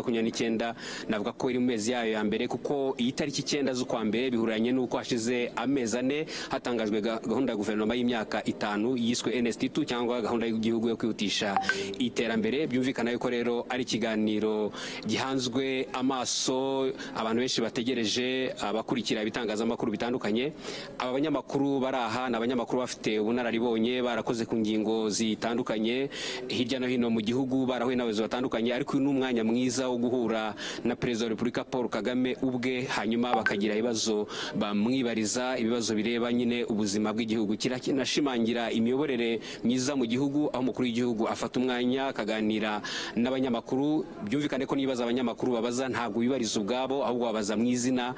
2029 navuga ko iri mu mezi yayo ya mbere, kuko iyi tariki 9 z'ukwa mbere bihuranye n'uko hashize amezi 4 hatangajwe gahunda ya guverinoma y'imyaka 5 yiswe NST2 cyangwa gahunda y'igihugu yo kwihutisha iterambere. Byumvikana yuko rero ari ikiganiro gihanzwe amaso, abantu benshi bategereje, abakurikira ibitangazamakuru bitandukanye. Aba banyamakuru baraha n'abanyamakuru bafite ubunararibonye, barakoze ku ngingo zitandukanye hirya no hino mu gihugu, barahuye n'abayobozi batandukanye, ariko uyu ni umwanya mwiza wo guhura na Perezida wa Republica Paul Kagame ubwe, hanyuma bakagira ibibazo bamwibariza, ibibazo bireba nyine ubuzima bw'igihugu. Kinashimangira imiyoborere myiza mu gihugu, aho umukuru w'igihugu afata umwanya akaganira n'abanyamakuru. Byumvikane ko nibaza abanyamakuru babaza ntabwo bibariza ubwabo, ahubwo babaza mu izina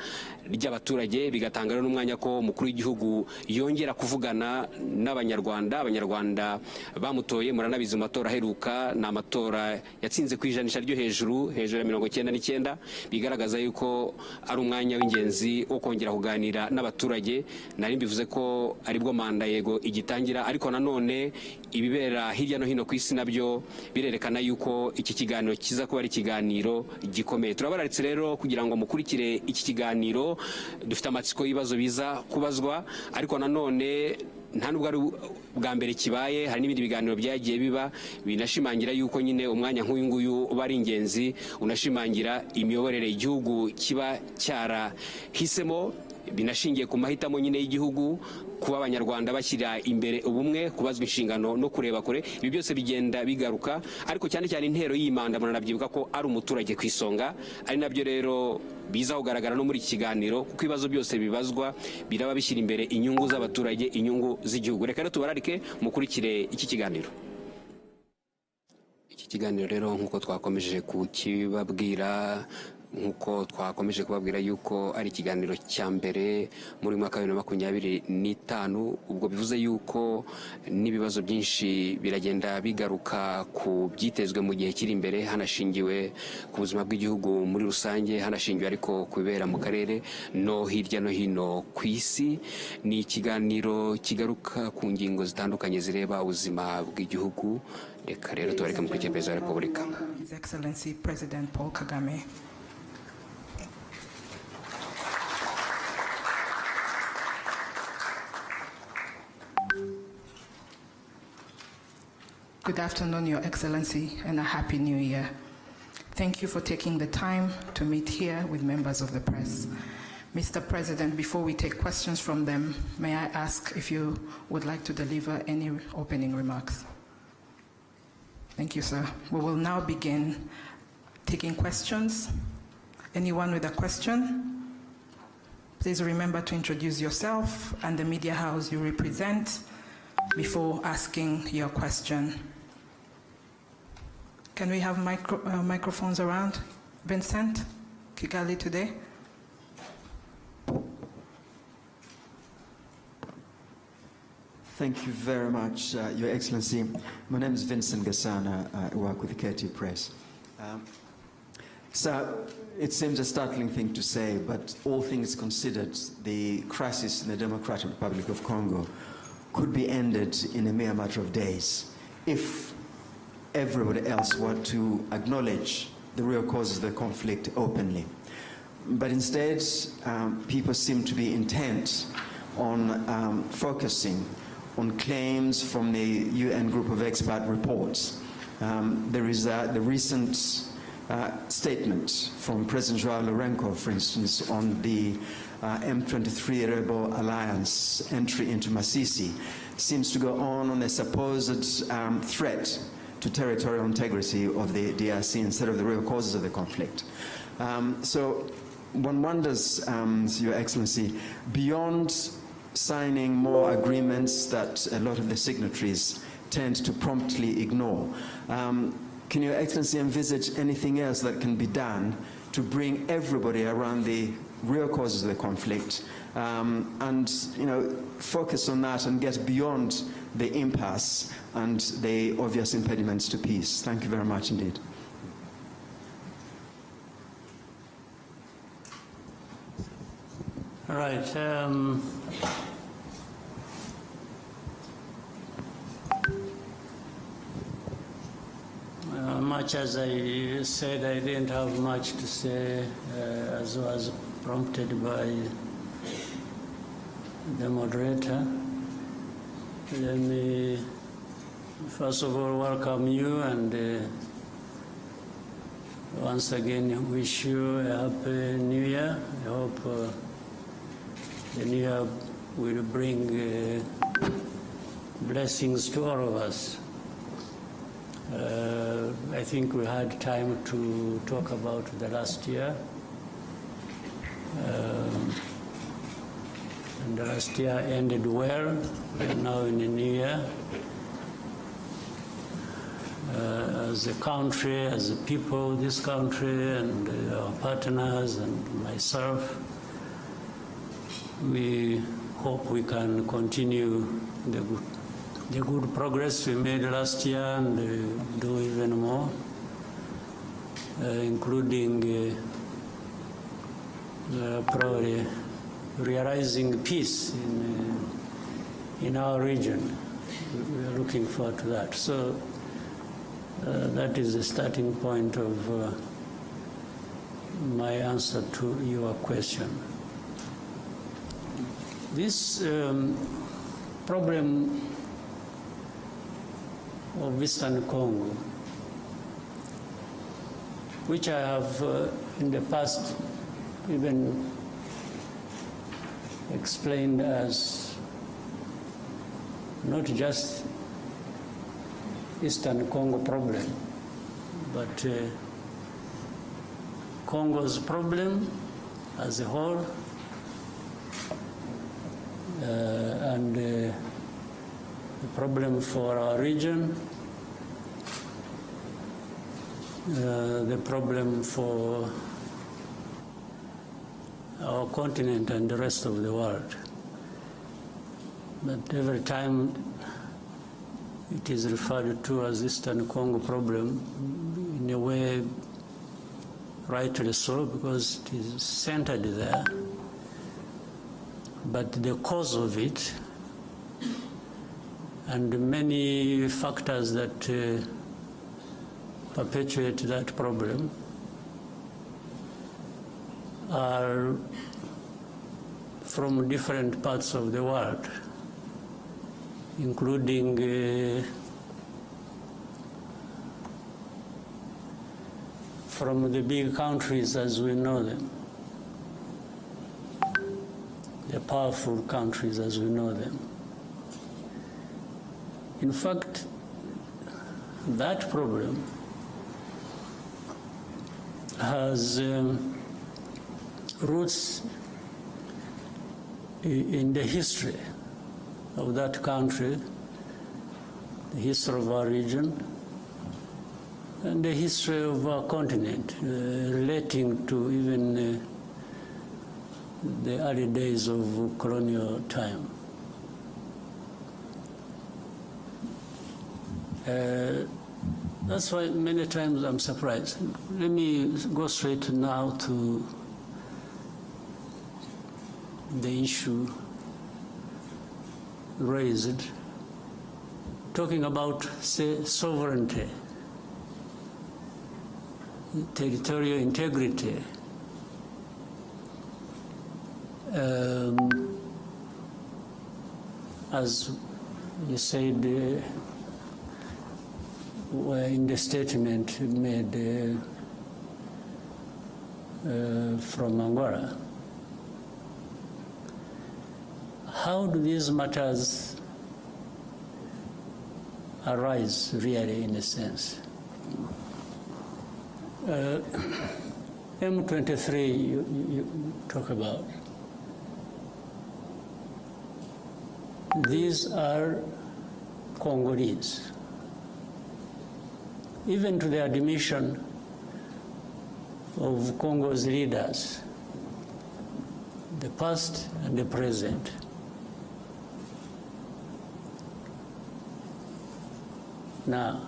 ry'abaturage, bigatanga rero n'umwanya ko umukuru w'igihugu yongera kuvugana n'abanyarwanda. Abanyarwanda bamutoye, muranabizi mu matora aheruka, ni amatora yatsinze ku ijanisha ryo hejuru ya 99, bigaragaza yuko ari umwanya w'ingenzi wo kongera kuganira n'abaturage. Nari mbivuze ko aribwo manda yego igitangira, ariko nanone ibibera hirya no hino ku isi nabyo birerekana yuko iki kiganiro kiza kuba ari ikiganiro gikomeye. Turabararitse rero kugira ngo mukurikire iki kiganiro, dufite amatsiko y'ibibazo biza kubazwa, ariko nanone nta nubwo ari bwa mbere kibaye, hari n'ibindi biganiro byagiye biba binashimangira yuko nyine umwanya nk'uyu nguyu uba ari ingenzi, unashimangira imiyoborere igihugu kiba cyarahisemo, binashingiye ku mahitamo nyine y'igihugu, kuba abanyarwanda bashyira imbere ubumwe, kubazwa inshingano no kureba kure. Ibi byose bigenda bigaruka, ariko cyane cyane intero y'imanda muranabyibuka ko ari umuturage ku isonga, ari nabyo rero biza kugaragara no muri iki kiganiro, kuko ibibazo byose bibazwa biraba bishyira imbere inyungu z'abaturage, inyungu z'igihugu. Reka rero tubararike mukurikire iki kiganiro. Iki kiganiro rero nk'uko twakomeje kukibabwira, nkuko twakomeje kubabwira yuko ari ikiganiro cya mbere muri mwaka wa 2025, ubwo bivuze yuko n'ibibazo byinshi biragenda bigaruka ku byitezwe mu gihe kiri imbere, hanashingiwe ku buzima bw'igihugu muri rusange, hanashingiwe ariko kubera mu karere no hirya no hino ku isi. Ni ikiganiro kigaruka ku ngingo zitandukanye zireba ubuzima bw'igihugu. Reka rero tubareke mu kwikiye Perezida wa Repubulika. His Excellency President Paul Kagame. Good afternoon, Your Excellency, and a Happy New Year. Thank you for taking the time to meet here with members of the press. Mr. President, before we take questions from them, may I ask if you would like to deliver any opening remarks? Thank you, sir. We will now begin taking questions. Anyone with a question? Please remember to introduce yourself and the media house you represent before asking your question. Can we have microphones around? Vincent, Kigali today. Thank you very much, Your Excellency. My name is Vincent Gasana. I work with the KT Press. So it seems a startling thing to say, but all things considered, the crisis in the Democratic Republic of Congo could be ended in a mere matter of days if everybody else were to acknowledge the real causes of the conflict openly. But instead, people seem to be intent on focusing on claims from the UN group of expert reports. There is the recent statement from President Joao Lourenço, for instance, on the M23 Rebel Alliance entry into Masisi, seems to go on a supposed threat to territorial integrity of the DRC instead of the real causes of the conflict. So one wonders, Your Excellency, beyond signing more agreements that a lot of the signatories tend to promptly ignore, can Your Excellency envisage anything else that can be done to bring everybody around the real causes of the conflict and focus on that and get beyond the impasse and the obvious impediments to peace? Thank you very much indeed. All right. My much as I said, I didn't have much to say, as was prompted by the moderator. Let me first of all welcome you and once again wish you a happy new year. I hope the new year will bring blessings to all of us. I think we had time to talk about the last year. And the last year ended well. We are now in the new year. As a country, as a people, this country and our partners and myself, we hope we can continue the good progress we made last year and do even more, including probably realizing peace in our region. We are looking forward to that. So that is the starting point of my answer to your question. This problem of Eastern Congo, which I have in the past even explained as not just Eastern Congo problem, but Congo's problem as a whole, and the problem for our region, the problem for our continent and the rest of the world. But every time it is referred to as Eastern Congo problem, in a way rightly so, because it is centered there. But the cause of it and many factors that perpetuate that problem are from different parts of the world, including from the big countries as we know them, the powerful countries as we know them. In fact, that problem has roots in the history of that country, the history of our region, and the history of our continent, relating to even the early days of colonial time. That's why many times I'm surprised. Let me go straight now to the issue raised, talking about, say, sovereignty, territorial integrity, as you said in the statement made from Angola. How do these matters arise, really, in a sense? M23 you talk about. These are Congolese. Even to the admission of Congo's leaders, the past and the present. Now,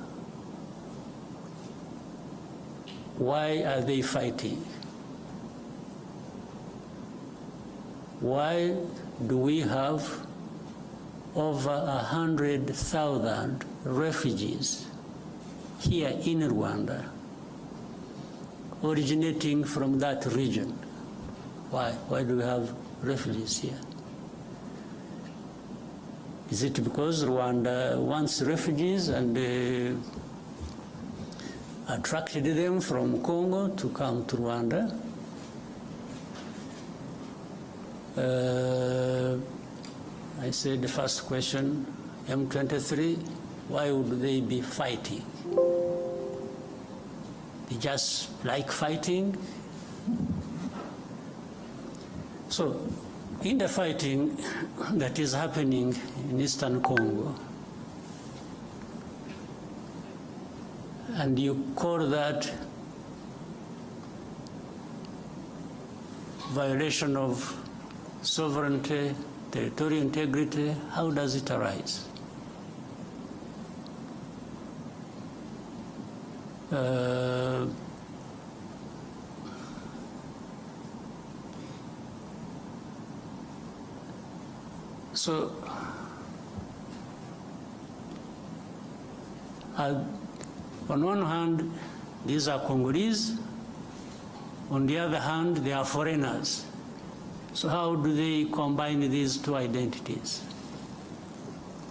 why are they fighting? Why do we have over 100,000 refugees here in Rwanda, originating from that region. Why? Why do we have refugees here? Is it because Rwanda wants refugees and attracted them from Congo to come to Rwanda? I said the first question, M23, why would they be fighting? They just like fighting. So, in the fighting that is happening in Eastern Congo, and you call that violation of sovereignty, territorial integrity, how does it arise? So, on one hand, these are Congolese. On the other hand, they are foreigners. So how do they combine these two identities?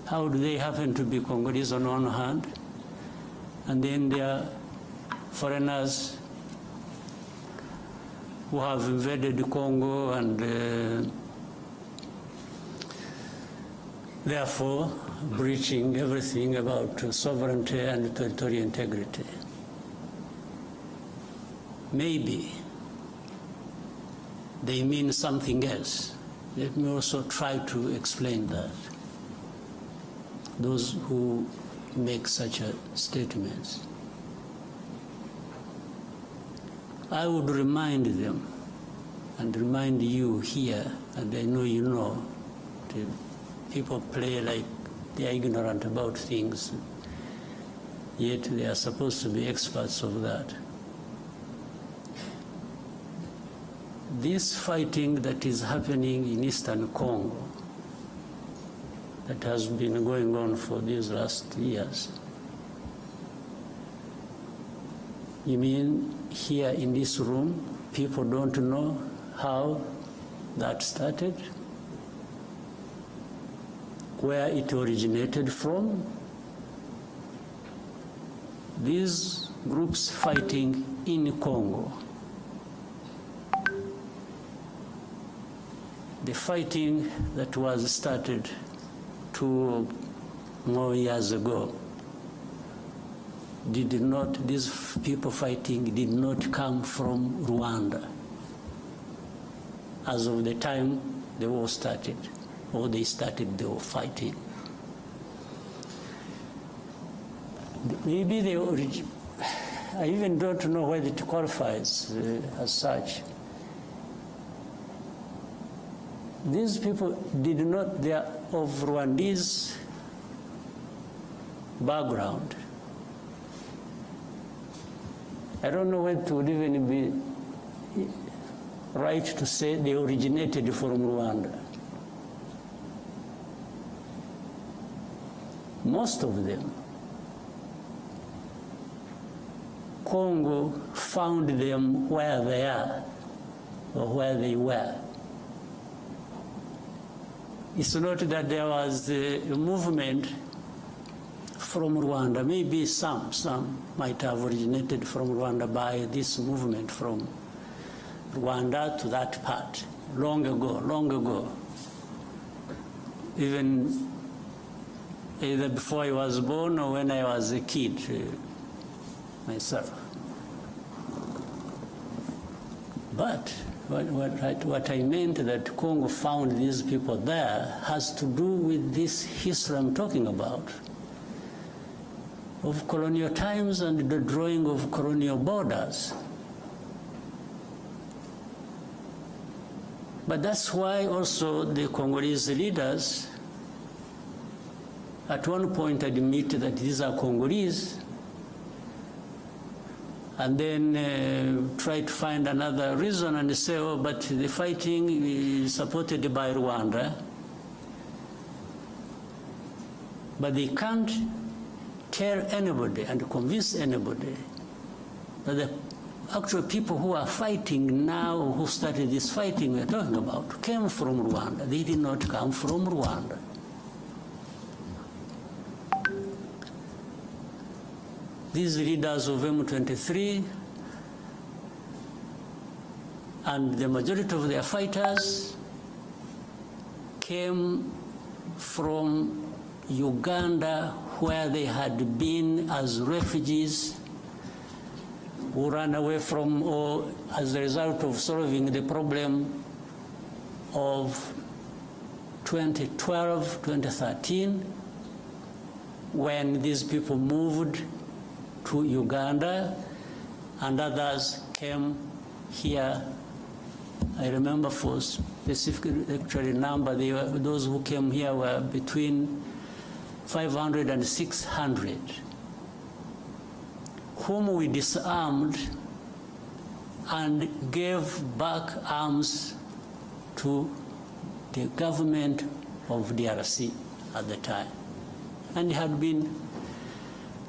How do they happen to be Congolese on one hand, and then they are foreigners who have invaded Congo and therefore breaching everything about sovereignty and territorial integrity? Maybe they mean something else. Let me also try to explain that. Those who make such statements, I would remind them and remind you here, and I know you know, people play like they are ignorant about things, yet they are supposed to be experts of that. This fighting that is happening in Eastern Congo, that has been going on for these last years, you mean here in this room, people don't know how that started? Where it originated from? These groups fighting in Congo, the fighting that was started 2 more years ago, these people fighting did not come from Rwanda as of the time the war started, or they started the war fighting. Maybe I even don't know whether it qualifies as such. These people they are of Rwandese background. I don't know whether it would even be right to say they originated from Rwanda. Most of them, Congo found them where they are or where they were. It's not that there was a movement from Rwanda. Maybe some might have originated from Rwanda by this movement from Rwanda to that part, long ago. Even either before I was born or when I was a kid myself. But what I meant that Congo found these people there has to do with this history I'm talking about, of colonial times and the drawing of colonial borders. But that's why also the Congolese leaders at one point admit that these are Congolese, and then try to find another reason and say, oh, but the fighting is supported by Rwanda. But they can't tell anybody and convince anybody that the actual people who are fighting now, who started this fighting we're talking about, came from Rwanda. They did not come from Rwanda. These leaders of M23 and the majority of their fighters came from Uganda, where they had been as refugees who ran away from, or as a result of solving the problem of 2012, 2013, when these people moved to Uganda and others came here. I remember for specific actually number, those who came here were between 500 and 600, whom we disarmed and gave back arms to the government of DRC at the time. And had been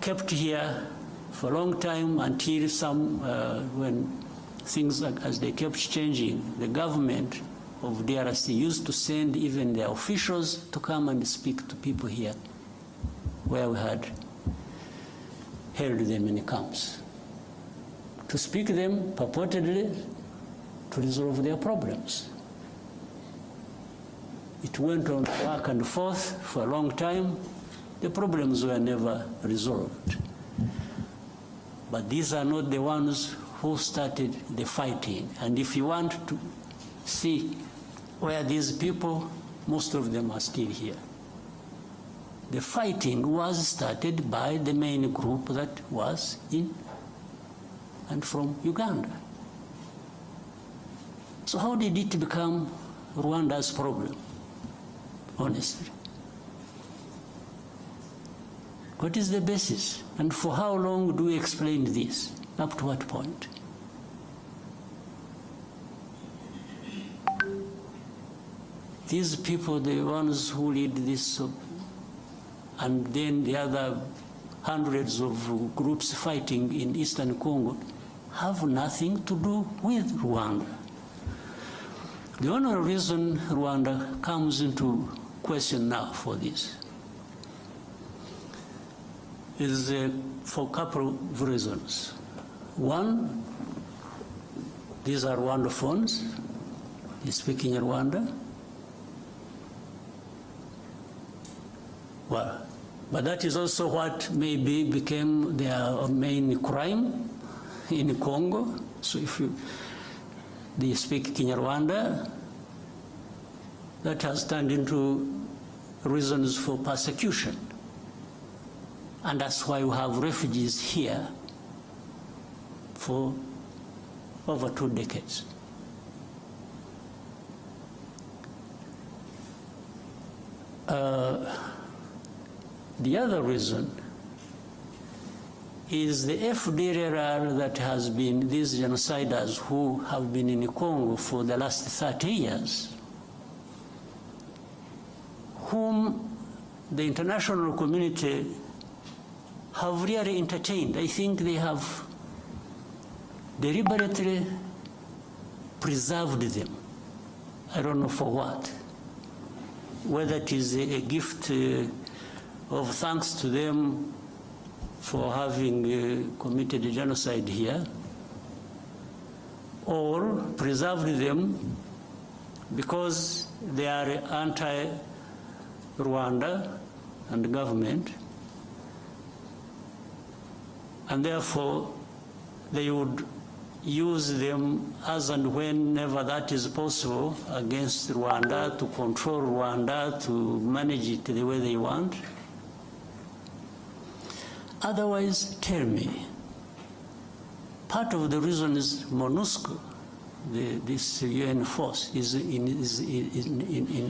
kept here for a long time until when things as they kept changing, the government of DRC used to send even their officials to come and speak to people here where we had held them in camps, to speak to them purportedly to resolve their problems. It went on back and forth for a long time. The problems were never resolved. But these are not the ones who started the fighting. And if you want to see where these people, most of them are still here. The fighting was started by the main group that was in and from Uganda. So how did it become Rwanda's problem, honestly? What is the basis? And for how long do we explain this? Up to what point? These people, the ones who lead this, and then the other hundreds of groups fighting in Eastern Congo, have nothing to do with Rwanda. The only reason Rwanda comes into question now for this is for a couple of reasons. One, these are Rwandophones. They speak in Rwanda. Well, but that is also what maybe became their main crime in Congo. So if they speak Kinyarwanda, that has turned into reasons for persecution. And that's why we have refugees here for over 2 decades. The other reason is the FDLR that has been these genociders who have been in Congo for the last 30 years, whom the international community have really entertained. I think they have deliberately preserved them. I don't know for what. Whether it is a gift of thanks to them for having committed genocide here, or preserved them because they are anti-Rwanda and government, and therefore they would use them as and whenever that is possible against Rwanda, to control Rwanda, to manage it the way they want. Otherwise, tell me, part of the reason is MONUSCO, this UN force, is in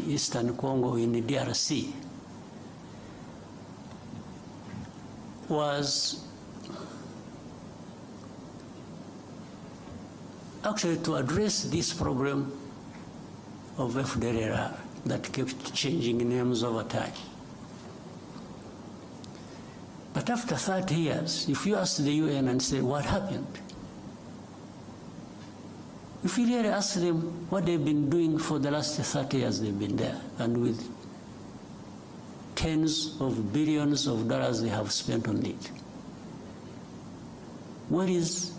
Eastern Congo, in the DRC, was actually to address this problem of FDLR that kept changing names over time. But after 30 years, if you ask the UN and say, what happened? If you really ask them what they've been doing for the last 30 years they've been there, and with tens of billions of dollars they have spent on it, what is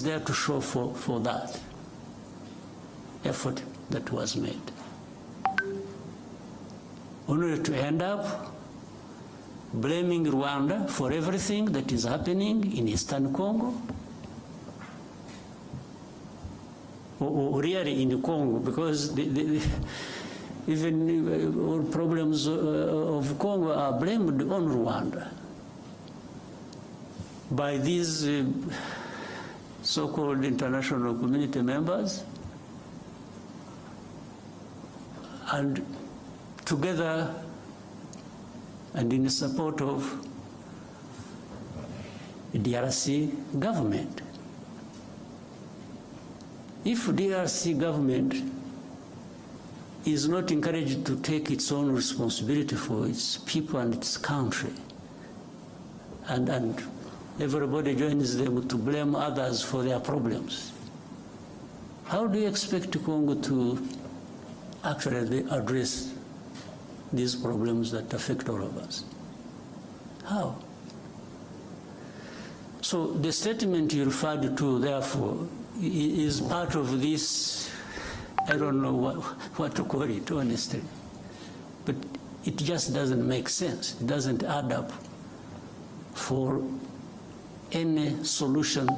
there to show for that effort that was made? Only to end up blaming Rwanda for everything that is happening in Eastern Congo, or really in Congo, because even all problems of Congo are blamed on Rwanda by these so-called international community members, and together and in support of the DRC government. If DRC government is not encouraged to take its own responsibility for its people and its country, and everybody joins them to blame others for their problems, how do you expect Congo to actually address these problems that affect all of us? How? So the statement you referred to, therefore, is part of this, I don't know what to call it, honestly, but it just doesn't make sense. It doesn't add up for any solution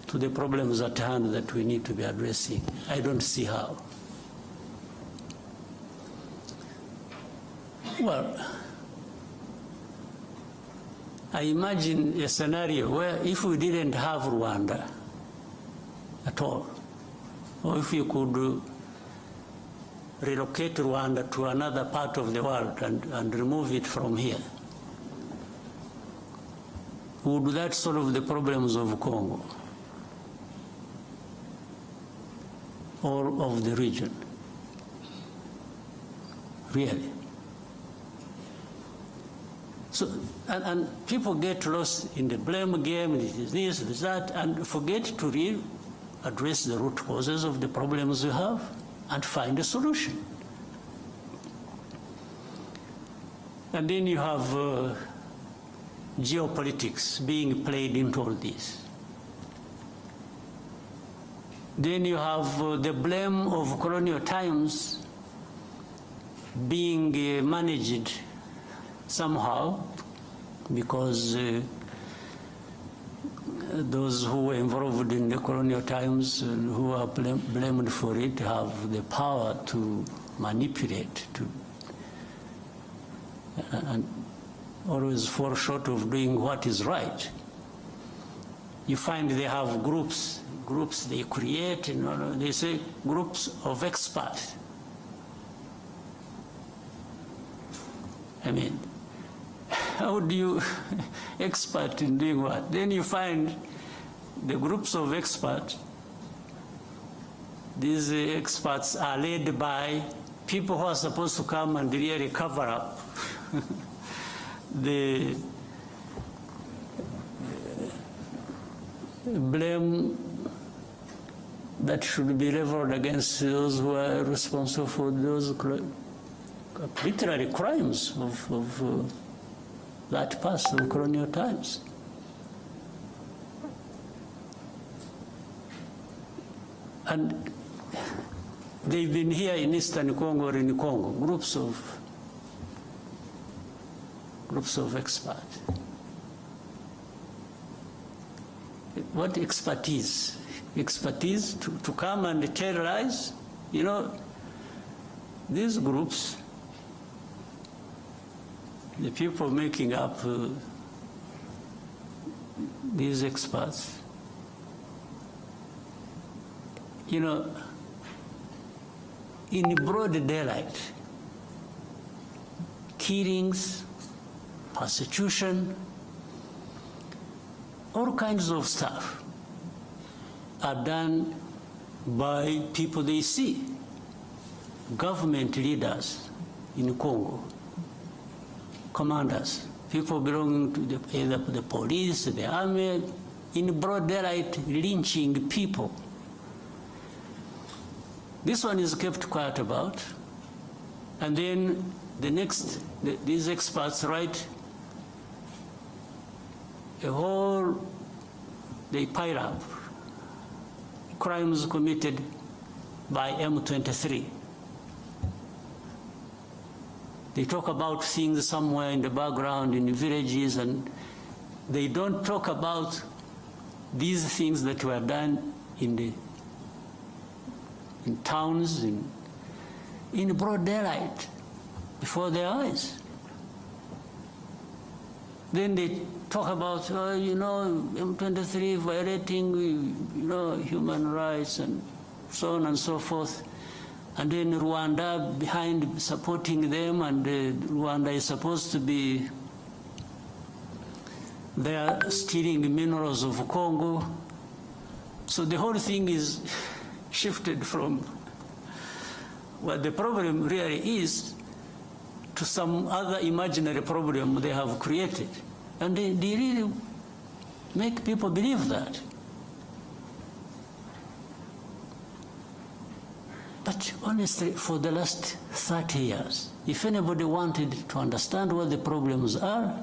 to the problems at hand that we need to be addressing. I don't see how. Well, I imagine a scenario where if we didn't have Rwanda at all, or if you could relocate Rwanda to another part of the world and remove it from here, would that solve the problems of Congo or of the region? Really? So, and people get lost in the blame game, this is that, and forget to really address the root causes of the problems we have and find a solution. And then you have geopolitics being played into all this. Then you have the blame of colonial times being managed somehow, because those who were involved in the colonial times and who are blamed for it have the power to manipulate, and always fall short of doing what is right. You find they have groups they create, they say groups of experts. I mean, how do you expert in doing what? Then you find the groups of experts. These experts are led by people who are supposed to come and really cover up the blame that should be leveled against those who are responsible for those literary crimes of that past of colonial times. And they've been here in Eastern Congo or in Congo, groups of experts. What expertise? Expertise to come and tell lies? These groups, the people making up these experts, in broad daylight, killings, persecution, all kinds of stuff are done by people they see, government leaders, in Congo. Commanders, people belonging to either the police, the army, in broad daylight, lynching people. This one is kept quiet about. And then the next, these experts write a whole, they pile up crimes committed by M23. They talk about things somewhere in the background in the villages, and they don't talk about these things that were done in towns, in broad daylight, before their eyes. Then they talk about, M23 violating, human rights and so on and so forth. And then Rwanda behind supporting them, and Rwanda is supposed to be there stealing minerals of Congo. So the whole thing is shifted from what the problem really is to some other imaginary problem they have created. And they really make people believe that. But honestly, for the last 30 years, if anybody wanted to understand what the problems are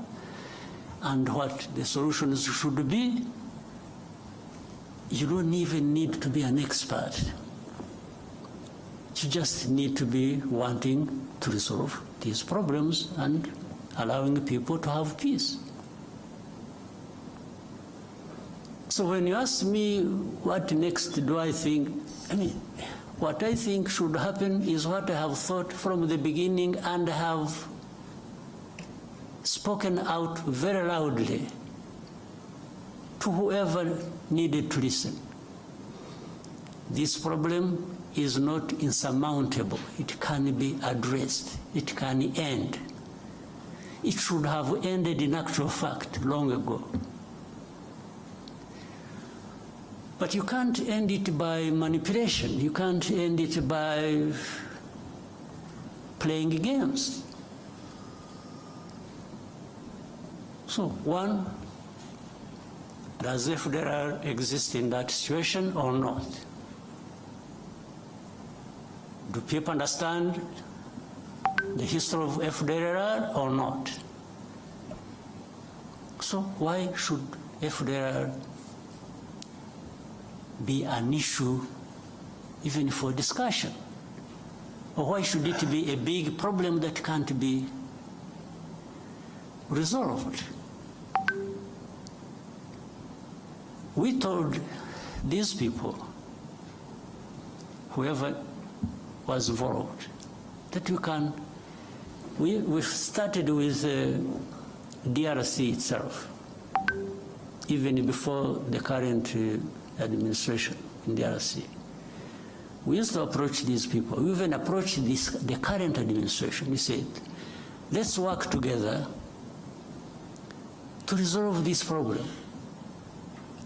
and what the solutions should be, you don't even need to be an expert. You just need to be wanting to resolve these problems and allowing people to have peace. So when you ask me what next do I think, what I think should happen is what I have thought from the beginning and have spoken out very loudly to whoever needed to listen. This problem is not insurmountable. It can be addressed. It can end. It should have ended in actual fact long ago. But you can't end it by manipulation. You can't end it by playing games. So, one, does FDLR exist in that situation or not? Do people understand the history of FDLR or not? So why should FDLR be an issue even for discussion? Or why should it be a big problem that can't be resolved? We told these people, whoever was involved, that we started with DRC itself, even before the current administration in DRC. We used to approach these people. We even approached the current administration. We said, let's work together to resolve this problem,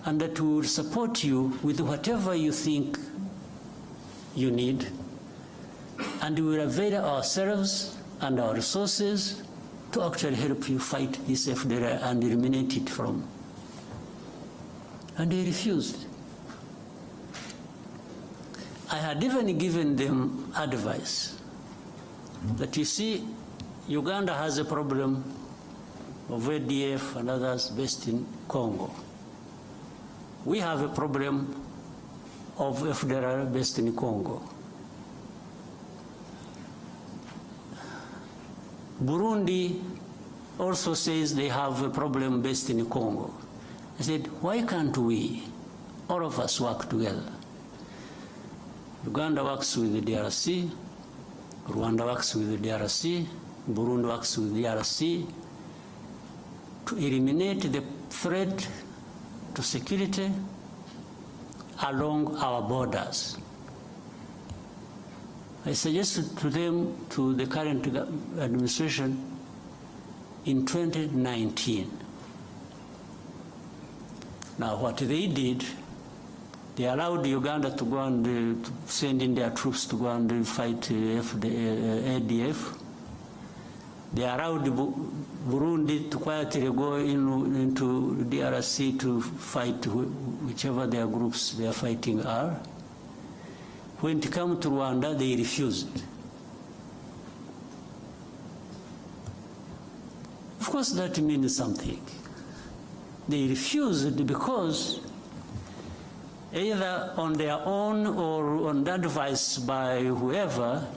and that we will support you with whatever you think you need, and we will avail ourselves and our resources to actually help you fight this FDLR and eliminate it from. And they refused. I had even given them advice that, you see, Uganda has a problem of ADF and others based in Congo. We have a problem of FDLR based in Congo. Burundi also says they have a problem based in Congo. I said, why can't we, all of us, work together? Uganda works with the DRC, Rwanda works with the DRC, Burundi works with the DRC to eliminate the threat to security along our borders. I suggested to them, to the current administration, in 2019. Now, what they did, they allowed Uganda to go and to send in their troops to go and fight ADF. They allowed Burundi to quietly go into DRC to fight whichever their groups they are fighting are. When it came to Rwanda, they refused. Of course, that means something. They refused because either on their own or on advice by whoever,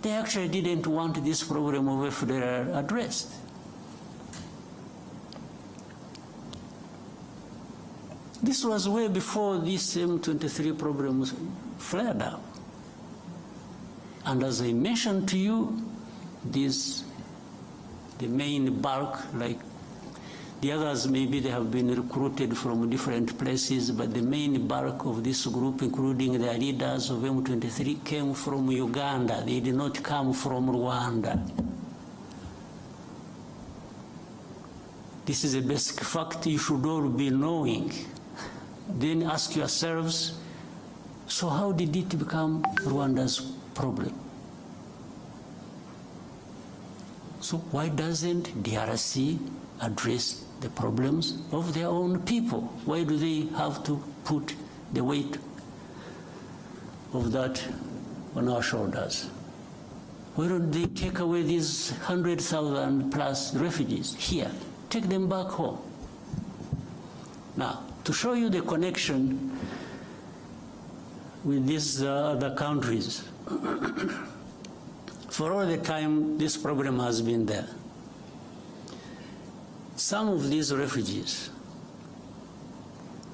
they actually didn't want this problem of FDLR addressed. This was way before this M23 problem flared up. And as I mentioned to you, the main bulk, like the others, maybe they have been recruited from different places, but the main bulk of this group, including the leaders of M23, came from Uganda. They did not come from Rwanda. This is a basic fact you should all be knowing. Then ask yourselves, so how did it become Rwanda's problem? So why doesn't DRC address the problems of their own people? Why do they have to put the weight of that on our shoulders? Why don't they take away these 100,000 plus refugees here, take them back home? Now, to show you the connection with these other countries, for all the time this problem has been there, some of these refugees,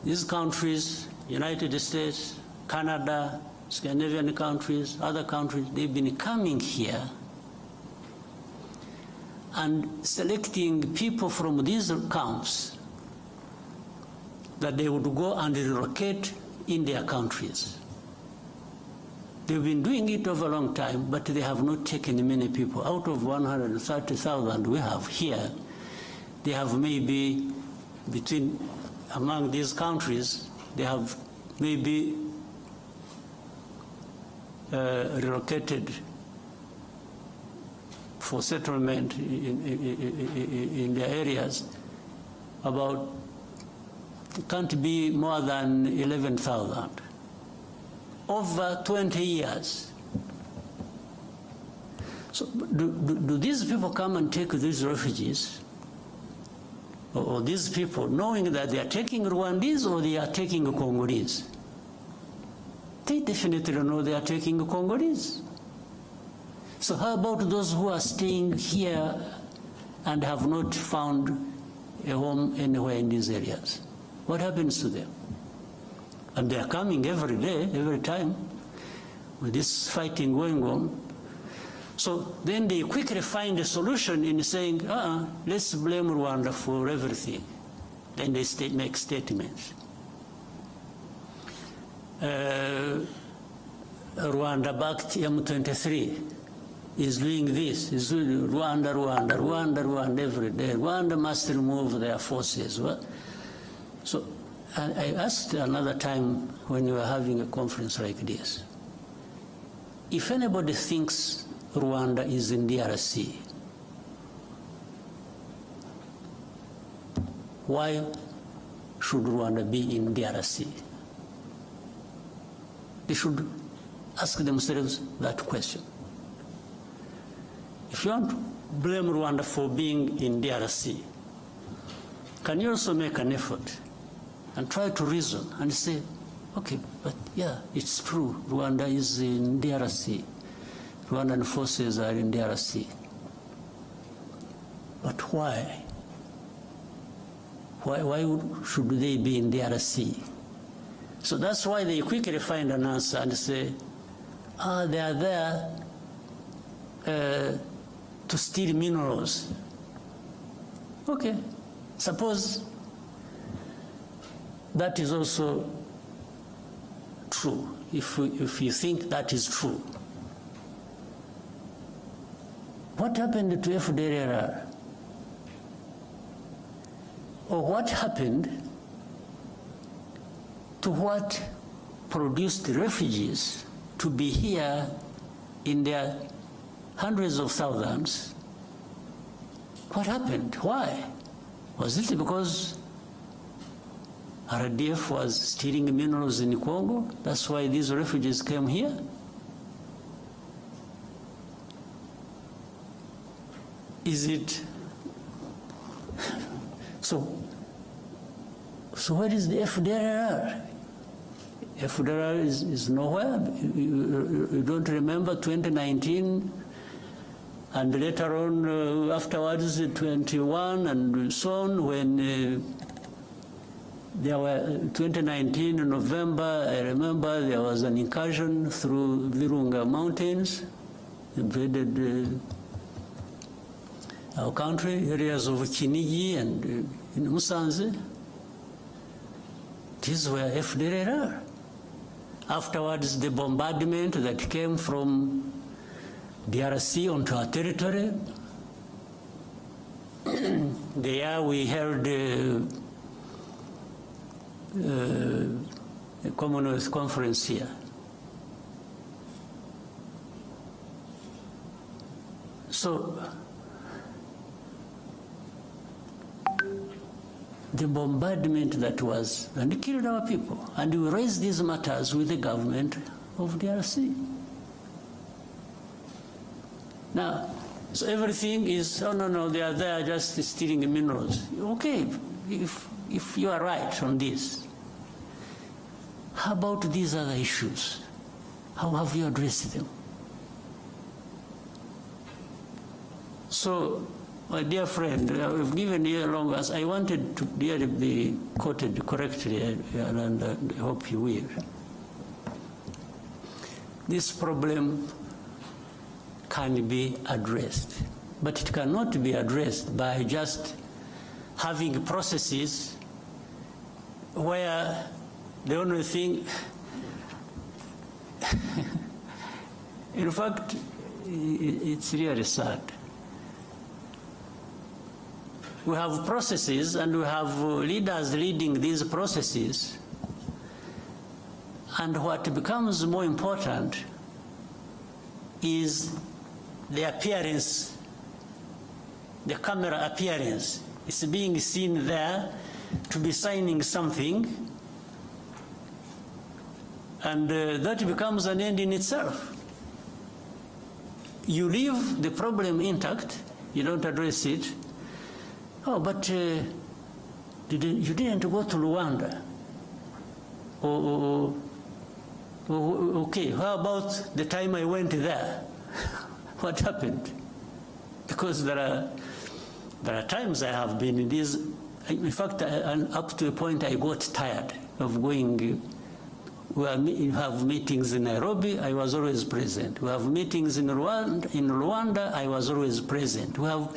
these countries, United States, Canada, Scandinavian countries, other countries, they've been coming here and selecting people from these camps that they would go and relocate in their countries. They've been doing it over a long time, but they have not taken many people. Out of 130,000 we have here, they have maybe among these countries, they have maybe relocated for settlement in their areas about, it can't be more than 11,000 over 20 years. So do these people come and take these refugees, or these people, knowing that they are taking Rwandese or they are taking Congolese? They definitely know they are taking Congolese. So how about those who are staying here and have not found a home anywhere in these areas? What happens to them? And they are coming every day, every time, with this fighting going on. So then they quickly find a solution in saying, let's blame Rwanda for everything. Then they make statements. Rwanda-backed M23 is doing this, is doing Rwanda every day. Rwanda must remove their forces. So I asked another time when we were having a conference like this, if anybody thinks Rwanda is in DRC, why should Rwanda be in DRC? They should ask themselves that question. If you want to blame Rwanda for being in DRC, can you also make an effort and try to reason and say, okay, but yeah, it's true, Rwanda is in DRC. Rwandan forces are in DRC. But why? Why should they be in DRC? So that's why they quickly find an answer and say, they are there to steal minerals. Okay, suppose that is also true, if you think that is true. What happened to FDLR? Or what happened to what produced refugees to be here in their hundreds of thousands. What happened? Why? Was it because RDF was stealing minerals in Congo? That's why these refugees came here? Is it? So where is the FDLR? FDLR is nowhere. You don't remember 2019, and later on, afterwards, 21 and so on, when there were 2019 in November, I remember there was an incursion through Virunga Mountains, invaded our country, areas of Kinigi and in Musanze. These were FDLR. Afterwards, the bombardment that came from DRC onto our territory. There we held a Commonwealth conference here. So the bombardment that was, and it killed our people. And we raised these matters with the government of DRC. Now, so everything is, oh no, they are there just stealing minerals. Okay, if you are right on this, how about these other issues? How have you addressed them? So, my dear friend, I've given you a long answer. I wanted to be quoted correctly, and I hope you will. This problem can be addressed, but it cannot be addressed by just having processes where the only thing, in fact, it's really sad. We have processes and we have leaders leading these processes, and what becomes more important is the appearance, the camera appearance. It's being seen there to be signing something, and that becomes an end in itself. You leave the problem intact, you don't address it. Oh, but you didn't go to Luanda. Okay, how about the time I went there? What happened? Because there are times I have been in these. In fact, up to a point I got tired of going. We have meetings in Nairobi, I was always present. We have meetings in Luanda, I was always present. We have,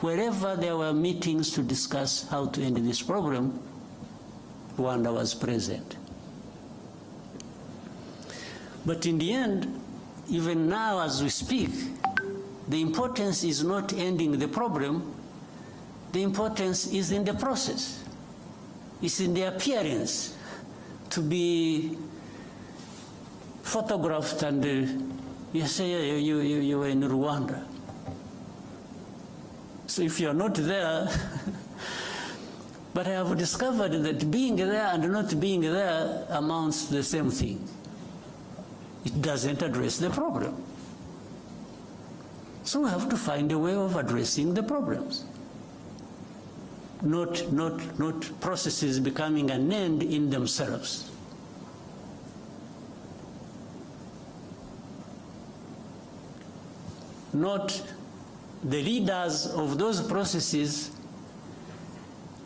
wherever there were meetings to discuss how to end this problem, Rwanda was present. But in the end, even now as we speak, the importance is not ending the problem, the importance is in the process. It's in the appearance to be photographed and you say you were in Rwanda. So if you're not there, but I have discovered that being there and not being there amounts to the same thing. It doesn't address the problem. So we have to find a way of addressing the problems. Not processes becoming an end in themselves. Not the leaders of those processes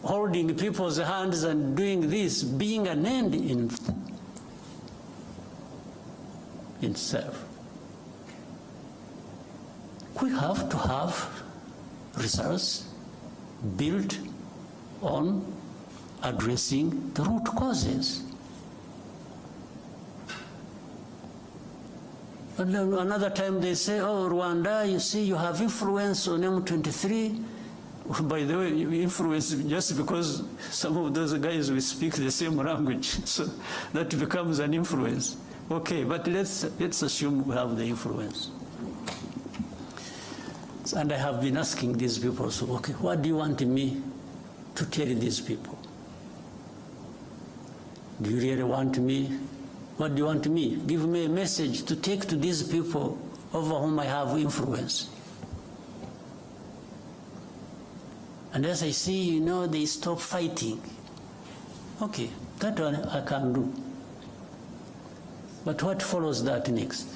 holding people's hands and doing this being an end in itself. We have to have results built on addressing the root causes. And then another time they say, oh, Rwanda, you see, you have influence on M23. By the way, influence just because some of those guys will speak the same language, so that becomes an influence. Okay, but let's assume we have the influence. And I have been asking these people, so, okay, what do you want me to tell these people? Do you really want me? What do you want me? Give me a message to take to these people over whom I have influence. And as I see, they stop fighting. Okay, that one I can do. But what follows that next?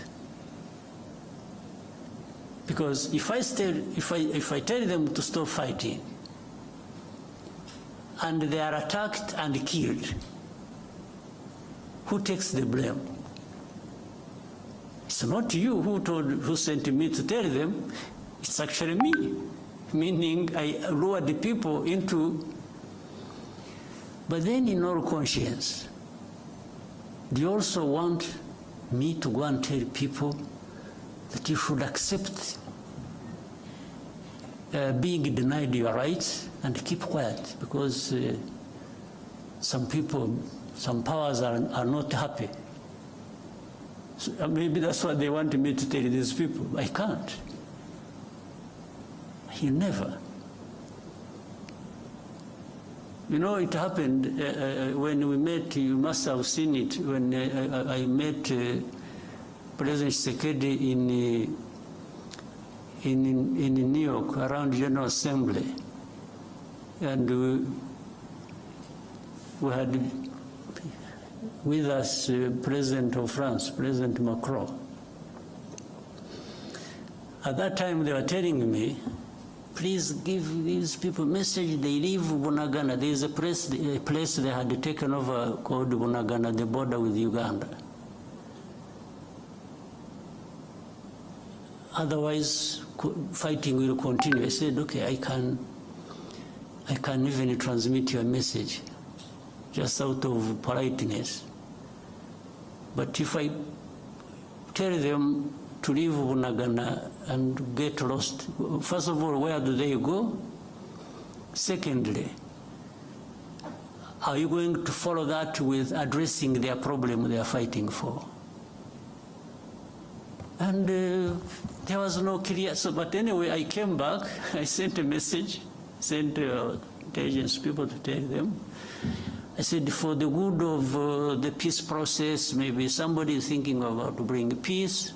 Because if I tell them to stop fighting, and they are attacked and killed, who takes the blame? It's not you who sent me to tell them, it's actually me. Meaning I lured the people into, but then in all conscience, do you also want me to go and tell people that you should accept being denied your rights and keep quiet because some people, some powers are not happy? So maybe that's what they want me to tell these people. I can't. He never. It happened when we met, you must have seen it, when I met President Tshisekedi in New York around General Assembly. And we had with us President of France, President Macron. At that time they were telling me, please give these people a message. They leave Bunagana. There is a place they had taken over called Bunagana, the border with Uganda. Otherwise, fighting will continue. I said, okay, I can even transmit your message, just out of politeness. But if I tell them to leave Bunagana and get lost, first of all, where do they go? Secondly, are you going to follow that with addressing their problem they are fighting for? And there was no clear, but anyway, I came back, I sent a message, sent intelligence people to tell them. I said, for the good of the peace process, maybe somebody is thinking about to bring peace,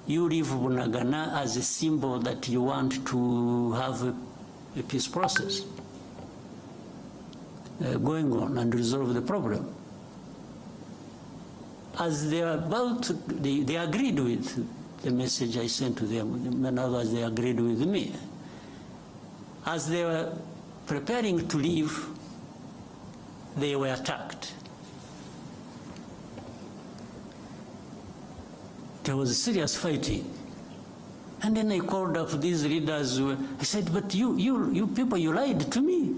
you leave Bunagana as a symbol that you want to have a peace process going on and resolve the problem. As they are about, they agreed with the message I sent to them. In other words, they agreed with me. As they were preparing to leave, they were attacked. There was serious fighting. And then I called up these leaders. I said, but you people, you lied to me.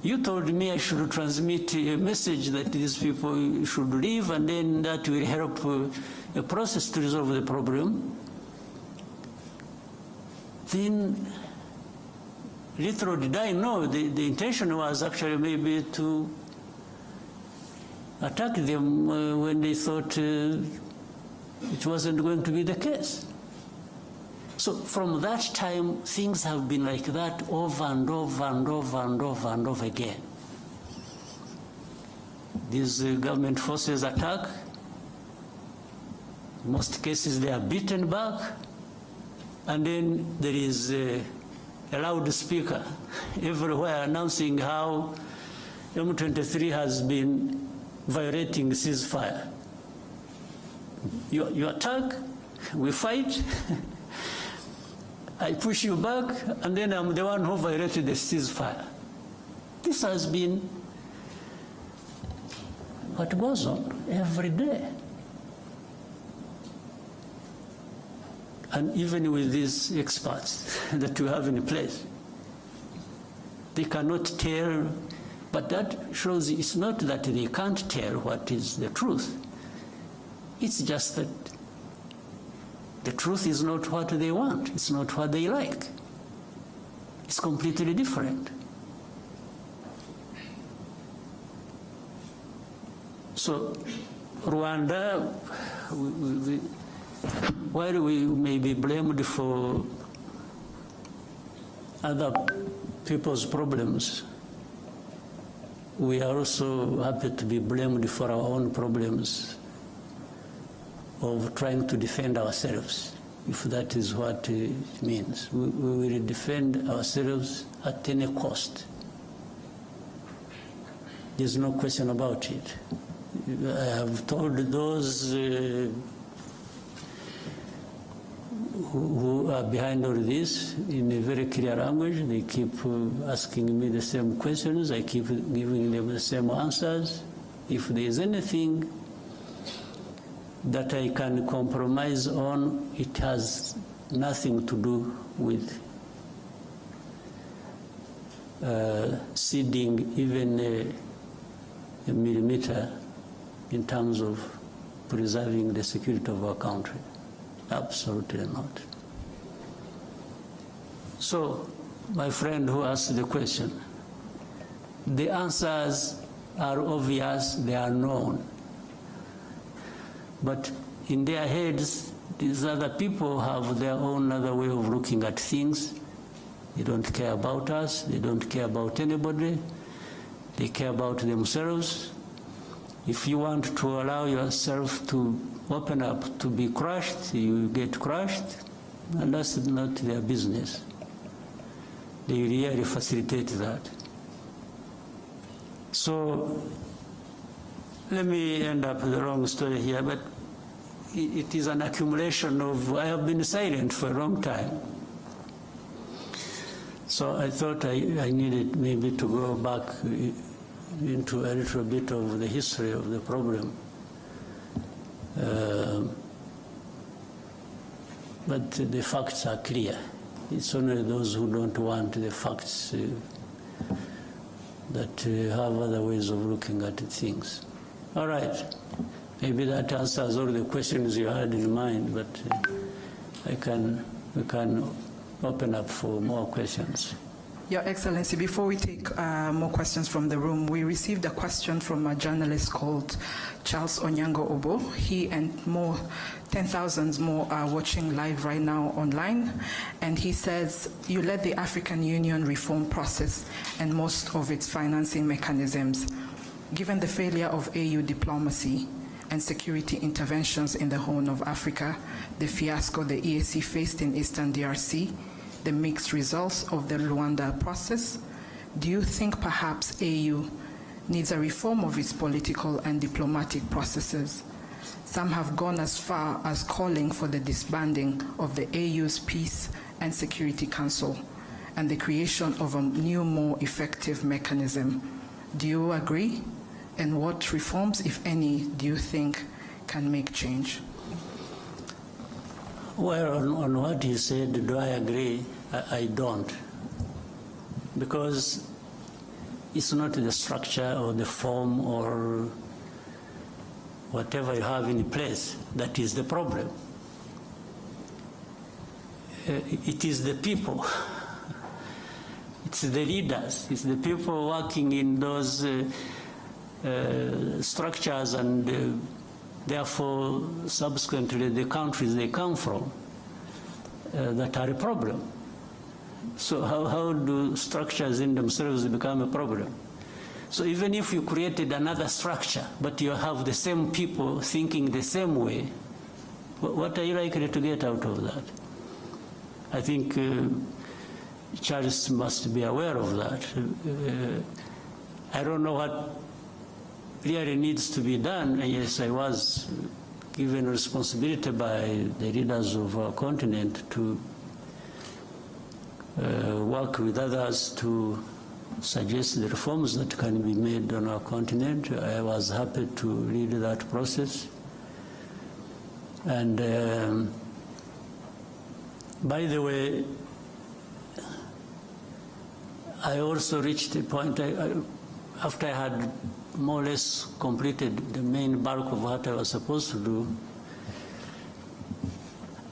You told me I should transmit a message that these people should leave, and then that will help a process to resolve the problem. Then, little did I know, the intention was actually maybe to attack them when they thought it wasn't going to be the case. So from that time, things have been like that over and over and over and over and over again. These government forces attack. In most cases, they are beaten back. And then there is a loudspeaker everywhere announcing how M23 has been violating ceasefire. You attack, we fight. I push you back, and then I'm the one who violated the ceasefire. This has been what goes on every day. And even with these experts that we have in place, they cannot tell, but that shows it's not that they can't tell what is the truth. It's just that the truth is not what they want. It's not what they like. It's completely different. So Rwanda, while we may be blamed for other people's problems, we are also happy to be blamed for our own problems of trying to defend ourselves, if that is what it means. We will defend ourselves at any cost. There's no question about it. I have told those who are behind all this in a very clear language. They keep asking me the same questions. I keep giving them the same answers. If there is anything that I can compromise on, it has nothing to do with ceding even a millimeter in terms of preserving the security of our country. Absolutely not. So, my friend who asked the question, the answers are obvious, they are known. But in their heads, these other people have their own other way of looking at things. They don't care about us, they don't care about anybody, they care about themselves. If you want to allow yourself to open up to be crushed, you get crushed, and that's not their business. They really facilitate that. So, let me end up with a long story here, but it is an accumulation of, I have been silent for a long time. So I thought I needed maybe to go back into a little bit of the history of the problem. But the facts are clear. It's only those who don't want the facts that have other ways of looking at things. All right. Maybe that answers all the questions you had in mind, but we can open up for more questions. Your Excellency, before we take more questions from the room, we received a question from a journalist called Charles Onyango Obo. He and 10,000 more are watching live right now online. And he says, you led the African Union reform process and most of its financing mechanisms. Given the failure of AU diplomacy and security interventions in the Horn of Africa, the fiasco the EAC faced in Eastern DRC, the mixed results of the Luanda process, do you think perhaps AU needs a reform of its political and diplomatic processes? Some have gone as far as calling for the disbanding of the AU's Peace and Security Council and the creation of a new, more effective mechanism. Do you agree? And what reforms, if any, do you think can make change? Well, on what you said, do I agree? I don't. Because it's not the structure or the form or whatever you have in place that is the problem. It is the people. It's the leaders. It's the people working in those structures and therefore subsequently the countries they come from that are a problem. So how do structures in themselves become a problem? So even if you created another structure, but you have the same people thinking the same way, what are you likely to get out of that? I think Charles must be aware of that. I don't know what really needs to be done. Yes, I was given responsibility by the leaders of our continent to work with others to suggest the reforms that can be made on our continent. I was happy to lead that process. And by the way, I also reached a point, after I had more or less completed the main bulk of what I was supposed to do,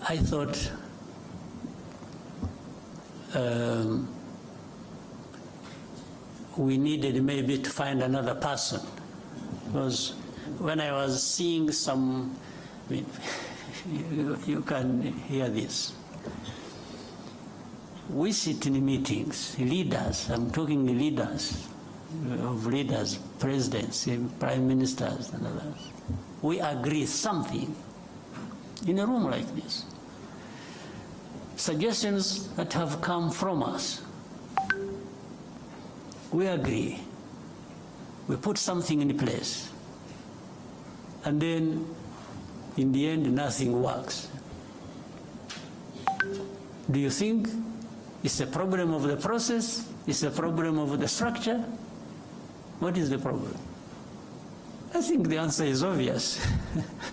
I thought we needed maybe to find another person. Because when I was seeing some, you can hear this. We sit in meetings, leaders, I'm talking leaders, presidents, prime ministers, and others. We agree something in a room like this. Suggestions that have come from us. We agree. We put something in place. And then, in the end, nothing works. Do you think it's a problem of the process? It's a problem of the structure? What is the problem? I think the answer is obvious.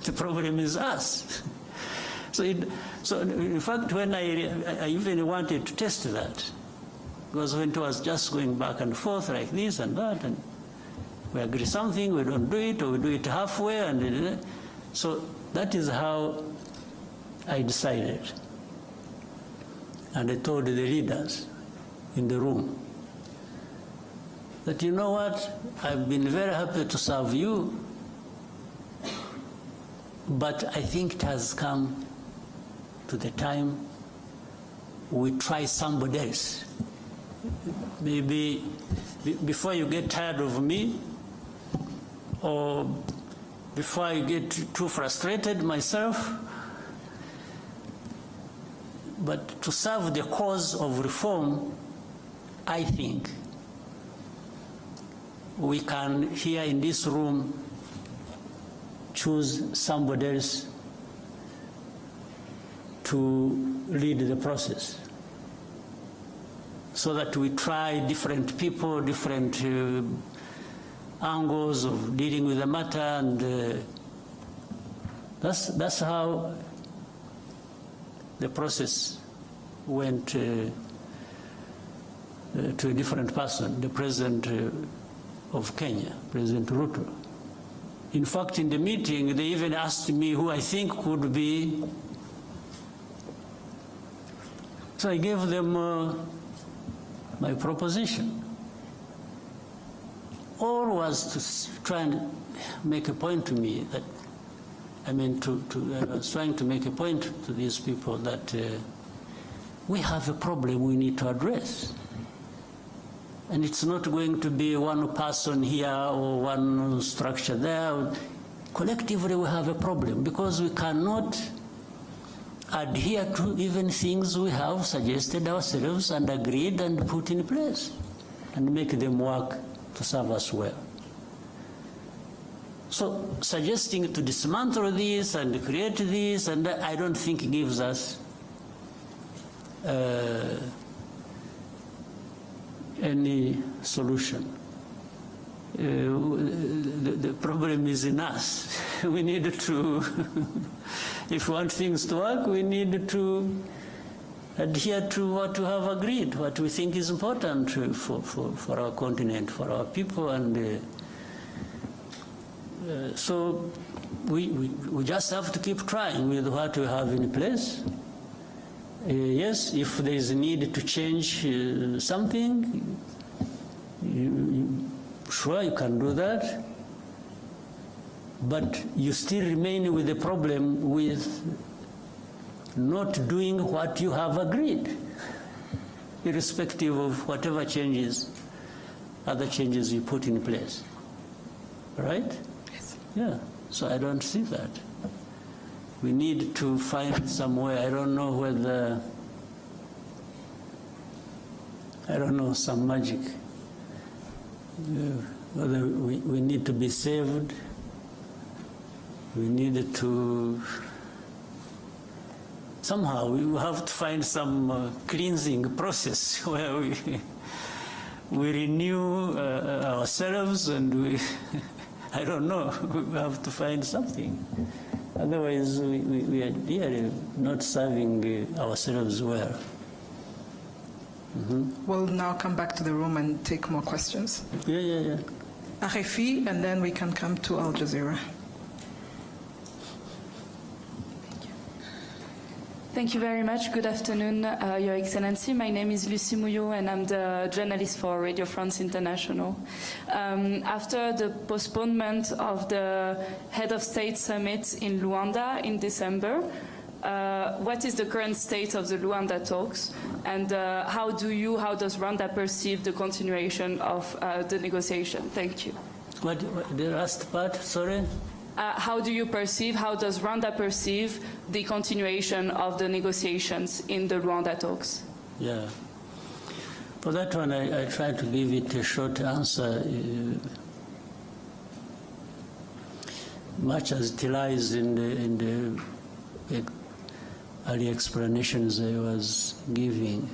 The problem is us. So in fact, when I even wanted to test that, because when it was just going back and forth like this and that, and we agree something, we don't do it, or we do it halfway, and so that is how I decided. And I told the leaders in the room that, you know what, I've been very happy to serve you, but I think it has come to the time we try somebody else. Maybe before you get tired of me, or before I get too frustrated myself, but to serve the cause of reform, I think we can, here in this room, choose somebody else to lead the process, so that we try different people, different angles of dealing with the matter, and that's how the process went to a different person, the president of Kenya, President Ruto. In fact, in the meeting, they even asked me who I think could be. So I gave them my proposition. All was to try and make a point to me that, I was trying to make a point to these people that we have a problem we need to address. And it's not going to be one person here or one structure there. Collectively, we have a problem because we cannot adhere to even things we have suggested ourselves and agreed and put in place and make them work to serve us well. So suggesting to dismantle this and create this, and I don't think gives us any solution. The problem is in us. We need to, if we want things to work, we need to adhere to what we have agreed, what we think is important for our continent, for our people, and so we just have to keep trying with what we have in place. Yes, if there is a need to change something, sure, you can do that, but you still remain with the problem with not doing what you have agreed, irrespective of whatever changes, other changes you put in place. Right? Yes. Yeah, so I don't see that. We need to find some way. I don't know whether, some magic. Whether we need to be saved, we need to, somehow we have to find some cleansing process where we renew ourselves, and we, I don't know, we have to find something. Otherwise, we are really not serving ourselves well. Mm-hmm. We'll now come back to the room and take more questions. Yeah. RFI, and then we can come to Al Jazeera. Thank you very much. Good afternoon, Your Excellency. My name is Lucie Mouillot, and I'm the journalist for Radio France International. After the postponement of the Head of State Summit in Luanda in December, what is the current state of the Luanda talks, and how does Rwanda perceive the continuation of the negotiation? Thank you. What the last part, sorry? How does Rwanda perceive the continuation of the negotiations in the Luanda talks? Yeah. For that one, I try to give it a short answer. Much as it lies in the early explanations I was giving.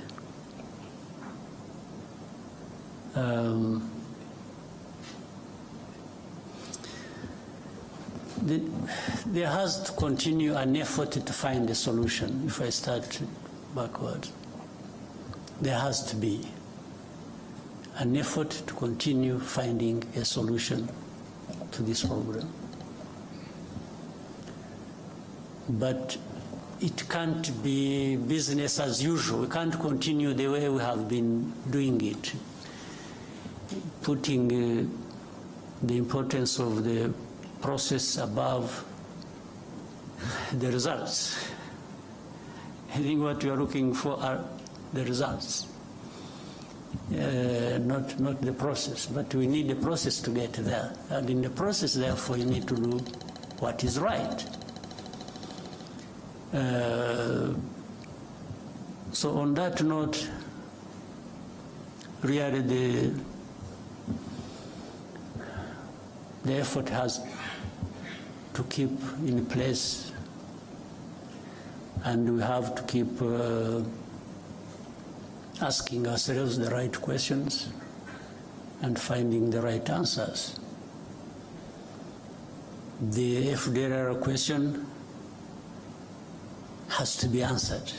There has to continue an effort to find a solution. If I start backwards, there has to be an effort to continue finding a solution to this problem. But it can't be business as usual. We can't continue the way we have been doing it, putting the importance of the process above the results. I think what we are looking for are the results, not the process, but we need the process to get there. And in the process, therefore, you need to do what is right. So on that note, really the effort has to keep in place, and we have to keep asking ourselves the right questions and finding the right answers. The FDLR question has to be answered.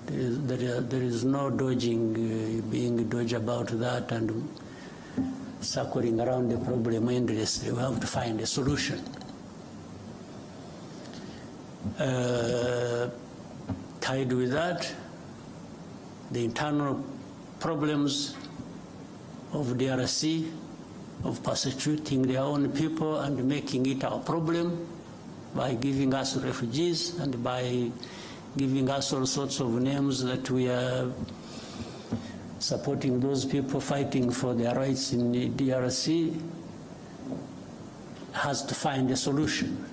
There is no dodging, being dodged about that and circling around the problem endlessly. We have to find a solution. Tied with that, the internal problems of DRC, of persecuting their own people and making it our problem by giving us refugees and by giving us all sorts of names that we are supporting those people fighting for their rights in the DRC, has to find a solution.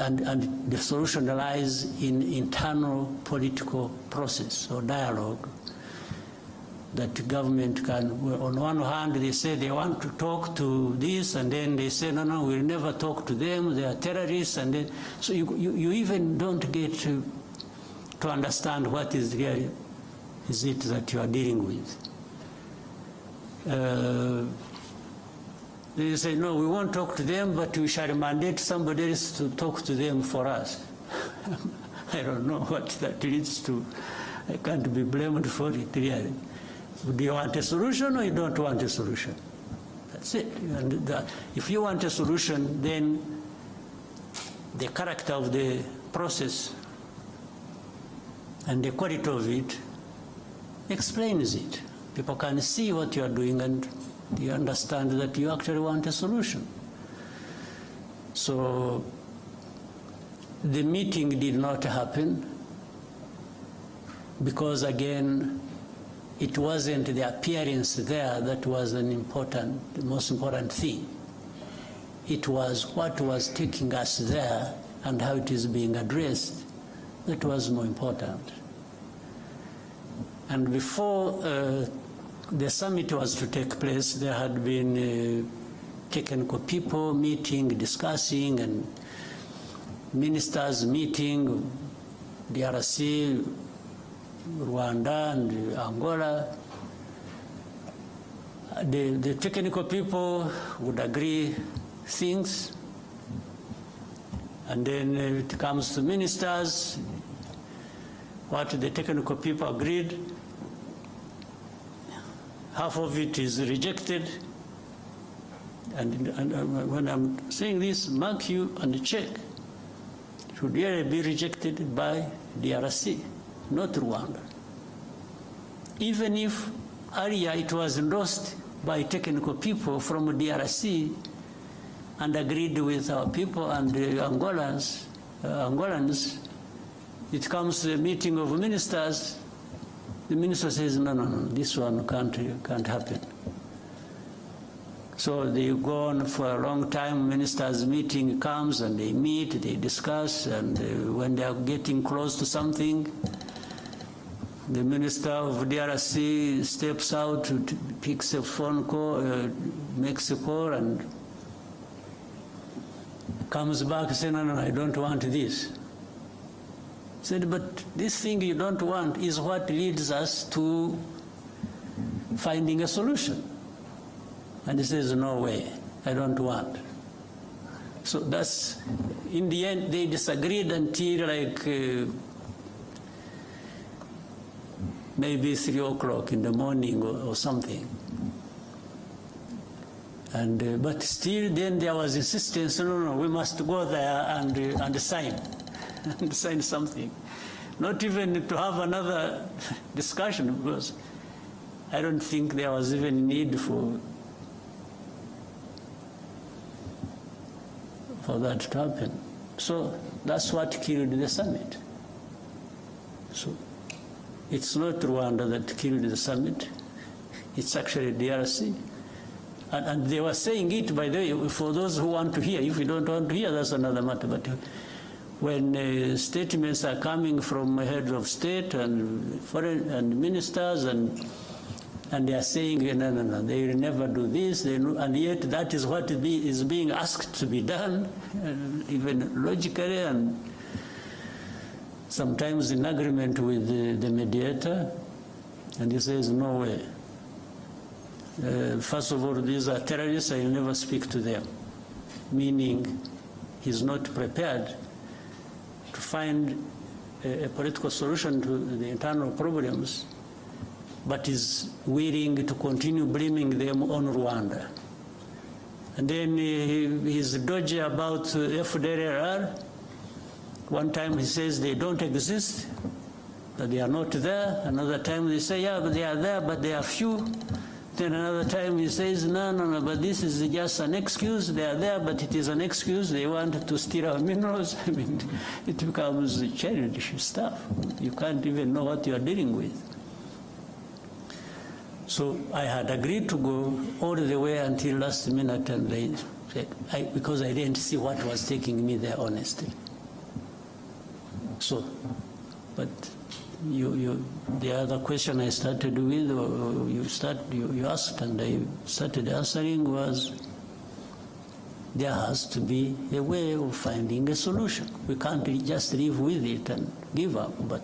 And the solution lies in internal political process or dialogue that the government can, on one hand they say they want to talk to this, and then they say, no, we'll never talk to them, they are terrorists, and then, so you even don't get to understand what is really is it that you are dealing with. They say, no, we won't talk to them, but we shall mandate somebody else to talk to them for us. I don't know what that leads to. I can't be blamed for it, really. Do you want a solution or you don't want a solution? That's it. And if you want a solution, then the character of the process and the quality of it explains it. People can see what you are doing and you understand that you actually want a solution. So the meeting did not happen because, again, it wasn't the appearance there that was the most important thing. It was what was taking us there and how it is being addressed that was more important. And before the summit was to take place, there had been technical people meeting, discussing, and ministers meeting, DRC, Rwanda, and Angola. The technical people would agree things, and then it comes to ministers, what the technical people agreed, half of it is rejected. And when I'm saying this, mark you and check. should really be rejected by DRC, not Rwanda. Even if earlier it was endorsed by technical people from DRC and agreed with our people and the Angolans, it comes to a meeting of ministers, the minister says, no, this one can't happen. So they go on for a long time, ministers' meeting comes and they meet, they discuss, and when they are getting close to something, the minister of DRC steps out, picks a phone call, makes a call, and comes back saying, no, I don't want this. Said, but this thing you don't want is what leads us to finding a solution. And he says, no way, I don't want. So that's, in the end, they disagreed until like maybe 3 o'clock in the morning or something. And, but still then there was insistence, no, we must go there and sign, and sign something. Not even to have another discussion, because I don't think there was even need for that to happen. So that's what killed the summit. So it's not Rwanda that killed the summit, it's actually DRC. And they were saying it, by the way, for those who want to hear. If you don't want to hear, that's another matter. But when statements are coming from heads of state and foreign and ministers, and they are saying, no, they will never do this, and yet that is what is being asked to be done, even logically, and sometimes in agreement with the mediator, and he says, no way. First of all, these are terrorists, I will never speak to them, meaning he's not prepared to find a political solution to the internal problems, but is willing to continue blaming them on Rwanda. And then he's dodgy about FDLR. One time he says they don't exist, that they are not there. Another time they say, yeah, but they are there, but they are few. Then another time he says, no, but this is just an excuse. They are there, but it is an excuse. They want to steal our minerals. I mean, it becomes childish stuff. You can't even know what you are dealing with. So I had agreed to go all the way until last minute, and they said, because I didn't see what was taking me there, honestly. So, but the other question I started with, or you asked, and I started answering, was there has to be a way of finding a solution. We can't just live with it and give up, but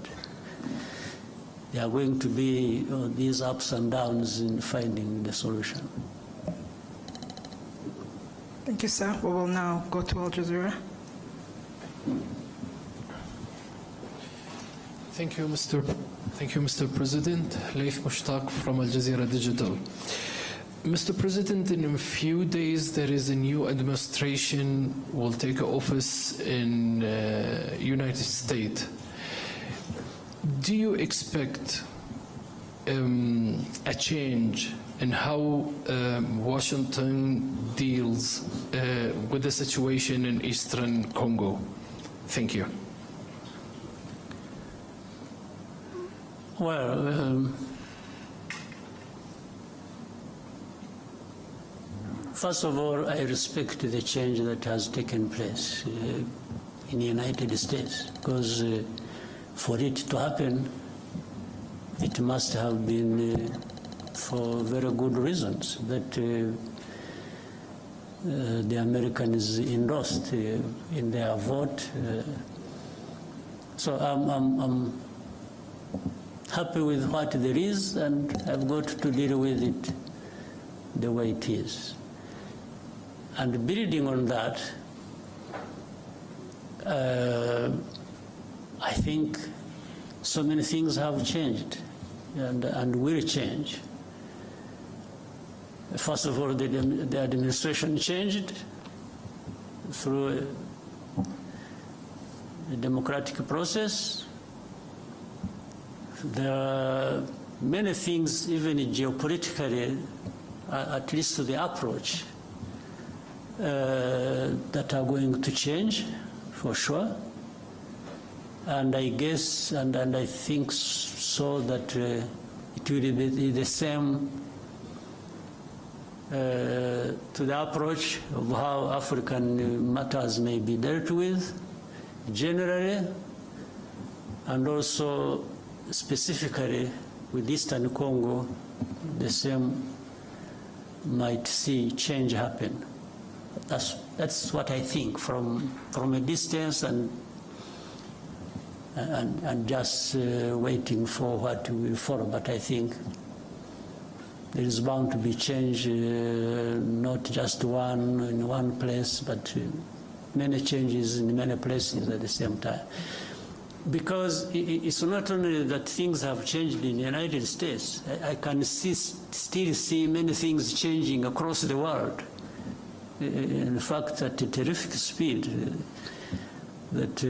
there are going to be these ups and downs in finding the solution. Thank you, sir. We will now go to Al Jazeera. Thank you, Mr. President. Leif Mushtaq from Al Jazeera Digital. Mr. President, in a few days there is a new administration will take office in United States. Do you expect a change in how Washington deals with the situation in Eastern Congo? Thank you. Well, first of all, I respect the change that has taken place in the United States, because for it to happen, it must have been for very good reasons that the Americans endorsed in their vote. So I'm happy with what there is, and I've got to deal with it the way it is. And building on that, I think so many things have changed and will change. First of all, the administration changed through a democratic process. There are many things, even geopolitically, at least to the approach, that are going to change, for sure. And I guess, and I think so, that it will be the same to the approach of how African matters may be dealt with, generally, and also specifically with Eastern Congo, the same might see change happen. That's what I think from a distance and just waiting for what will follow. But I think there is bound to be change, not just one in one place, but many changes in many places at the same time. Because it's not only that things have changed in the United States. I can still see many things changing across the world. In fact, at a terrific speed, that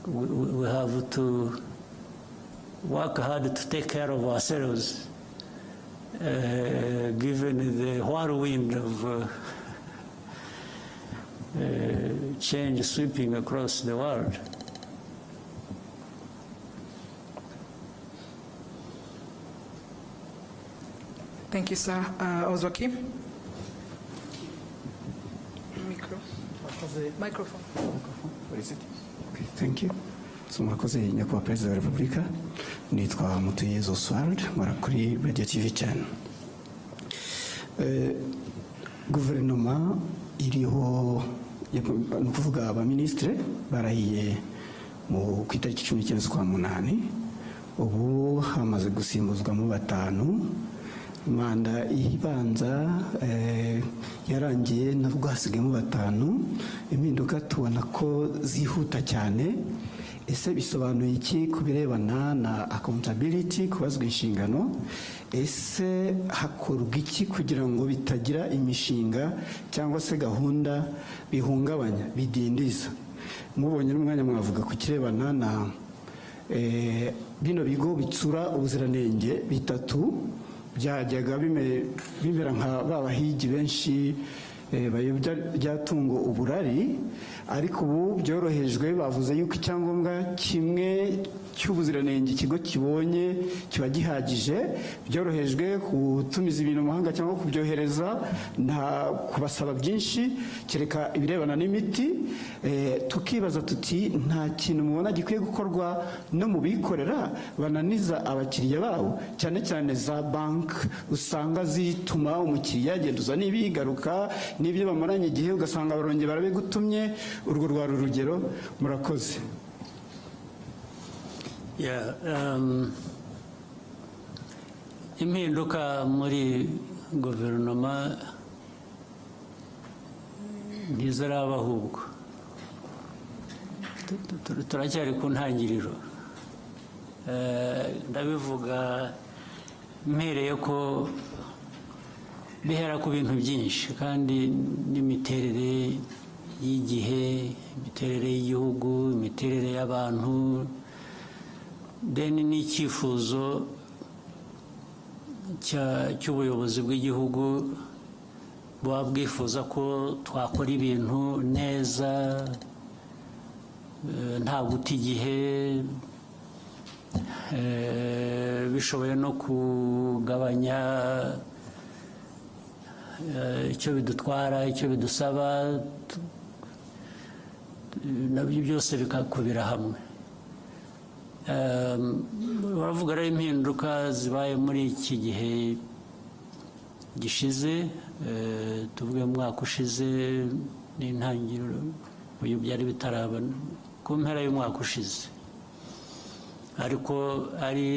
we have to work hard to take care of ourselves, given the whirlwind of change sweeping across the world. Thank you, sir. Ozwaki? Microphone. What is it? Okay, thank you. So murakoze Nyakubahwa Perezida wa Republica, nitwa Mutuyezu Oswald, nkora kuri Radio TV cyane. Guverinoma iriho ni ukuvuga abaministre barahiye ku itariki 19 z'ukwa munani, ubu hamaze gusimbuzwamo 5. Manda ibanza yarangiye nabwo hasigayemo 5. Impinduka tubona ko zihuta cyane. Ese bisobanuye iki ku birebana na accountability, kubazwa inshingano? Ese hakorwa iki kugira ngo bitagira imishinga cyangwa se gahunda bihungabanya, bidindiza? Mubonye n'umwanya mwavuga ku kirebana na bino bigo bitsura ubuziranenge 3 byajyaga bimera nka babahigi benshi bayobya ryatungo uburari, ariko ubu byorohejwe. Bavuze yuko icyangombwa kimwe cy'ubuziranenge ikigo kibonye kiba gihagije, byorohejwe gutumiza ibintu mu mahanga cyangwa kubyohereza, nta kubasaba byinshi kereka ibirebana n'imiti. Tukibaza tuti nta kintu mubona gikwiye gukorwa no mu bikorera bananiza abakiriya babo, cyane cyane za bank usanga zituma umukiriya agenduza n'ibigaruka n'ibyo bamaranye igihe ugasanga barongeye barabigutumye. Urwo rwari urugero. Murakoze. Impinduka muri guverinoma ntiziraba, ahubwo turacyari ku ntangiriro. Ndabivuga mpereye ko bihera ku bintu byinshi, kandi n'imiterere y'igihe, imiterere y'igihugu, imiterere y'abantu, n'icyifuzo cy'ubuyobozi bw'igihugu buba bwifuza ko twakora ibintu neza, nta guta igihe, bishoboye no kugabanya icyo bidutwara, icyo bidusaba, nabyo byose bikakubira hamwe. Baravuga rero impinduka zibaye muri iki gihe gishize, tuvuge mu mwaka ushize n'intangiriro, uyu byari bitaraba ku mpera y'umwaka ushize, ariko ari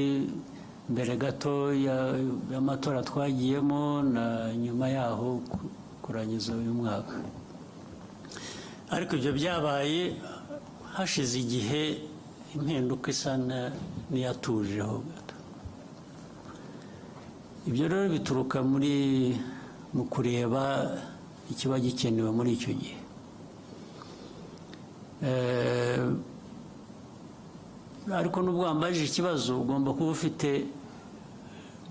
mbere gato y'amatora twagiyemo na nyuma yaho kurangiza uyu mwaka. Ariko ibyo byabaye hashize igihe, impinduka isa n'iyatujeho gato. Ibyo rero bituruka mu kureba ikiba gikenewe muri icyo gihe. ariko nubwo wambajije ikibazo ugomba kuba ufite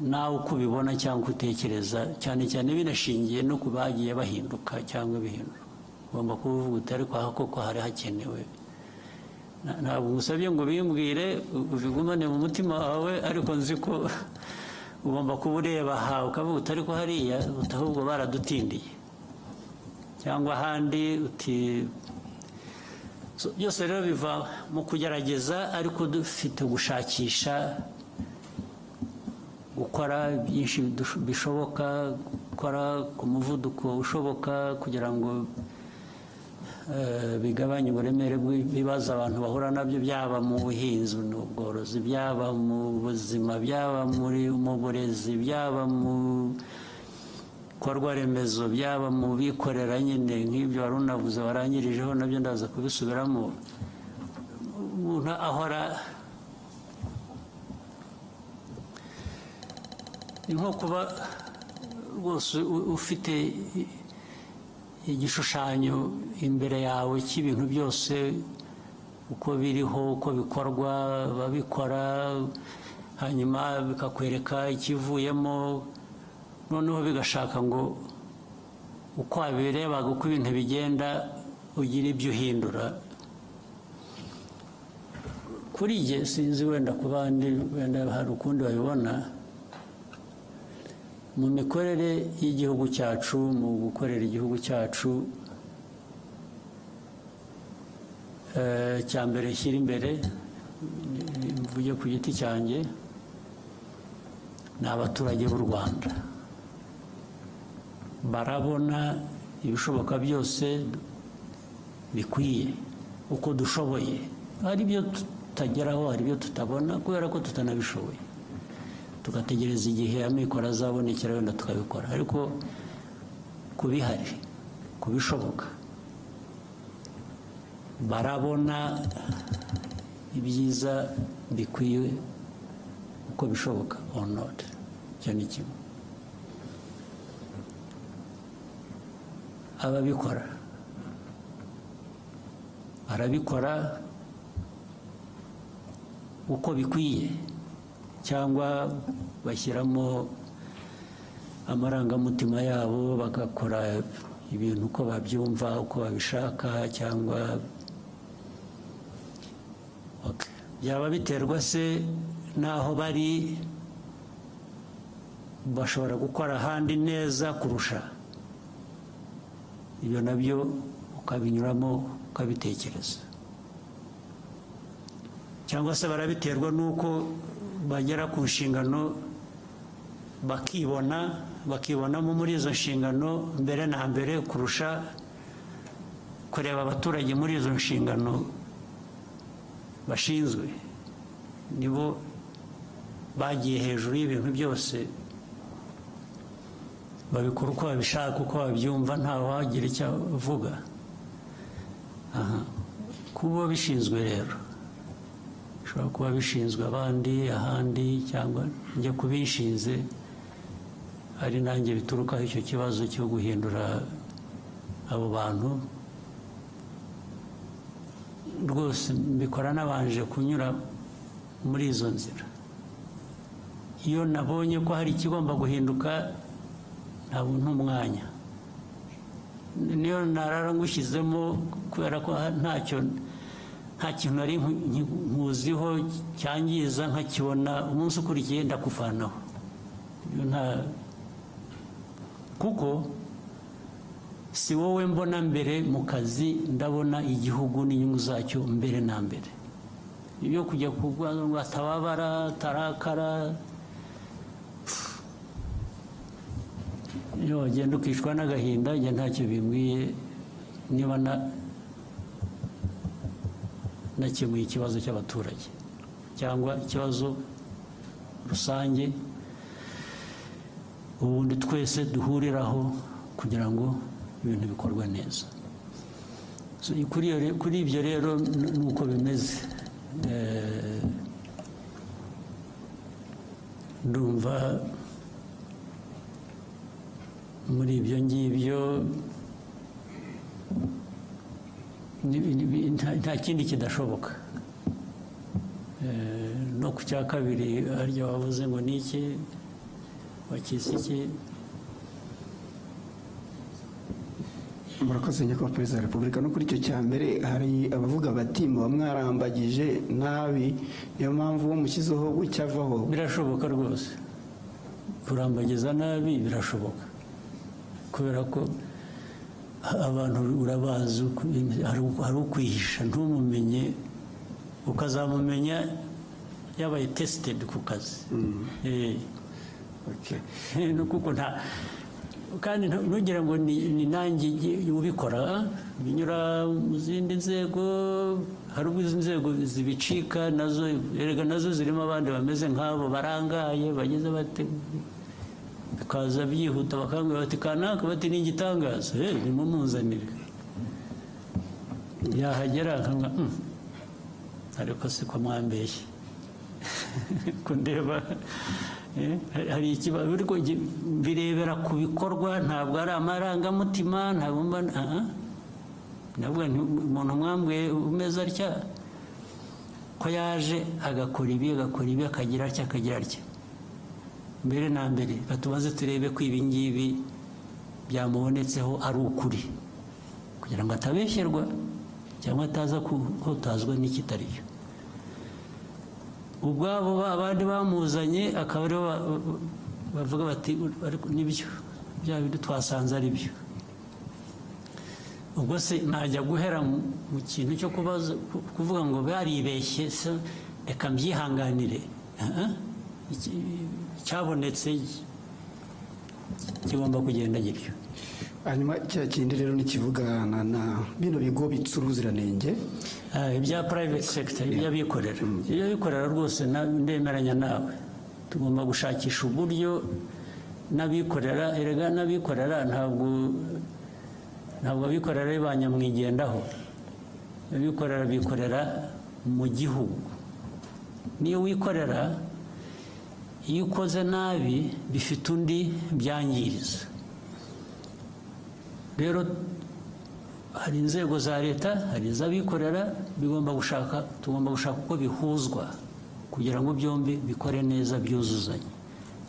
nawe uko ubibona cyangwa utekereza, cyane cyane binashingiye no ku bagiye bahinduka cyangwa bihindura. Ugomba kuba uvuga uti ariko aha koko hari hakenewe. Ntabwo ngusabye ngo bimbwire ubigumane mu mutima wawe, ariko nzi ko ugomba kuba ureba aha ukavuga uti ariko hariya ahubwo baradutindiye cyangwa ahandi uti. Byose rero biva mu kugerageza, ariko dufite gushakisha, gukora byinshi bishoboka, gukora ku muvuduko ushoboka kugira ngo bigabanye uburemere bw'ibibazo abantu bahura nabyo, byaba mu buhinzi n'ubworozi, byaba mu buzima, byaba mu burezi, byaba mu bikorwa remezo, byaba mu bikorera nyine nk'ibyo wari unavuze warangirijeho, nabyo ndaza kubisubiramo. Umuntu ahora nko kuba rwose ufite igishushanyo imbere yawe cy'ibintu byose uko biriho, uko bikorwa, babikora, hanyuma bikakwereka ikivuyemo, noneho bigashaka ngo uko wabirebaga uko ibintu bigenda ugira ibyo uhindura. Kuri jye sinzi, wenda ku bandi wenda hari ukundi babibona. Mu mikorere y'igihugu cyacu, mu gukorera igihugu cyacu, cya mbere shyira imbere, mvuge ku giti cyanjye, ni abaturage b'u Rwanda. Barabona ibishoboka byose bikwiye uko dushoboye. Hari ibyo tutageraho, hari ibyo tutabona kubera ko tutanabishoboye, tugategereza igihe amikoro azabonekera wenda tukabikora. Ariko kubihari, kubishoboka, barabona ibyiza bikwiye uko bishoboka or not. Icyo ni kimwe. Ababikora barabikora uko bikwiye, cyangwa bashyiramo amarangamutima yabo bagakora ibintu uko babyumva, uko babishaka, cyangwa byaba biterwa se n'aho bari, bashobora gukora ahandi neza kurusha. Ibyo nabyo ukabinyuramo ukabitekereza. Cyangwa se barabiterwa n'uko bagera ku nshingano bakibonamo muri izo nshingano mbere na mbere kurusha kureba abaturage muri izo nshingano bashinzwe. Nibo bagiye hejuru y'ibintu byose, babikora uko babishaka, uko babyumva, ntawe wagira icyo avuga. Kuba bishinzwe rero, bishobora kuba bishinzwe abandi ahandi, cyangwa njye kubishinze ari nanjye biturukaho icyo kibazo cyo guhindura abo bantu. Rwose mbikora nabanje kunyura muri izo nzira. Iyo nabonye ko hari ikigomba guhinduka, ntabwo ntumwanya, niyo narara ngushyizemo kubera ko nta kintu nari nkuziho cyangiza, nkakibona umunsi ukurikiye ndakuvanaho. Kuko si wowe mbona mbere mu kazi, ndabona igihugu n'inyungu zacyo mbere na mbere. Ibyo kujya kuvuga ngo atababara, tarakara, iyo wagenda ukicwa n'agahinda, njye ntacyo bimbwiye niba nakemuye ikibazo cy'abaturage cyangwa ikibazo rusange ubundi twese duhuriraho kugira ngo ibintu bikorwe neza. Kuri ibyo rero nuko bimeze. Ndumva muri ibyo ngibyo nta kindi kidashoboka. No ku cya kabiri harya wavuze ngo ni iki wakise iki. murakoze nyakubahwa perezida wa repubulika. No kuri icyo cya mbere hari abavuga bati muba mwarambagije nabi niyo mpamvu mushyizeho gucyavaho. Birashoboka rwose kurambagiza nabi birashoboka, kubera ko abantu urabazi hari ukwihisha ntumumenye, ukazamumenya yabaye tested ku kazi. Kuko nta kandi ntugire ngo ni nanjye ubikora, binyura mu zindi nzego. Hari ubwo izi nzego zibicika nazo, erega nazo zirimo abandi bameze nk'abo barangaye bageze bate, bikaza byihuta bakambwira bati kanaka, bati ni igitangaza, nimumuzanire. Yahagera akanga ariko siko mwambeshye kundeba. Hari ikibazo birebera ku bikorwa, ntabwo ari amarangamutima. Ntabwo umuntu mwambwiye umeze atya ko yaje agakora ibi akagira atya. Mbere na mbere batubaze turebe ko ibi ngibi byamubonetseho ari ukuri, kugira ngo atabeshyerwa cyangwa ataza kuhutazwa n'ikitari cyo. Ubwabo abandi bamuzanye akaba aribo bavuga bati nibyo bya bindi twasanze ari byo. Ubwo se najya guhera mu kintu cyo kuvuga ngo baribeshye, reka mbyihanganire. Cyabonetse kigomba kugenda gityo. Hanyuma cya kindi rero nikivugana na bino bigo bitsuruziranenge ibya private sector, iby'abikorera. Iby'abikorera rwose ndemeranya nawe, tugomba gushakisha uburyo n'abikorera. Erega n'abikorera ntabwo abikorera banyamwigendaho. Abikorera bikorera mu gihugu. Niyo wikorera, iyo ukoze nabi bifite undi byangiriza. Rero hari inzego za leta, hari iz'abikorera, tugomba gushaka uko bihuzwa kugira ngo byombi bikore neza byuzuzanye,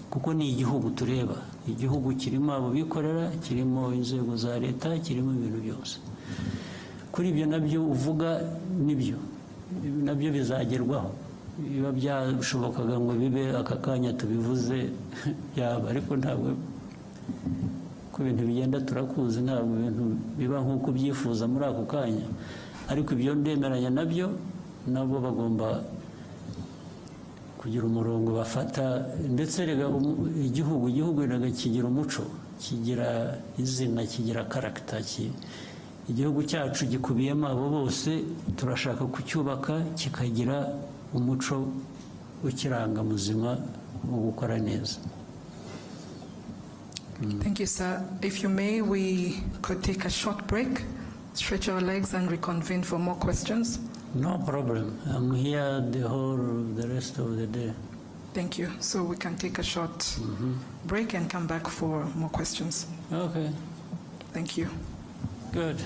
kuko ni igihugu tureba. Igihugu kirimo abo bikorera, kirimo inzego za leta, kirimo ibintu byose. Kuri ibyo nabyo uvuga nibyo, nabyo bizagerwaho. Biba byashobokaga ngo bibe aka kanya tubivuze yaba, ariko ntabwo ko ibintu bigenda turakuzi, ntabwo ibintu biba nk'uko ubyifuza muri ako kanya. Ariko ibyo ndemeranya nabyo, nabo bagomba kugira umurongo bafata. Ndetse rega igihugu kigira umuco, kigira izina, kigira karagita. Igihugu cyacu gikubiyemo abo bose, turashaka kucyubaka kikagira umuco ukiranga muzima wo gukora neza. Thank you, sir. If you may, we could take a short break, stretch our legs and reconvene for more questions. No problem. I'm here the rest of the day. Thank you. So we can take a short break and come back for more questions. Okay. Thank you. Good.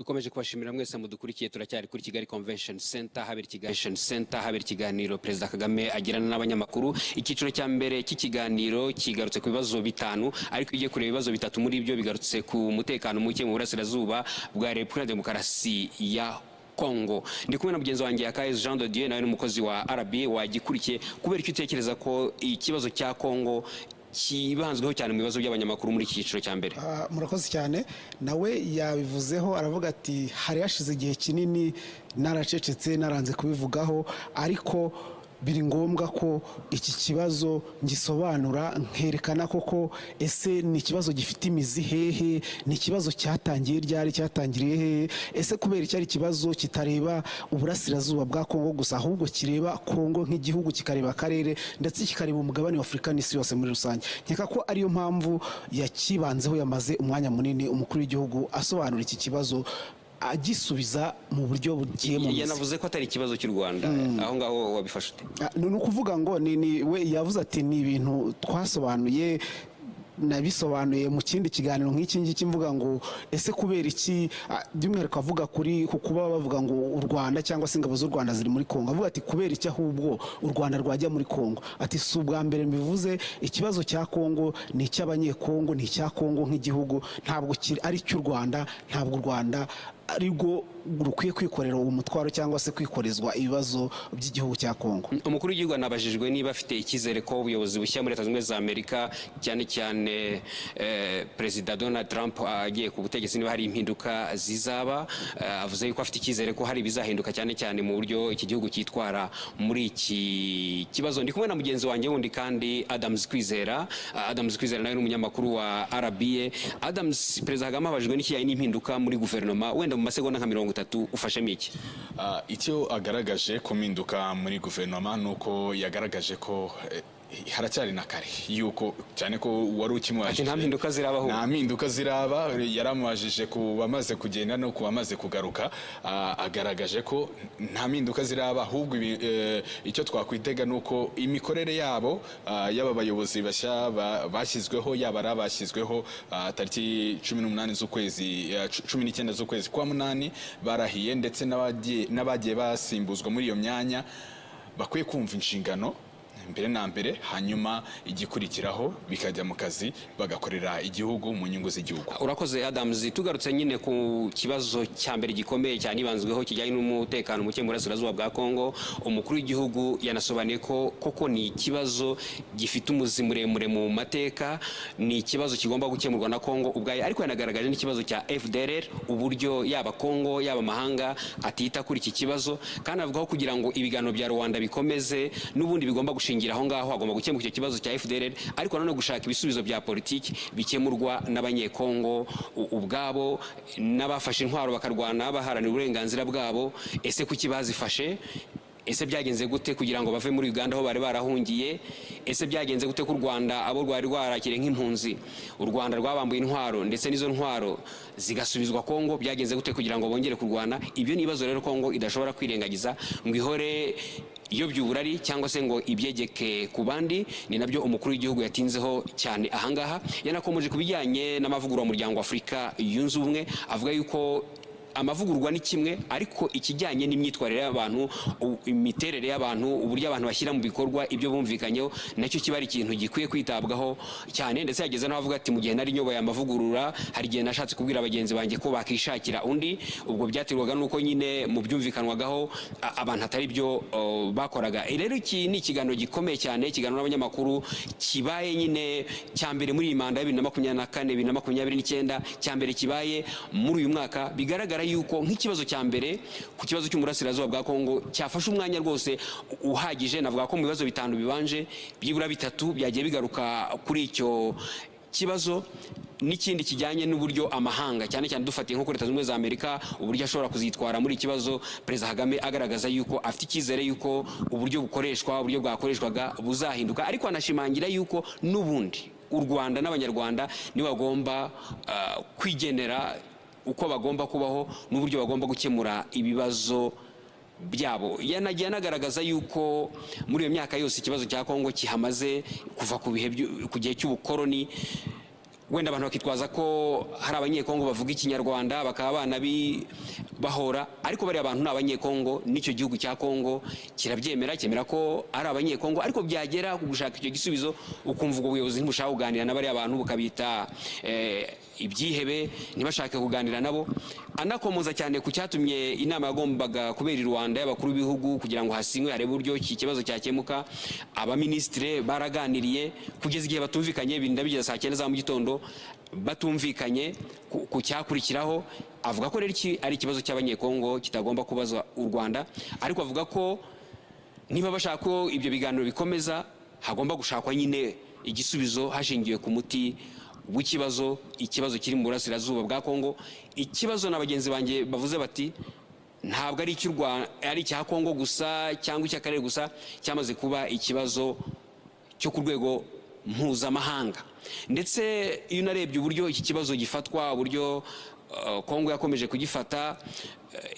dukomeje kubashimira mwese mudukurikiye turacyari kuri Kigali Convention Center habera ikiganiro Perezida Kagame agirana n'abanyamakuru. Icyiciro cya mbere cy'ikiganiro kigarutse ku bibazo bitanu, ariko igiye kureba ibibazo bitatu muri ibyo bigarutse ku mutekano muke mu burasirazuba bwa Republika Demokarasi ya Congo. Ndi kumwe na mugenzi wanjye Akayezu Jean de Dieu, nawe n'umukozi wa RBA wagikurikiye. Kubera icyo utekereza ko ikibazo cya Congo kibanzweho cyane mu bibazo by'abanyamakuru muri iki cyiciro cya mbere? Murakoze cyane. Nawe yabivuzeho aravuga ati hari hashize igihe kinini naracecetse naranze kubivugaho, ariko biri ngombwa ko iki kibazo ngisobanura nkerekana koko ese ni ikibazo gifite imizi hehe, ni ikibazo cyatangiye ryari, cyatangiriye hehe, ese kubera icyari ikibazo kitareba uburasirazuba bwa Congo gusa, ahubwo kireba Congo nk'igihugu, kikareba akarere ndetse kikareba umugabane wa Afurika n'isi yose muri rusange. Nkeka ko ariyo mpamvu yakibanzeho, yamaze umwanya munini umukuru w'igihugu asobanura iki kibazo agisubiza mu buryo bugiye mu mizi. Yanavuze ko atari ikibazo cy'u Rwanda. Aho ngaho wabifashe ute? Ni ukuvuga ngo we yavuze ati ni ibintu twasobanuye, nabisobanuye mu kindi kiganiro nk'iki ngiki, mvuga ngo ese kubera iki, by'umwihariko avuga kuri kuba bavuga ngo u Rwanda cyangwa se ingabo z'u Rwanda ziri muri Congo, avuga ati kubera iki ahubwo u Rwanda rwajya muri Congo. Ati si ubwa mbere mbivuze, ikibazo cya Congo ni icy'abanyekongo, ni icya Congo nk'igihugu, ntabwo ari cy'u Rwanda, ntabwo u Rwanda ariko rukwiye kwikorera uwo mutwaro cyangwa se kwikorezwa ibibazo by'igihugu cya Congo. Umukuru w'igihugu anabajijwe niba afite icyizere ko ubuyobozi bushya muri Leta Zunze Ubumwe za Amerika, cyane cyane Perezida Donald Trump agiye ku butegetsi, niba hari impinduka zizaba. Avuze yuko afite icyizere ko hari ibizahinduka cyane cyane mu buryo iki gihugu cyitwara muri iki kibazo. Ndi kumwe na mugenzi wanjye wundi kandi Adams Kwizera nawe n'umunyamakuru wa RBA. Adams, Perezida Kagame abajijwe n'ikijyanye n'impinduka muri guverinoma, wenda mu masegonda nka 30 ufashemo iki? Icyo agaragaje ku mpinduka muri guverinoma nuko yagaragaje ko haracyari na kare, yuko cyane ko wari ukimwajije nta mpinduka zirabaho, nta mpinduka ziraba. Yaramwajije ku bamaze kugenda no ku bamaze kugaruka, agaragaje ko nta mpinduka ziraba, ahubwo icyo twakwitega nuko imikorere yabo y'aba bayobozi bashya bashyizweho, yaba ari abashyizweho tariki 19 z'ukwezi kwa munani barahiye, ndetse n'abagiye basimbuzwa muri iyo myanya bakwiye kumva inshingano mbere na mbere, hanyuma igikurikiraho bikajya mu kazi bagakorera igihugu mu nyungu z'igihugu. Urakoze Adams. Tugarutse nyine ku kibazo cya mbere gikomeye cyane ibanzweho kijyanye n'umutekano muke mu burasirazuba bwa Congo, umukuru w'igihugu yanasobanuye ko koko ni ikibazo gifite umuzi muremure mu mateka, ni ikibazo kigomba gukemurwa na Congo ubwayo, ariko yanagaragaje n'ikibazo cya FDLR, uburyo yaba Congo yaba amahanga atita kuri iki kibazo, kandi avuga ko kugira ngo ibiganiro bya Luanda bikomeze n'ubundi bigomba gushingira aho ngaho, hagomba gukemurwa icyo kibazo cya FDLR, ariko nanone gushaka ibisubizo bya politiki bikemurwa n'abanyekongo ubwabo, n'abafashe intwaro bakarwana baharanira uburenganzira bwabo. Ese kuki bazifashe? Ese byagenze gute kugira ngo bave muri Uganda aho bari barahungiye? Ese byagenze gute ku Rwanda abo rwari rwarakire nk'impunzi, u Rwanda rwabambuye intwaro ndetse n'izo ntwaro zigasubizwa Congo? Byagenze gute kugira ngo bongere kurwana? Ibyo ni ibibazo rero Congo idashobora kwirengagiza ngo ihore iyo by'uburari cyangwa se ngo ibyegeke ku bandi. Ni nabyo umukuru w'igihugu yatinzeho cyane ahangaha. Yanakomeje ku bijyanye n'amavugurura mu muryango wa Afurika yunze ubumwe, avuga yuko amavugurwa ni kimwe, ariko ikijyanye n'imyitwarire y'abantu, imiterere y'abantu, uburyo abantu bashyira mu bikorwa ibyo bumvikanyeho, nacyo kiba ari ikintu gikwiye kwitabwaho cyane. Ndetse yageze n'aho avuga ati mu gihe nari nyoboye amavugurura, hari igihe nashatse kubwira abagenzi banjye ko bakishakira undi. Ubwo byaterwaga nuko nyine mu byumvikanwagaho abantu atari byo bakoraga. Rero iki ni ikiganiro gikomeye cyane, ikiganiro n'abanyamakuru kibaye nyine cya mbere muri iyi manda ya 2024-2029, cya mbere kibaye muri uyu mwaka. Bigaragara yuko nk'ikibazo cya mbere ku kibazo cy'umurasirazuba bwa Congo cyafashe umwanya rwose uhagije. Navuga ko mu bibazo bitanu bibanje byibura bitatu byagiye bigaruka kuri icyo kibazo, n'ikindi kijyanye n'uburyo amahanga, cyane cyane dufatiye nko kuri Leta Zunze Ubumwe za Amerika, uburyo ashobora kuzitwara muri ikibazo. Perezida Kagame agaragaza yuko afite icyizere yuko uburyo bwakoreshwaga buzahinduka, ariko anashimangira yuko n'ubundi u Rwanda n'Abanyarwanda nibo bagomba kwigenera uko bagomba kubaho n'uburyo bagomba gukemura ibibazo byabo. Yanagiye anagaragaza yuko muri iyo myaka yose ikibazo cya Congo kihamaze kuva ku gihe cy'ubukoroni, wenda abantu bakitwaza ko hari abanyekongo bavuga ikinyarwanda bakaba bahora, ariko bari abantu ni abanyekongo, n'icyo gihugu cya Congo kirabyemera, cyemera ko ari abanyekongo, ariko byagera gushaka icyo gisubizo ukumva ubwo buyobozi ntibushaka kuganira na bari abantu bukabita ibyihebe, ntibashake kuganira nabo. Anakomoza cyane ku cyatumye inama yagombaga kubera i Rwanda y'abakuru b'ibihugu kugira ngo hasinywe harebe uburyo iki kibazo cyakemuka. Abaministre baraganiriye kugeza igihe batumvikanye, birinda bigeza saa 9 za mu gitondo batumvikanye ku cyakurikiraho. Avuga ko rero ari ikibazo cy'abanyekongo kitagomba kubazwa u Rwanda, ariko avuga ko niba bashaka ko ibyo biganiro bikomeza hagomba gushakwa nyine igisubizo hashingiwe ku muti w'ikibazo, ikibazo kiri mu burasirazuba bwa Congo. Ikibazo na bagenzi banjye bavuze bati ntabwo ari icy'u Rwanda, ari icya Congo gusa cyangwa icy'akarere gusa, cyamaze kuba ikibazo cyo ku rwego mpuzamahanga. Ndetse iyo unarebye uburyo iki kibazo gifatwa, uburyo Congo yakomeje kugifata,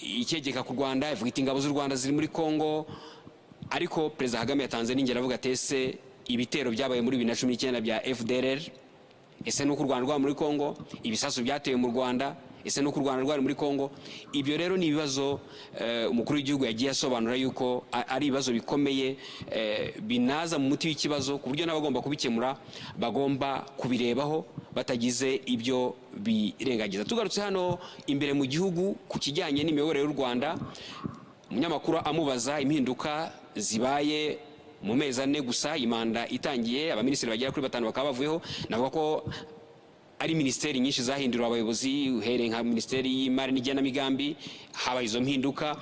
icyegeka ku Rwanda, ivuga iti ingabo z'u Rwanda ziri muri Congo, ariko Perezida Kagame yatanze n'ingero avuga ati ese ibitero byabaye muri 2019 bya FDLR, ese nuko u Rwanda rwari muri Congo, ibisasu byatewe mu Rwanda, ese nuko u Rwanda rwari muri Congo. Ibyo rero ni ibibazo umukuru w'igihugu yagiye asobanura yuko ari ibibazo bikomeye binaza mu muti w'ikibazo, ku buryo n'abagomba kubikemura bagomba kubirebaho batagize ibyo birengagiza. Tugarutse hano imbere mu gihugu ku kijyanye n'imiyoborere y'u Rwanda, umunyamakuru amubaza impinduka zibaye mu mezi 4 gusa imanda itangiye, abaminisitiri bagera kuri 5 bakaba bavuyeho. Navuga ko ari ministeri nyinshi zahindurwa abayobozi, uhereye nka ministeri y'imari n'igenamigambi habaye izo mpinduka,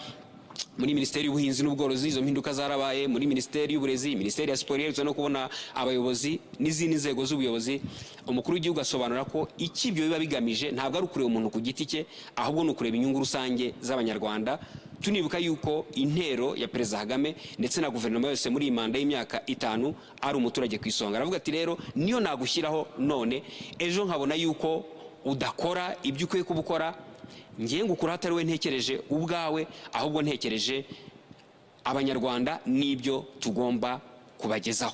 muri ministeri y'ubuhinzi n'ubworozi izo mpinduka zarabaye, muri ministeri y'uburezi, ministeri ya siporo iherutse no kubona abayobozi n'izindi nzego z'ubuyobozi. Umukuru w'igihugu asobanura ko iki ibyo biba bigamije ntabwo ari ukureba umuntu ku giti cye, ahubwo ni ukureba inyungu rusange z'abanyarwanda. Tunibuka yuko intero ya Perezida Kagame ndetse na guverinoma yose muri iyi manda y'imyaka 5 ari umuturage ku isonga. Aravuga ati rero niyo nagushyiraho none, ejo nkabona yuko udakora ibyo ukwiye kubukora, ngiye ngukura hatari we ntekereje ubwawe, ahubwo ntekereje abanyarwanda n'ibyo tugomba kubagezaho.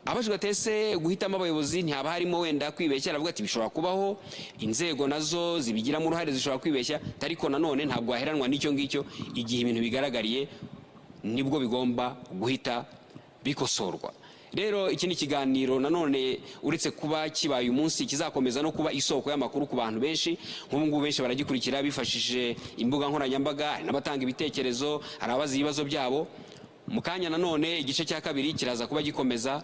Abajwe atese guhitamo abayobozi ntihaba harimo wenda kwibeshya. Aravuga ati bishobora kubaho inzego nazo zibigiramo uruhare, zishobora kwibeshya, ariko nanone ntabwo waheranwa n'icyo ngicyo. Igihe ibintu bigaragariye nibwo bigomba guhita bikosorwa. Rero iki ni ikiganiro nanone uretse kuba kibaye umunsi kizakomeza no kuba isoko y'amakuru ku bantu benshi. Nk'ubu ngubu benshi baragikurikira bifashishije imbuga nkoranyambaga, hari n'abatanga ibitekerezo, hari abazi ibibazo byabo. Mu kanya nanone igice cya kabiri kiraza kuba gikomeza,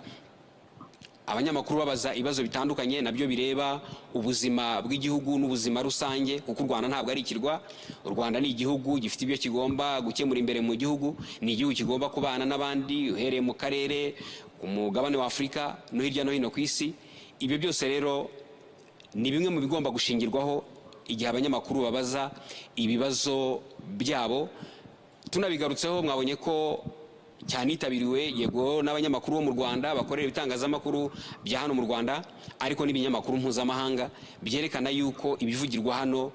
abanyamakuru babaza ibibazo bitandukanye nabyo bireba ubuzima bw'igihugu n'ubuzima rusange, kuko u Rwanda ntabwo ari ikirwa. U Rwanda ni igihugu gifite ibyo kigomba gukemura imbere mu gihugu, ni igihugu kigomba kubana n'abandi uhereye mu karere, umugabane wa Afurika no hirya no hino ku isi. Ibyo byose rero ni bimwe mu bigomba gushingirwaho igihe abanyamakuru babaza ibibazo byabo. Tunabigarutseho mwabonye ko cyane itabiriwe yego n'abanyamakuru bo mu Rwanda bakorera ibitangazamakuru bya hano mu Rwanda, ariko n'ibinyamakuru mpuzamahanga byerekana yuko ibivugirwa hano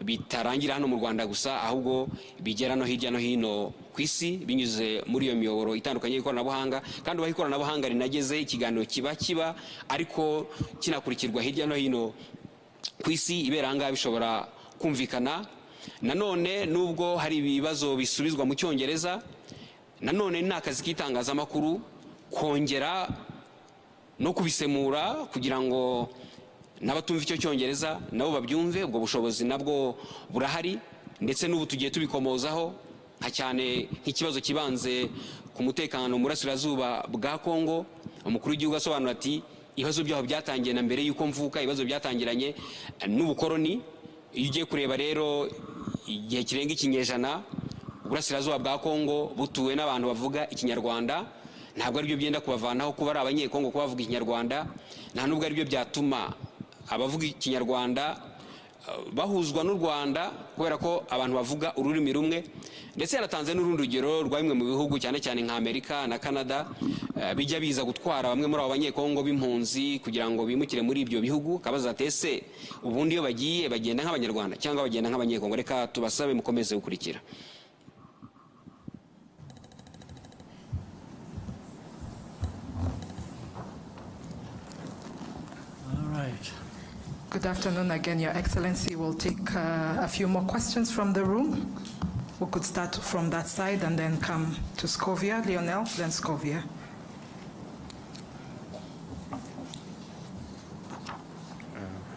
bitarangira hano mu Rwanda gusa, ahubwo bigera no hirya no hino ku isi binyuze muri iyo miyoboro itandukanye y'ikoranabuhanga. Kandi aho ikoranabuhanga rinageze, ikiganiro kiba ariko kinakurikirwa hirya no hino ku isi, ibera ahangaha bishobora kumvikana. Nanone nubwo hari ibibazo bisubizwa mu Cyongereza, nanone ni akazi k'itangazamakuru kongera no kubisemura kugira ngo n'abatumva icyo Cyongereza nabo babyumve. Ubwo bushobozi nabwo burahari, ndetse n'ubu tugiye tubikomozaho, nka cyane nk'ikibazo kibanze ku mutekano mu burasirazuba bwa Congo. Umukuru w'igihugu asobanura ati ibibazo byaho byatangiye na mbere y'uko mvuka, ibibazo byatangiranye n'ubukoroni. Iyo ugiye kureba rero igihe kirenga ikinyejana uburasirazuba bwa Congo butuwe n'abantu bavuga ikinyarwanda, ntabwo ari byo byenda kubavanaho kuba ari abanyekongo kuba bavuga ikinyarwanda, nta nubwo ari byo byatuma abavuga ikinyarwanda bahuzwa n'u Rwanda, kubera ko abantu bavuga ururimi rumwe. Ndetse yaratanze n'urundi rugero rwa bimwe mu bihugu cyane cyane nka Amerika na Canada bijya biza gutwara bamwe muri abo banyekongo b'impunzi kugira ngo bimukire muri ibyo bihugu. Kabaza atese ubundi iyo bagiye bagenda nk'abanyarwanda cyangwa bagenda nk'abanyekongo? Reka tubasabe mukomeze gukurikira. All right. Good afternoon again, Your Excellency. We'll take a few more questions from the room. We could start from that side and then come to Scovia, Lionel, then Scovia.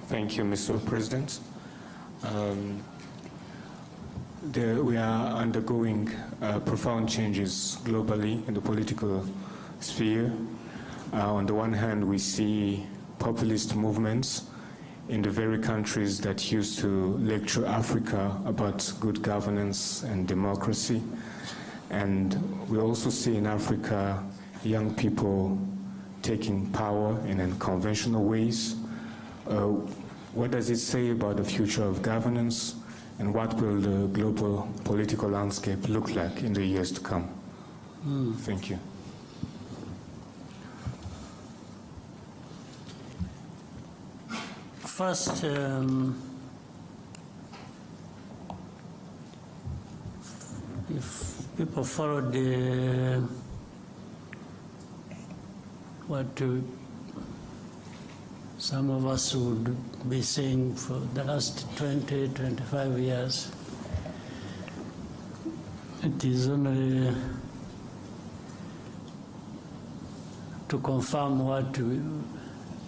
Thank you, Mr. President. We are undergoing profound changes globally in the political sphere. On the one hand, we see populist movements in the very countries that used to lecture Africa about good governance and democracy. And we also see in Africa young people taking power in unconventional ways. What does it say about the future of governance, and what will the global political landscape look like in the years to come? Thank you. First, if people follow what some of us would be saying for the last 20, 25 years, it is only to confirm what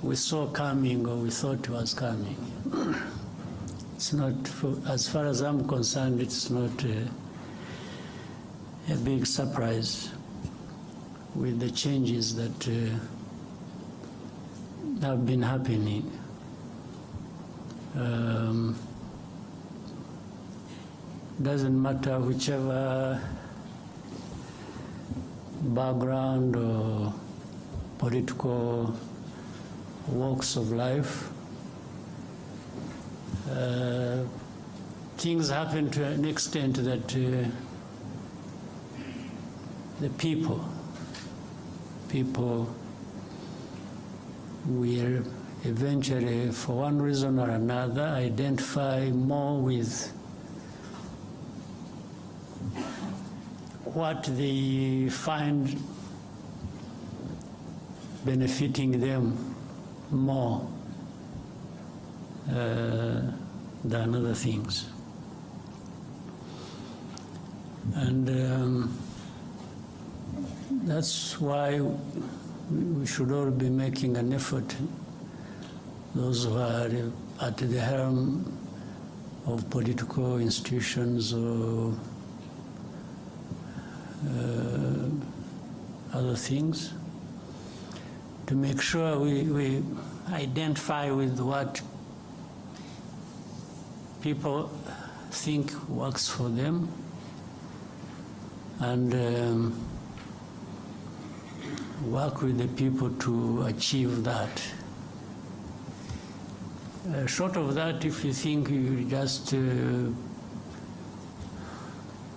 we saw coming or we thought was coming. It's not, as far as I'm concerned, it's not a big surprise with the changes that have been happening. Doesn't matter whichever background or political walks of life. Things happen to an extent that the people will eventually, for one reason or another, identify more with what they find benefiting them more than other things. And that's why we should all be making an effort, those who are at the helm of political institutions or other things, to make sure we identify with what people think works for them, and work with the people to achieve that. Short of that, if you think you just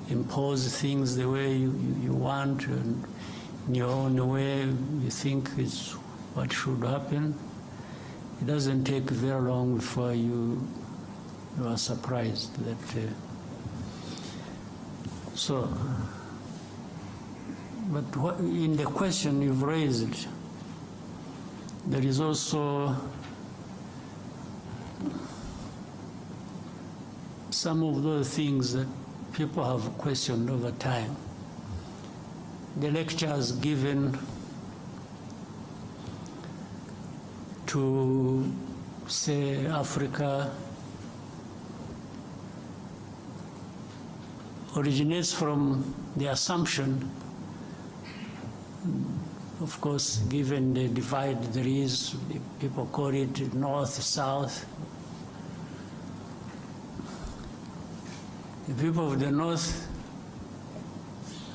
impose things the way you want, and in your own way you think is what should happen, it doesn't take very long before you are surprised that but what, in the question you've raised, there is also some of those things that people have questioned over time. The lectures given to, say, Africa originates from the assumption, of course, given the divide there is, people call it north, south. The people of the north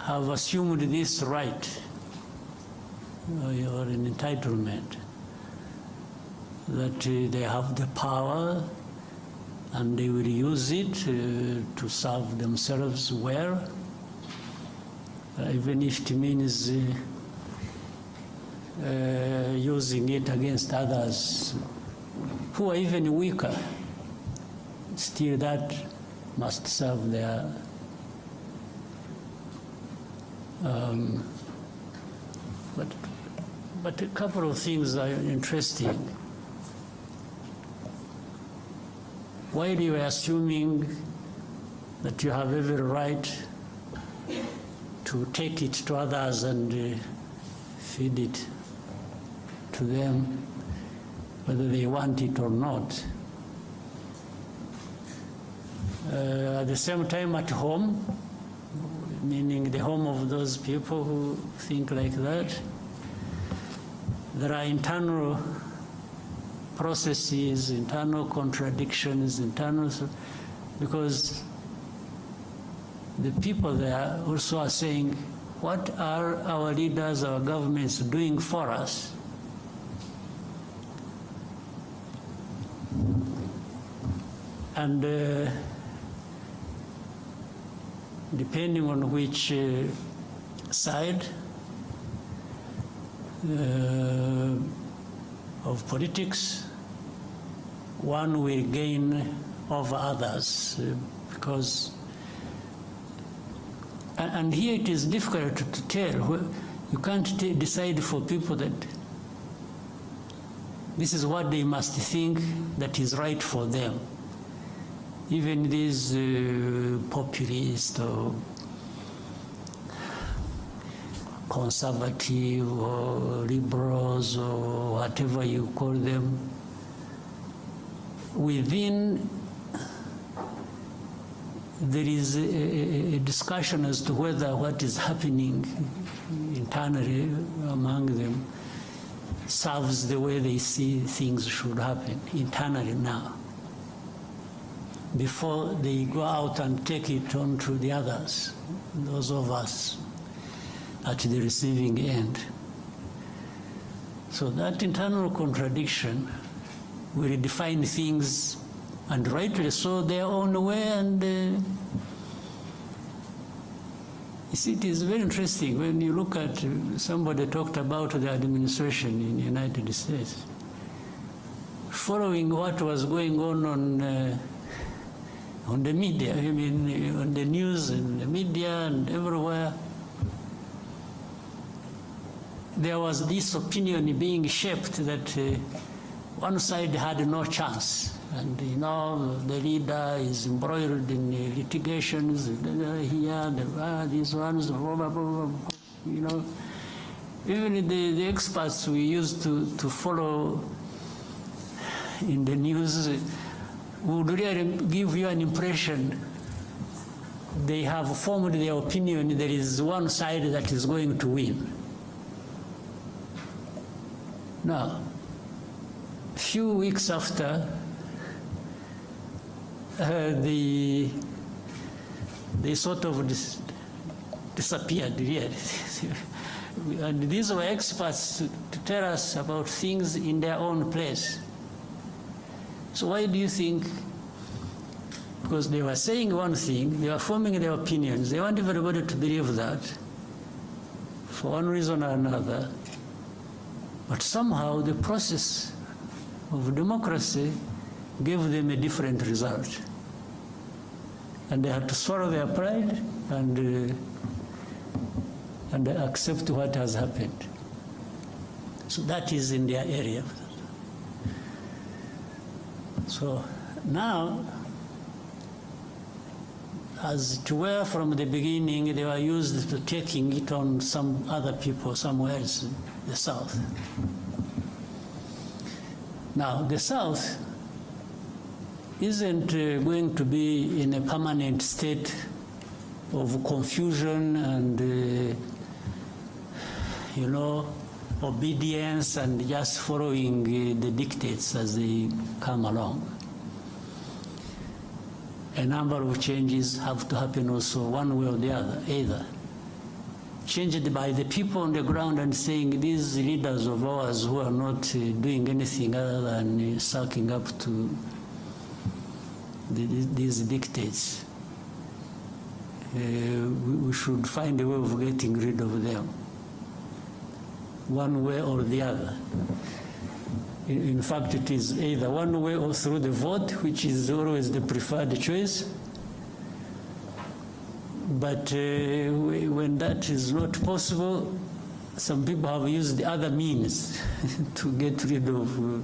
have assumed this right, or an entitlement, that they have the power and they will use it to serve themselves well, even if it means using it against others who are even weaker. Still, that must serve their but a couple of things are interesting. while you are assuming that you have every right to take it to others and feed it to them, whether they want it or not. At the same time, at home, meaning the home of those people who think like that, there are internal processes, internal contradictions, because the people there also are saying, what are our leaders, our governments doing for us? And depending on which side of politics, one will gain over others, because, and here it is difficult to tell. You can't decide for people that this is what they must think that is right for them. Even these populist or conservative or liberals or whatever you call them, within there is a discussion as to whether what is happening internally among them serves the way they see things should happen internally now, before they go out and take it on to the others, those of us at the receiving end. So that internal contradiction will define things, and rightly so, their own way. And you see, it is very interesting when you look at, somebody talked about the administration in the United States. Following what was going on the media, I mean, on the news and the media and everywhere, there was this opinion being shaped that one side had no chance. And you know, the leader is embroiled in litigations here, these ones, blah, blah, blah, blah, you know. Even the experts we used to follow in the news would really give you an impression they have formed their opinion there is one side that is going to win. Now, a few weeks after, they sort of disappeared, really. And these were experts to tell us about things in their own place. So why do you think? Because they were saying one thing, they were forming their opinions, they want everybody to believe that for one reason or another, but somehow the process of democracy gave them a different result. And they had to swallow their pride and accept what has happened. So that is in their area. So now, as it were from the beginning, they were used to taking it on some other people somewhere else in the South. Now, the South isn't going to be in a permanent state of confusion and, you know, obedience and just following the dictates as they come along. A number of changes have to happen also one way or the other, either changed by the people on the ground and saying these leaders of ours who are not doing anything other than sucking up to these dictates. We should find a way of getting rid of them, one way or the other. In fact, it is either one way or through the vote, which is always the preferred choice. But when that is not possible, some people have used the other means to get rid of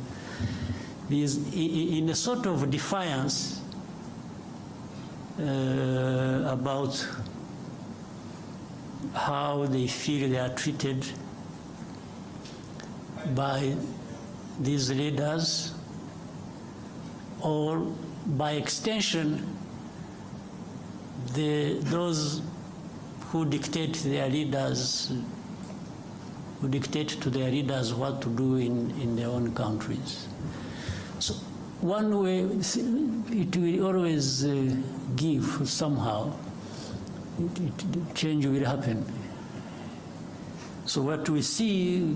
these, in a sort of defiance about how they feel they are treated by these leaders, or by extension, those who dictate their leaders, who dictate to their leaders what to do in their own countries. So one way, it will always give somehow, change will happen. So what we see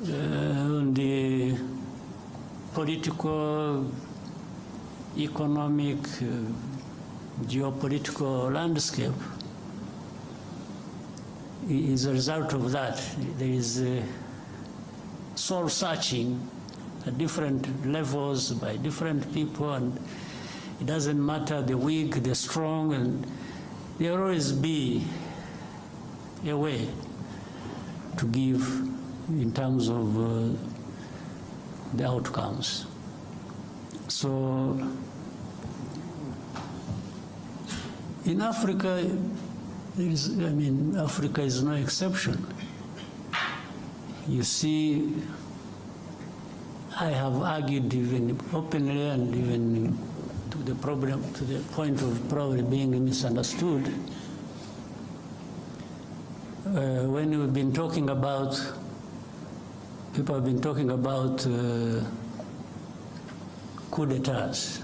on the political, economic, geopolitical landscape is a result of that. There is soul searching at different levels by different people, and it doesn't matter the weak, the strong, and there will always be a way to give in terms of the outcomes. So in Africa, Africa is no exception. You see, I have argued even openly and even to the point of probably being misunderstood. When we've been talking about, people have been talking about coup d'etats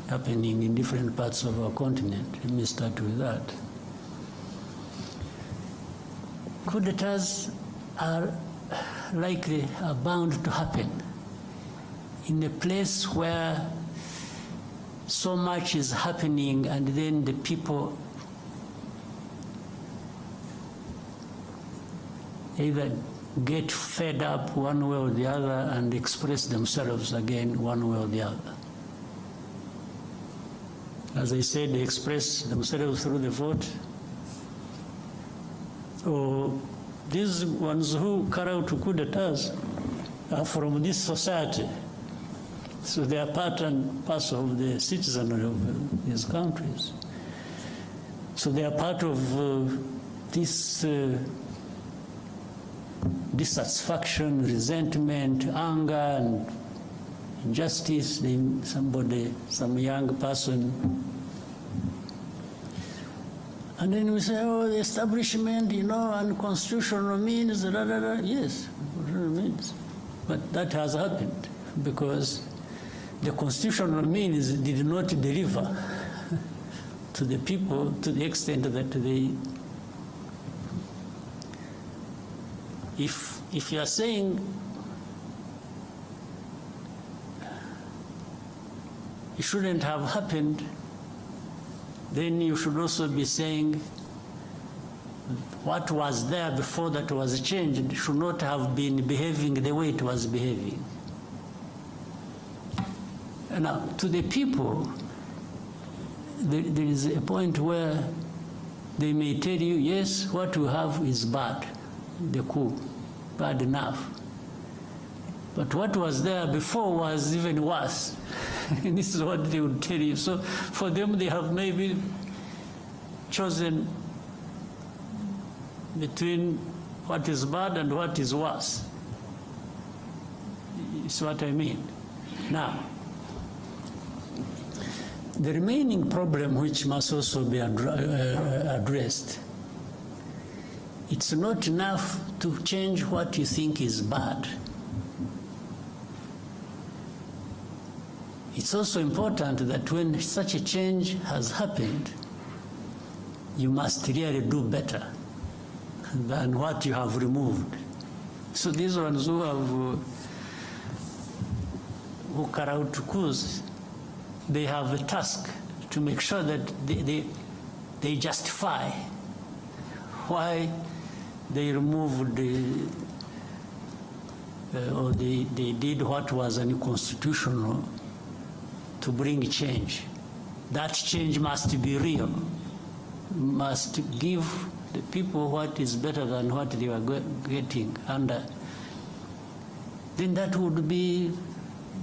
happening in different parts of our continent. Let me start with that. Coup d'etats are bound to happen in a place where so much is happening, and then the people either get fed up one way or the other and express themselves again one way or the other. As I said, they express themselves through the vote, or these ones who carry out coup d'etats are from this society. So they are part and parcel of the citizenry of these countries. So they are part of this dissatisfaction, resentment, anger, and injustice. Some young person. And then we say, oh, the establishment, unconstitutional means, Yes, means. But that has happened because the constitutional means did not deliver to the people to the extent that they, if you are saying it shouldn't have happened, then you should also be saying what was there before that was changed should not have been behaving the way it was behaving. Now, to the people, there is a point where they may tell you, yes, what you have is bad, the coup, bad enough. But what was there before was even worse. And this is what they would tell you. So for them, they have maybe chosen between what is bad and what is worse. It's what I mean. Now, the remaining problem, which must also be addressed, it's not enough to change what you think is bad. It's also important that when such a change has happened, you must really do better than what you have removed. So these ones who carry out coups, they have a task to make sure that they justify why they removed or they did what was unconstitutional to bring change. That change must be real, must give the people what is better than what they were getting under. Then that would be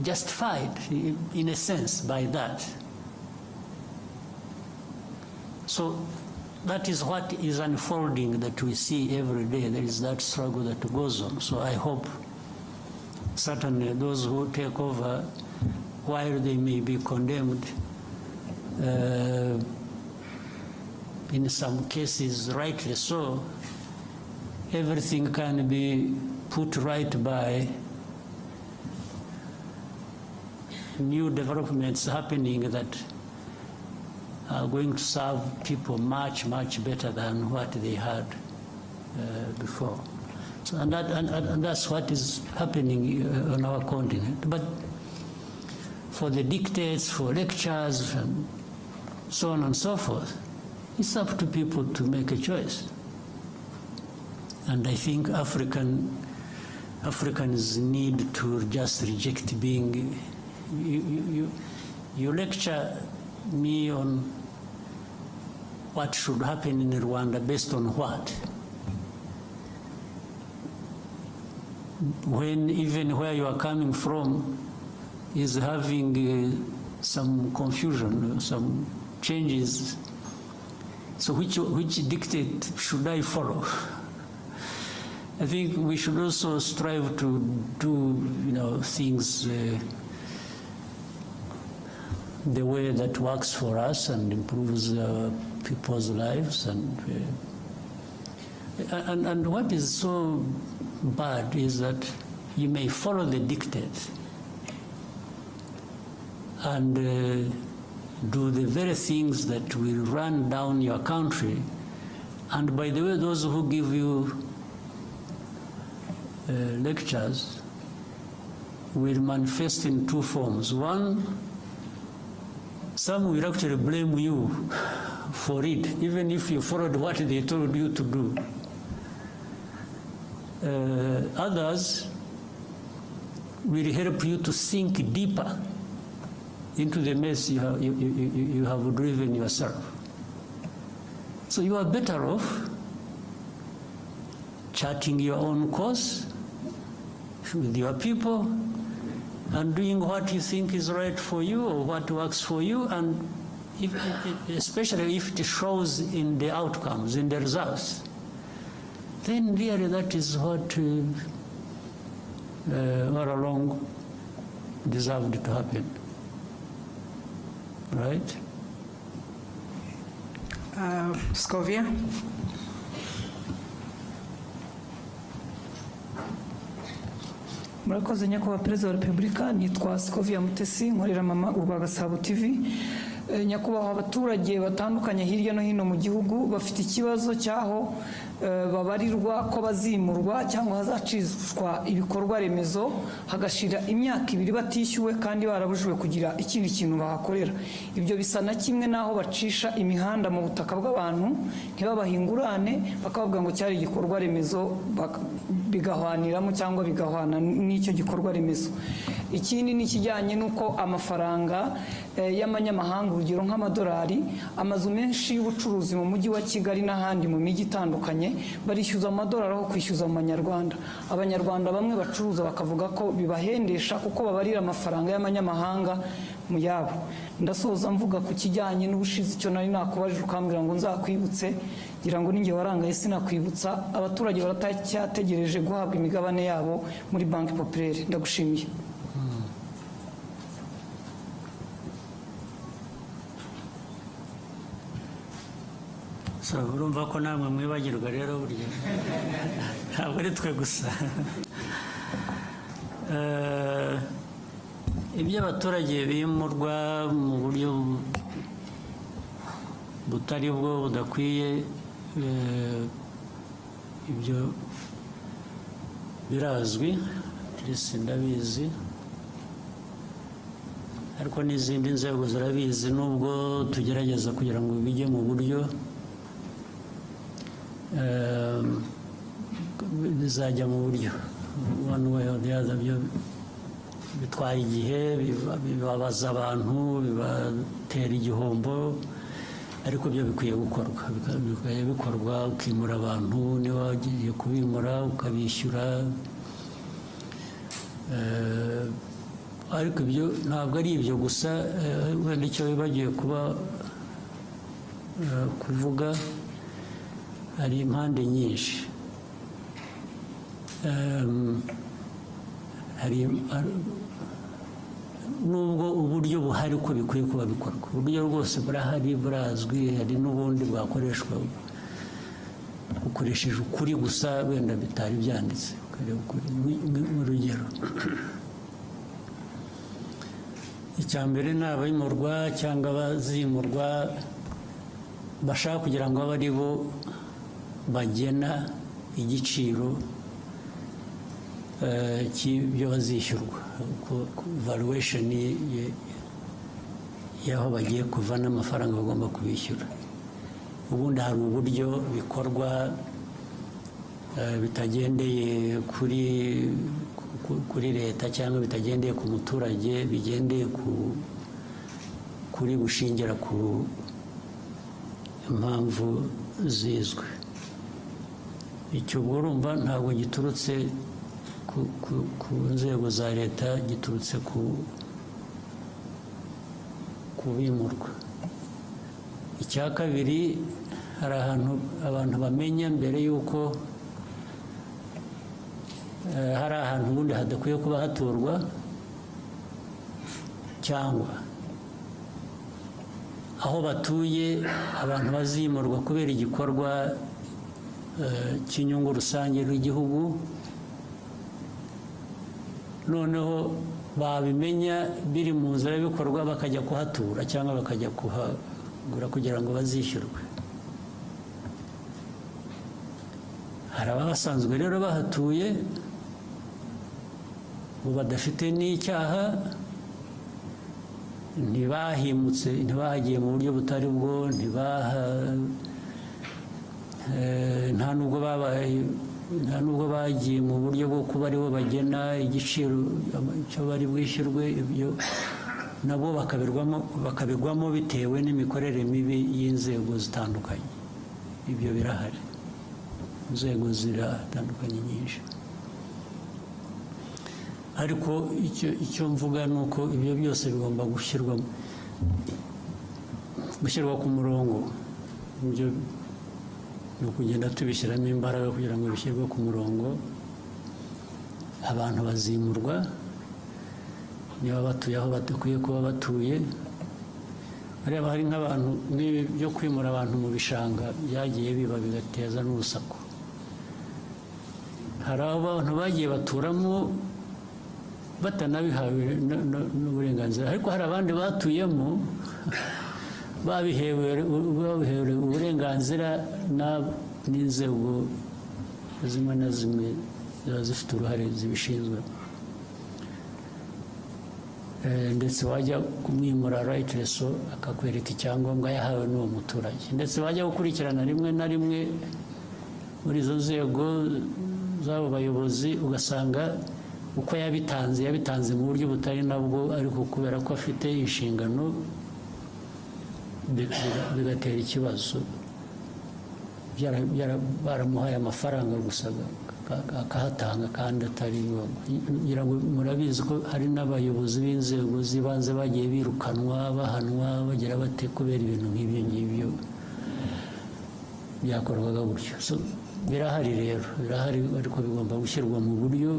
justified in a sense by that. So that is what is unfolding that we see every day. There is that struggle that goes on. So I hope certainly those who take over, while they may be condemned, in some cases rightly so, everything can be put right by new developments happening that are going to serve people much, much better than what they had before. So, and that's what is happening on our continent. But for the dictates, for lectures, and so on and so forth, it's up to people to make a choice. And I think Africans need to just reject being, you lecture me on what should happen in Rwanda based on what? When even where you are coming from is having some confusion, some changes. So which dictate should I follow? I think we should also strive to do, things the way that works for us and improves people's lives. And what is so bad is that you may follow the dictates and do the very things that will run down your country. And by the way, those who give you lectures will manifest in two forms. One, some will actually blame you for it, even if you followed what they told you to do. Others will help you to sink deeper into the mess you have driven yourself. So you are better off charting your own course with your people and doing what you think is right for you or what works for you, and especially if it shows in the outcomes, in the results, then really that is what all along deserved to happen. Right? Scovia? Murakoze Nyakubahwa Perezida wa Repubulika, nitwa Scovia Mutesi, nkorera mama urwa Gasabo TV. Nyakubahwa, abaturage batandukanye hirya no hino mu gihugu bafite ikibazo cyaho babarirwa ko bazimurwa cyangwa hazacishwa ibikorwa remezo hagashira imyaka 2 batishyuwe kandi barabujwe kugira ikindi kintu bahakorera. Ibyo bisa na kimwe naho bacisha imihanda mu butaka bw'abantu ntibabahingurane bakavuga ngo cyari igikorwa remezo bigahwaniramo cyangwa bigahwana n'icyo gikorwa remezo. Ikindi ni kijyanye nuko amafaranga y'amanyamahanga, urugero nk'amadolari, amazu menshi y'ubucuruzi mu mujyi wa Kigali n'ahandi mu mijyi itandukanye barishyuza amadolari aho kwishyuza mu manyarwanda. Abanyarwanda bamwe bacuruza bakavuga ko bibahendesha kuko babarira amafaranga y'amanyamahanga mu yabo. Ndasoza mvuga ku kijyanye n'ubushizi icyo nari nakubajije ukambwira ngo nzakwibutse, ngira ngo ninjye warangaye sinakwibutsa. Abaturage baratacyategereje guhabwa imigabane yabo muri Banki Populaire. Ndagushimiye. So urumva ko namwe mwibagirwa rero burya ntabwo ari twe gusa. Ibyo abaturage bimurwa mu buryo butari bwo budakwiye, ibyo birazwi, ndetse ndabizi, ariko n'izindi nzego zirabizi, nubwo tugerageza kugira ngo bijye mu buryo bizajya mu buryo one way or the other. Byo bitwara igihe, bibabaza abantu, bibatera igihombo, ariko byo bikwiye gukorwa, ukimura abantu, niba wagiye kubimura ukabishyura. Ariko ibyo ntabwo ari ibyo gusa, wenda icyo bibagiye kuba kuvuga hari impande nyinshi. Nubwo uburyo buhari ko bikwiye kuba bikorwa, uburyo rwose burahari burazwi, hari n'ubundi bwakoreshwa ukoresheje ukuri gusa wenda bitari byanditse. Urugero, icya mbere ni abimurwa cyangwa abazimurwa bashaka kugira ngo abe ari bo bagena igiciro cy'ibyo bazishyurwa, valuation y'aho bagiye kuva n'amafaranga bagomba kubishyura. Ubundi hari uburyo bikorwa bitagendeye kuri leta cyangwa bitagendeye ku muturage, bigendeye kuri gushingira ku impamvu zizwe. Icyo urumva ntabwo giturutse ku nzego za leta, giturutse ku bimurwa. Icya kabiri, hari ahantu abantu bamenya mbere y'uko hari ahantu ubundi hadakwiye kuba haturwa, cyangwa aho batuye abantu bazimurwa kubera igikorwa cy'inyungu rusange rw'igihugu, noneho babimenya biri mu nzira y'ibikorwa bakajya kuhatura cyangwa bakajya kuhagura kugira ngo bazishyurwe. Hari abasanzwe rero bahatuye ubu badafite n'icyaha, ntibahimutse, ntibahagiye mu buryo butari bwo, nta nubwo bagiye mu buryo bwo kuba aribo bagena igiciro cyo bari bwishyurwe. Ibyo nabo bakabigwamo bitewe n'imikorere mibi y'inzego zitandukanye. Ibyo birahari, inzego ziratandukanye nyinshi. Ariko icyo mvuga ni uko ibyo byose bigomba gushyirwa ku murongo. Ibyo ni ukugenda tubishyiramo imbaraga kugira ngo bishyirwe ku murongo. Abantu bazimurwa niba batuye aho badakwiye kuba batuye. Hariya hari nk'abantu byo kwimura abantu mu bishanga byagiye biba bigateza n'urusaku. Hari abantu bagiye baturamo batanabihawe n'uburenganzira, ariko hari abandi batuyemo babihewe uburenganzira n'inzego zimwe na zimwe ziba zifite uruhare zibishinzwe. Ndetse wajya kumwimura right reso akakwereka icyangombwa yahawe n'uwo muturage, ndetse wajya gukurikirana rimwe na rimwe muri izo nzego z'abo bayobozi ugasanga uko yabitanze mu buryo butari nabwo, ariko kubera ko afite inshingano bigatera ikibazo. Baramuhaye amafaranga gusa akahatanga kandi atari ngombwa. Murabizi ko hari n'abayobozi b'inzego z'ibanze bagiye birukanwa, bahanwa, bagira bate kubera ibintu nk'ibyo ngibyo byakorwaga gutyo. Birahari rero, birahari, ariko bigomba gushyirwa mu buryo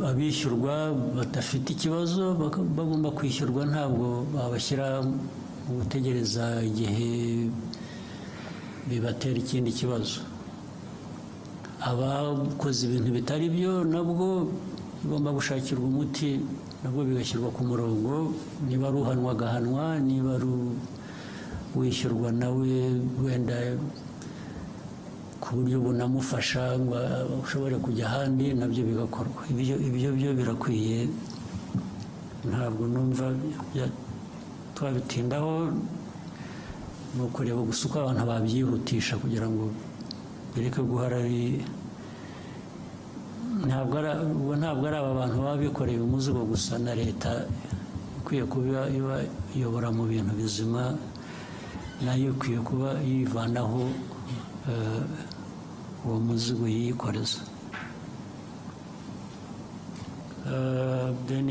abishyurwa badafite ikibazo bagomba kwishyurwa. Ntabwo babashyira mu gutegereza igihe bibatera ikindi kibazo. Abakoze ibintu bitari byo nabwo bigomba gushakirwa umuti, nabwo bigashyirwa ku murongo. Niba ruhanwa agahanwa, niba wishyurwa nawe wenda ku buryo bunamufasha ngo ushobore kujya ahandi, nabyo bigakorwa. Ibyo byo birakwiye, ntabwo numva twabitindaho. Ni ukureba gusa uko abantu babyihutisha kugira ngo bireke guhora ntabwo ari aba bantu baba bikoreye umuzigo gusa, na leta ikwiye kuba iyobora mu bintu bizima, nayo ikwiye kuba yivanaho uwo muzigo yikoreza.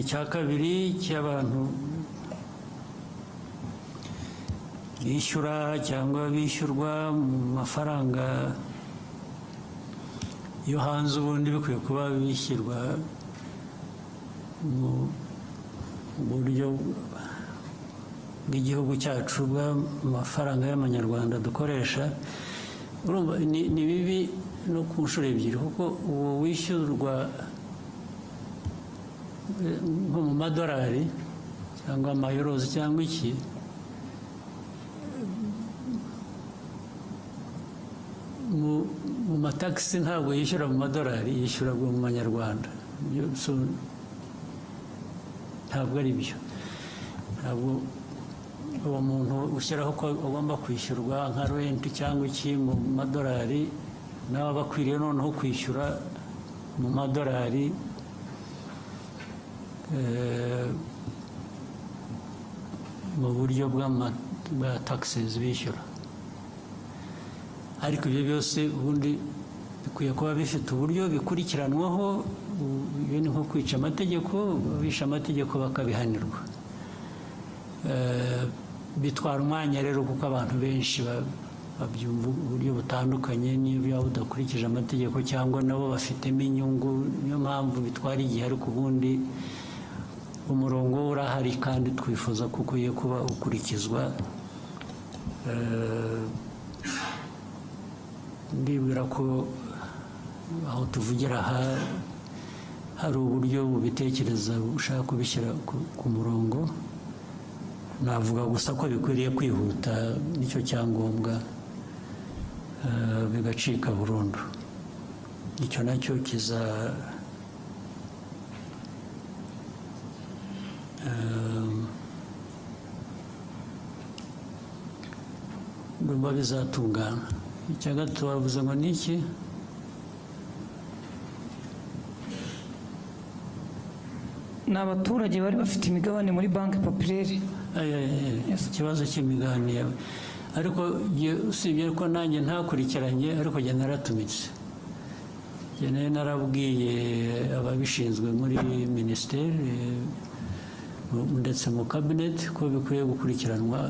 Icya kabiri cy'abantu bishyura cyangwa bishyurwa mu mafaranga yo hanze, ubundi bikwiye kuba bishyirwa mu buryo bw'igihugu cyacu bw'amafaranga y'amanyarwanda dukoresha. Urumva ni bibi no ku nshuro ebyiri, kuko uwo wishyurwa nko mu madolari cyangwa amayorozi cyangwa iki, mu matakisi ntabwo yishyura mu madolari, yishyura mu manyarwanda. Ntabwo ari byo. Ntabwo uwo muntu ushyiraho ko agomba kwishyurwa nka renti cyangwa iki mu madolari, nawe aba akwiriye noneho kwishyura mu madolari mu buryo bwa taxes bishyura. Ariko ibyo byose ubundi bikwiye kuba bifite uburyo bikurikiranwaho. Ibi ni nko kwica amategeko, bisha amategeko bakabihanirwa. Bitwara umwanya rero, kuko abantu benshi babyumva uburyo butandukanye, niyo byaba budakurikije amategeko cyangwa nabo bafitemo inyungu, niyo mpamvu bitwara igihe. Ariko ubundi umurongo urahari kandi twifuza ko ukwiye kuba ukurikizwa. Ndibwira ko aho tuvugira aha hari uburyo bubitekereza ushaka kubishyira ku murongo. Navuga gusa ko bikwiriye kwihuta, nicyo cyangombwa, bigacika burundu. Icyo nacyo ndumva bizatungana. Icya gatatu wavuze ngo ni iki? Ni abaturage bari bafite imigabane muri banki populaire. Ikibazo cy'imigabane, ariko usibye ko nanjye ntakurikiranye, ariko njye naratumitse. Njye narabwiye ababishinzwe muri minisiteri ndetse mu kabineti ko bikwiye gukurikiranwa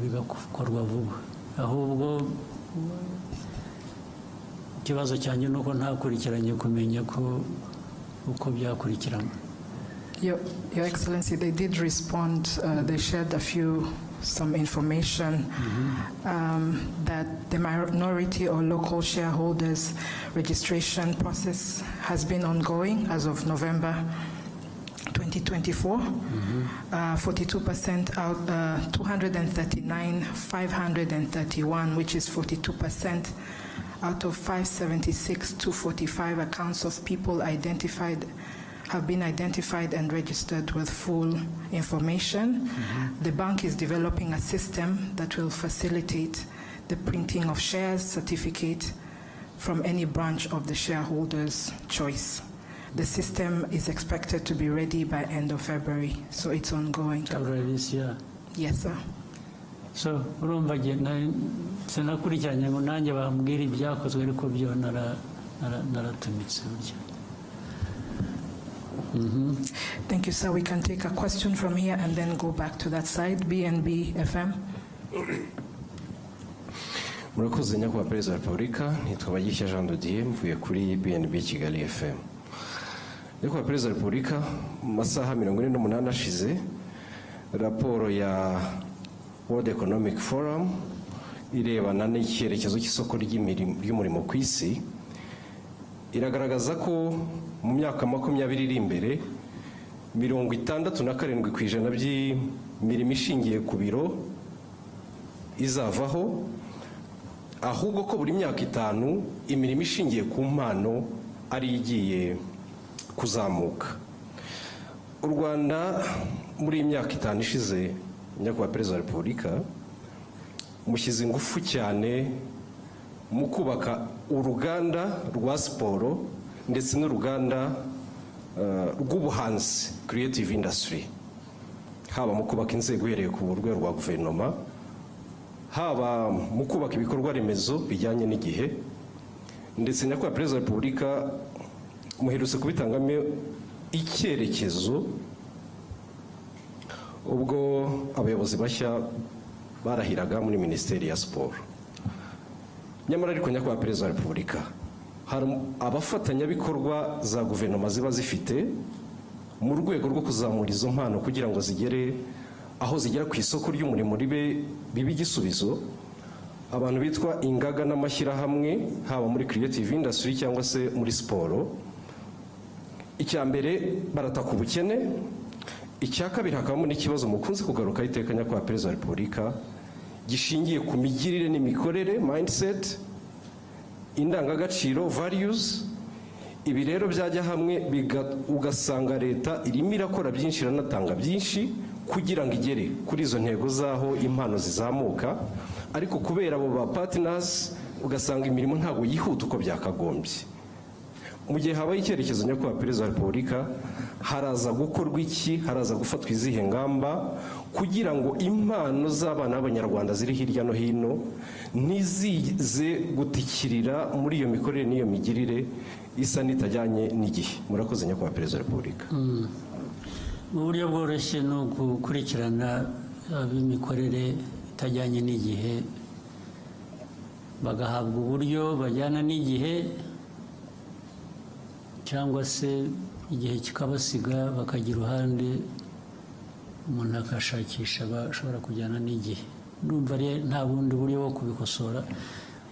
bigakorwa vuba. Ahubwo ikibazo cyanjye ni uko ntakurikiranye kumenya ko uko byakurikiranwa. Your Excellency, they did respond. They shared some information that the minority or local shareholders registration process has been ongoing as of November 2024. 42% out, 239,531, which is 42% out of 576 to 45 accounts of people have been identified and registered with full information. The bank is developing a system that will facilitate the printing of shares certificate from any branch of the shareholder's choice. The system is expected to be ready by end of February, so it's ongoing. February this year? Yes, sir. So, urumva sinakurikiranye ngo nanjye bambwira ibyakozwe, ariko byo naratumitse burya. Thank you, sir. We can take a question from here and then go back to that side. BNB FM. Murakoze Nyakubahwa Perezida wa Repubulika, nitwa Bagishya Jean de Dieu, mvuye kuri BNB Kigali FM. Nyakubahwa Perezida wa Repubulika, mu masaha 48 ashize, raporo ya World Economic Forum irebana n'icyerekezo cy'isoko ry'umurimo ku isi iragaragaza ko mu myaka 20 iri imbere 67% by'imirimo ishingiye ku biro izavaho, ahubwo ko buri myaka 5 imirimo ishingiye ku mpano ari igiye kuzamuka. U Rwanda muri imyaka 5 ishize, Nyakubahwa Perezida wa Repubulika, mushyize ingufu cyane mu kubaka uruganda rwa siporo ndetse n'uruganda rw'ubuhanzi, creative industry, haba mu kubaka inzego uhereye ku rwego rwa guverinoma, haba mu kubaka ibikorwa remezo bijyanye n'igihe. Ndetse Nyakubahwa Perezida wa Repubulika, muherutse kubitangamo icyerekezo ubwo abayobozi bashya barahiraga muri minisiteri ya siporo. Nyamara ariko nyakubahwa perezida wa repubulika, hari abafatanyabikorwa za guverinoma ziba zifite mu rwego rwo kuzamura izo mpano kugira ngo zigere aho zigera ku isoko ry'umurimo bibe igisubizo. Abantu bitwa ingaga n'amashyirahamwe, haba muri creative industry cyangwa se muri siporo. Icya mbere barataka ubukene, icya kabiri hakabamo n'ikibazo mukunze kugaruka iteka nyakubahwa perezida wa repubulika gishingiye ku migirire n'imikorere, mindset, indangagaciro, values. Ibi rero byajya hamwe ugasanga leta irimo irakora byinshi, iranatanga byinshi kugira ngo igere kuri izo ntego zaho impano zizamuka, ariko kubera abo ba partners ugasanga imirimo ntabwo yihuta uko byakagombye. Mu gihe habaye icyerekezo nyakubahwa perezida wa repubulika, haraza gukorwa iki, haraza gufatwa izihe ngamba kugira ngo impano z'abana b'abanyarwanda ziri hirya no hino ntizize gutikirira muri iyo mikorere n'iyo migirire isa n'itajyanye n'igihe. Murakoze nyakubahwa perezida wa repubulika. Mu buryo bworoshye ni ugukurikirana ab'imikorere itajyanye n'igihe, bagahabwa uburyo bajyana n'igihe, cyangwa se igihe kikabasiga bakagira uruhande umuntu akashakisha bashobora kujyana n'igihe. Ndumva nta bundi buryo bwo kubikosora,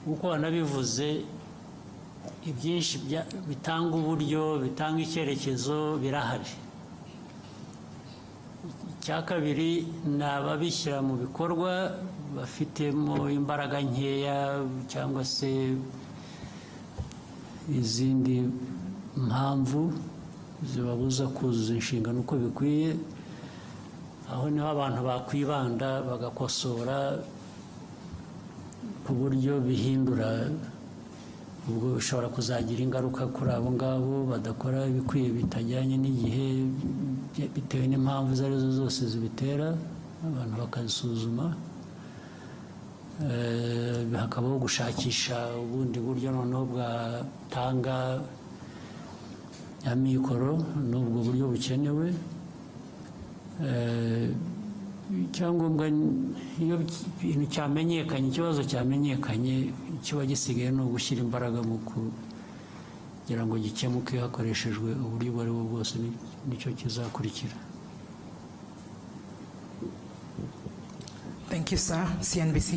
kuko wanabivuze ibyinshi bitanga uburyo, bitanga icyerekezo birahari. Icya kabiri ni ababishyira mu bikorwa bafitemo imbaraga nkeya cyangwa se izindi mpamvu zibabuza kuzuza inshingano uko bikwiye. Aho niho abantu bakwibanda bagakosora ku buryo bihindura, ubwo bishobora kuzagira ingaruka kuri abo ngabo badakora ibikwiye bitajyanye n'igihe bitewe n'impamvu izo arizo zose zibitera, abantu bakazisuzuma. Hakabaho gushakisha ubundi buryo noneho bwatanga amikoro n'ubwo buryo bukenewe. Icyangombwa iyo ikintu cyamenyekanye, ikibazo cyamenyekanye, kiba gisigaye ni ugushyira imbaraga mu kugira ngo gikemuke hakoreshejwe uburyo ubwo ari bwo bwose, nicyo kizakurikira. Thank you, sir. CNBC.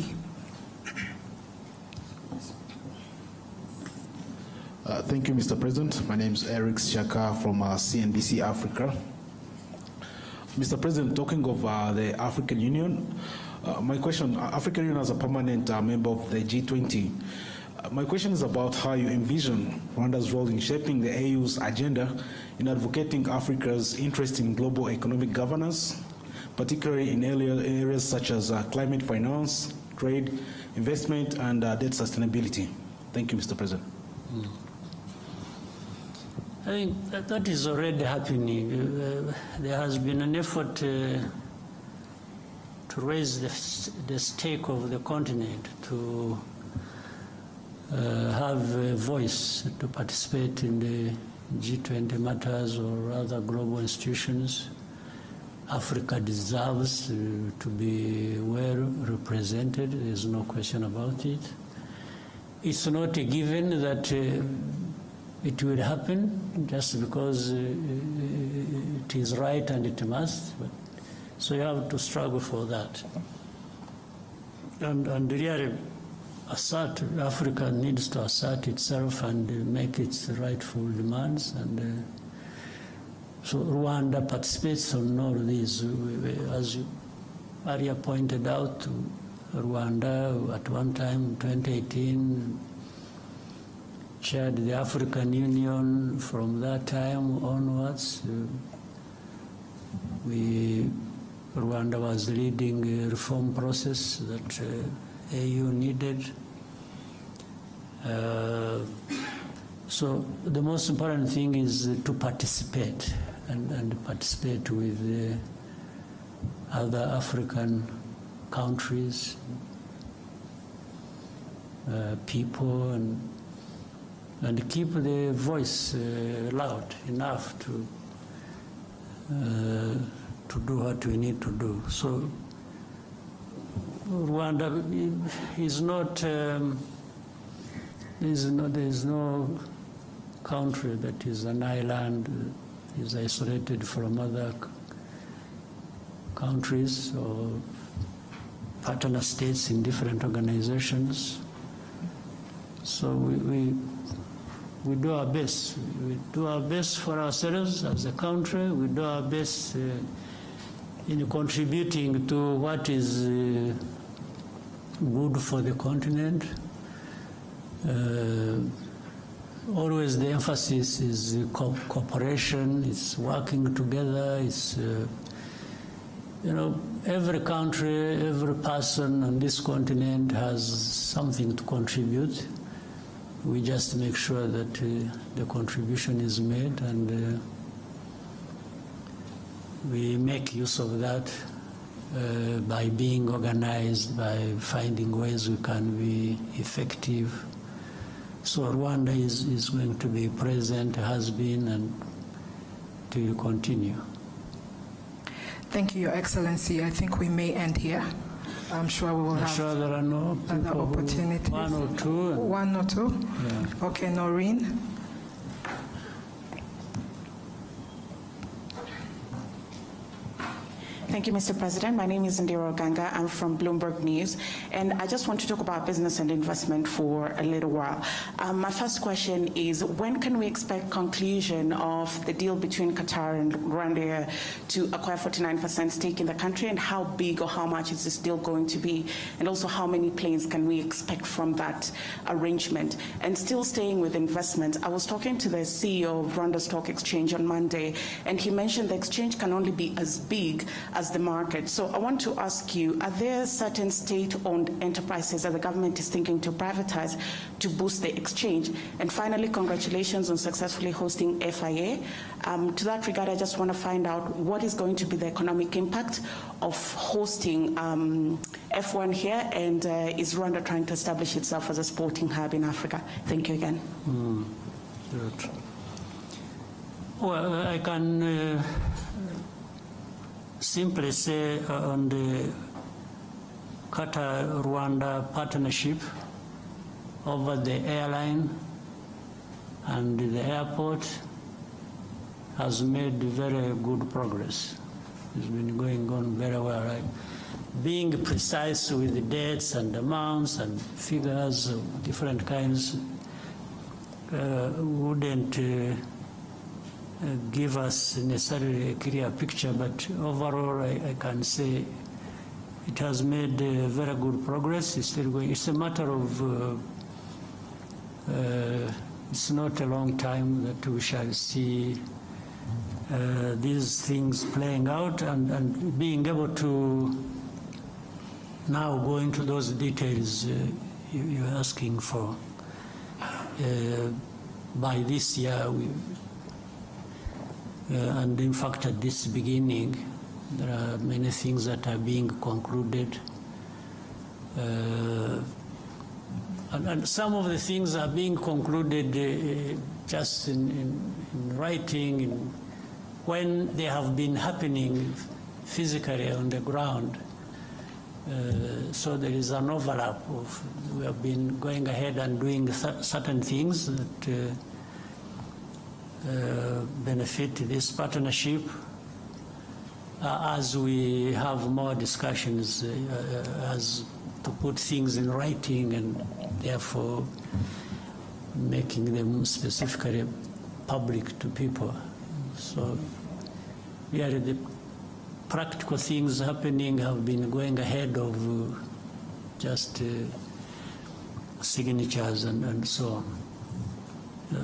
Thank you, Mr. President. My name is Eric Shaka from CNBC Africa. Mr. President, talking of the African Union, my question, African Union as a permanent member of the G20, my question is about how you envision Rwanda's role in shaping the AU's agenda in advocating Africa's interest in global economic governance, particularly in areas such as climate finance, trade, investment, and debt sustainability. Thank you, Mr. President. I think that is already happening. There has been an effort to raise the stake of the continent, to have a voice, to participate in the G20 matters or other global institutions. Africa deserves to be well represented. There's no question about it. It's not a given that it will happen just because it is right and it must. So you have to struggle for that. And really, Africa needs to assert itself and make its rightful demands. And so Rwanda participates on all these. As Maria pointed out, Rwanda at one time, 2018, chaired the African Union. From that time onwards. Rwanda was leading a reform process that AU needed. So the most important thing is to participate and participate with other African countries, people, and keep the voice loud enough to do what we need to do. So Rwanda is not, there is no country that is an island, is isolated from other countries or partner states in different organizations. So we do our best. We do our best for ourselves as a country. We do our best in contributing to what is good for the continent. Always the emphasis is cooperation, it's working together, it's, you know, every country, every person on this continent has something to contribute. We just make sure that the contribution is made, and we make use of that by being organized, by finding ways we can be effective. So Rwanda is going to be present, has been, and will continue. Thank you, Your Excellency. I think we may end here. I'm sure we will have sure there are no other opportunities. One or two. One or two? Yeah. Okay, Noreen. Thank you, Mr. President. My name is Ndiro Ganga. I'm from Bloomberg News, and I just want to talk about business and investment for a little while. My first question is, when can we expect conclusion of the deal between Qatar and Rwanda to acquire 49% stake in the country, and how big or how much is this deal going to be, and also how many planes can we expect from that arrangement? And still staying with investment, I was talking to the CEO of Rwanda Stock Exchange on Monday, and he mentioned the exchange can only be as big as the market. So I want to ask you, are there certain state-owned enterprises that the government is thinking to privatize to boost the exchange? And finally, congratulations on successfully hosting FIA. To that regard, I just want to find out what is going to be the economic impact of hosting F1 here, and is Rwanda trying to establish itself as a sporting hub in Africa? Thank you again. Good. Well, I can simply say on the Qatar-Rwanda partnership over the airline and the airport has made very good progress. It's been going on very well. Right? Being precise with the dates and amounts and figures of different kinds wouldn't give us necessarily a clear picture, but overall I can say it has made very good progress. It's still going. It's a matter of it's not a long time that we shall see these things playing out, and being able to now go into those details you're asking for. By this year, and in fact at this beginning, there are many things that are being concluded. And some of the things are being concluded just in writing, when they have been happening physically on the ground. So there is an overlap of, we have been going ahead and doing certain things that benefit this partnership. As we have more discussions, as to put things in writing and therefore making them specifically public to people. So really the practical things happening have been going ahead of just signatures and so on.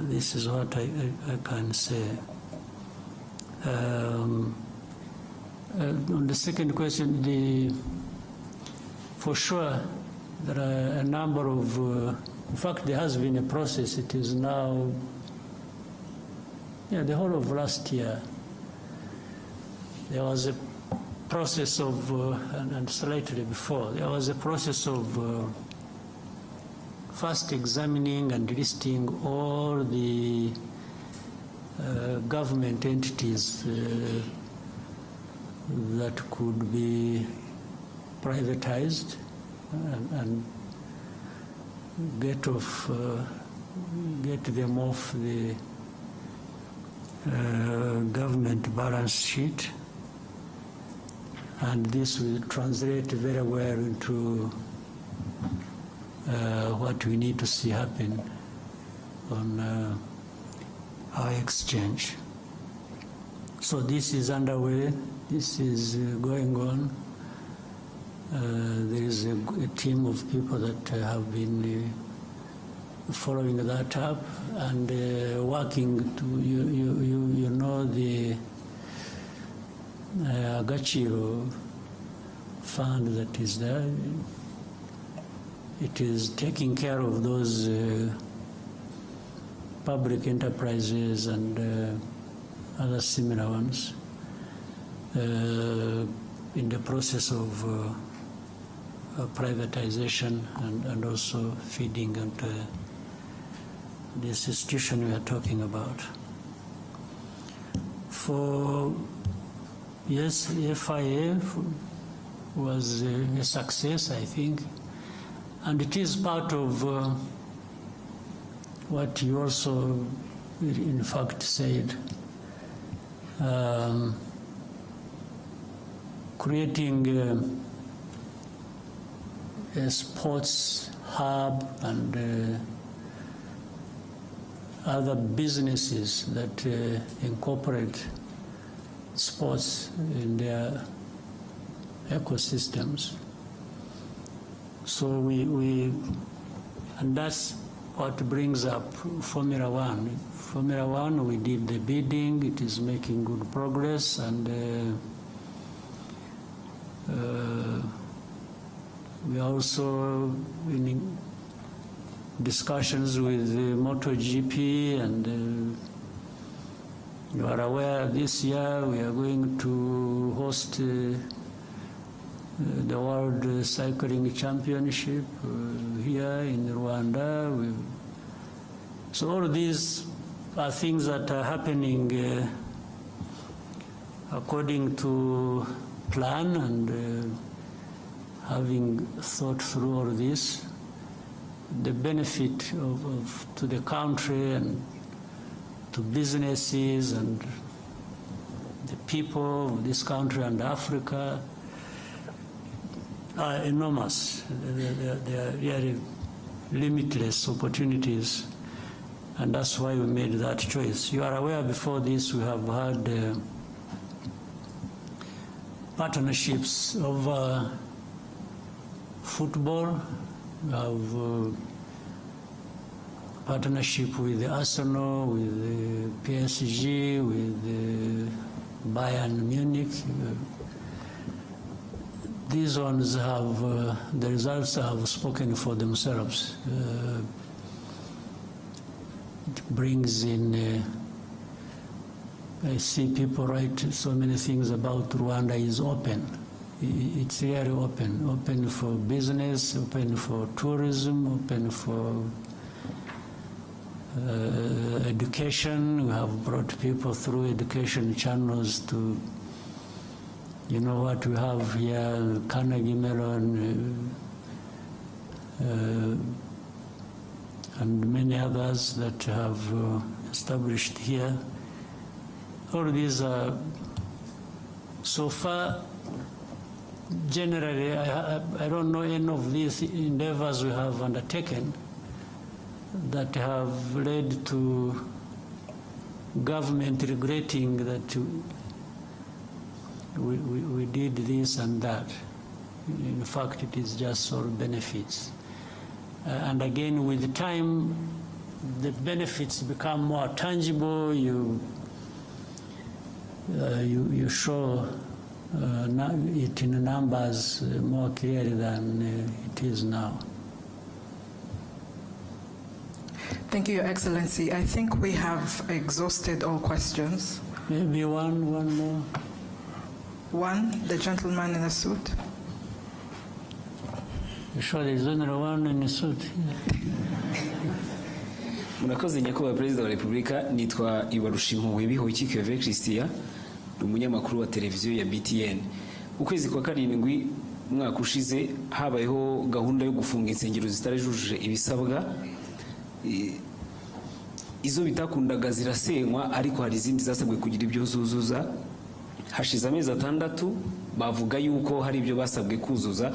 This is what I can say. On the second question, for sure there are a number of, in fact there has been a process. It is now, the whole of last year, there was a process of, and slightly before, there was a process of first examining and listing all the government entities that could be privatized, and get them off the government balance sheet, and this will translate very well into what we need to see happen on our exchange. So this is underway, this is going on. There is a team of people that have been following that up and working to, you know, the Agachiro fund that is there. It is taking care of those public enterprises and other similar ones in the process of privatization and also feeding into this institution we are talking about. For yes, FIA was a success, I think, and it is part of what you also in fact said, creating a sports hub and other businesses that incorporate sports in their ecosystems. So and that's what brings up Formula One. Formula One, we did the bidding, it is making good progress, and we are also in discussions with MotoGP, and you are aware this year we are going to host the World Cycling Championship here in Luanda. So all these are things that are happening according to plan, and having thought through all this, the benefit to the country and to businesses and the people of this country and Africa are enormous. They are really limitless opportunities, and that's why we made that choice. You are aware before this we have had partnerships over football. We have partnership with Arsenal, with PSG, with Bayern Munich. These ones have, the results have spoken for themselves. It brings in, I see people write so many things about Rwanda is open. It's really open for business, open for tourism, open for education. We have brought people through education channels to, you know what we have here, Carnegie Mellon, and many others that have established here. All these are, so far, generally, I don't know any of these endeavors we have undertaken that have led to government regretting that we did this and that. In fact, it is just all benefits. And again, with time, the benefits become more tangible. You show it in numbers more clearly than it is now. Thank you, Your Excellency. I think we have exhausted all questions. Maybe one more. One, the gentleman in the suit. You sure there's only one in the suit? Murakoze Nyakubahwa Perezida wa Republika, nitwa Ibarushimuwe Bihoyiki Keve Christian, umunyamakuru wa televiziyo ya BTN. Ukwezi kwa karindwi umwaka ushize habayeho gahunda yo gufunga insengero zitarajuje ibisabwa, izo bitakundaga zirasenywa ariko hari izindi zasabwe kugira ibyo zuzuza. Hashize amezi 6 bavuga yuko hari ibyo basabwe kuzuza,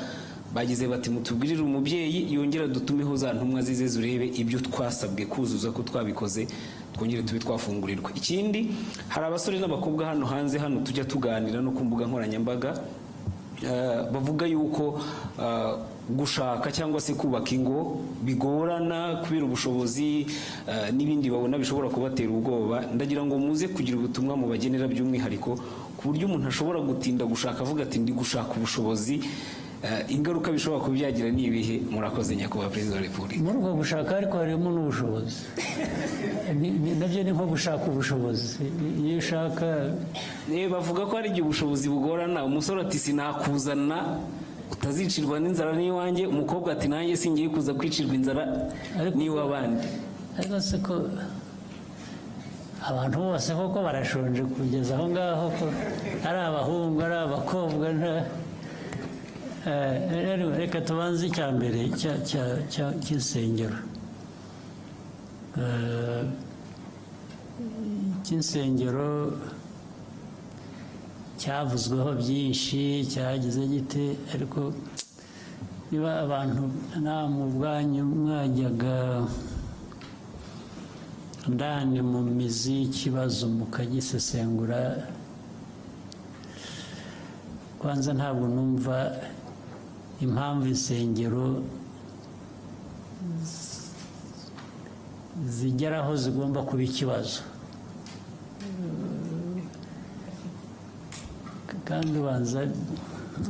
bagize bati mutubwirire umubyeyi yongera dutumeho za ntumwa zize zurebe ibyo twasabwe kuzuza ko twabikoze, twongere tube twafungurirwa. Ikindi, hari abasore n'abakobwa hano hanze hano tujya tuganira no ku mbuga nkoranyambaga, bavuga yuko gushaka cyangwa se kubaka ingo bigorana kubera ubushobozi n'ibindi babona bishobora kubatera ubwoba. Ndagira ngo muze kugira ubutumwa mu bagenera by'umwihariko ku buryo umuntu ashobora gutinda gushaka avuga ati ndi gushaka ubushobozi, ingaruka bishobora kubyagira ni ibihe? Murakoze Nyakubahwa Perezida wa Repubulika. Muri uko gushaka ariko harimo n'ubushobozi, nabyo ni nko gushaka ubushobozi. Iyo ushaka bavuga ko hari igihe ubushobozi bugorana. Umusore ati sinakuzana utazicirwa n'inzara n'iwanjye, umukobwa ati nanjye singiye kuza kwicirwa inzara n'iw'abandi. Ariko se ko abantu bose koko barashonje kugeza aho ngaho, ko ari abahungu ari abakobwa. Reka tubanze icya mbere cy'insengero. Icy'insengero cyavuzweho byinshi, cyagize gite, ariko niba abantu nta mu bwanyu mwajyaga ndani mu mizi y'ikibazo mukagisesengura, kwanza ntabwo numva impamvu insengero zigera aho zigomba kuba ikibazo. Kandi ubanza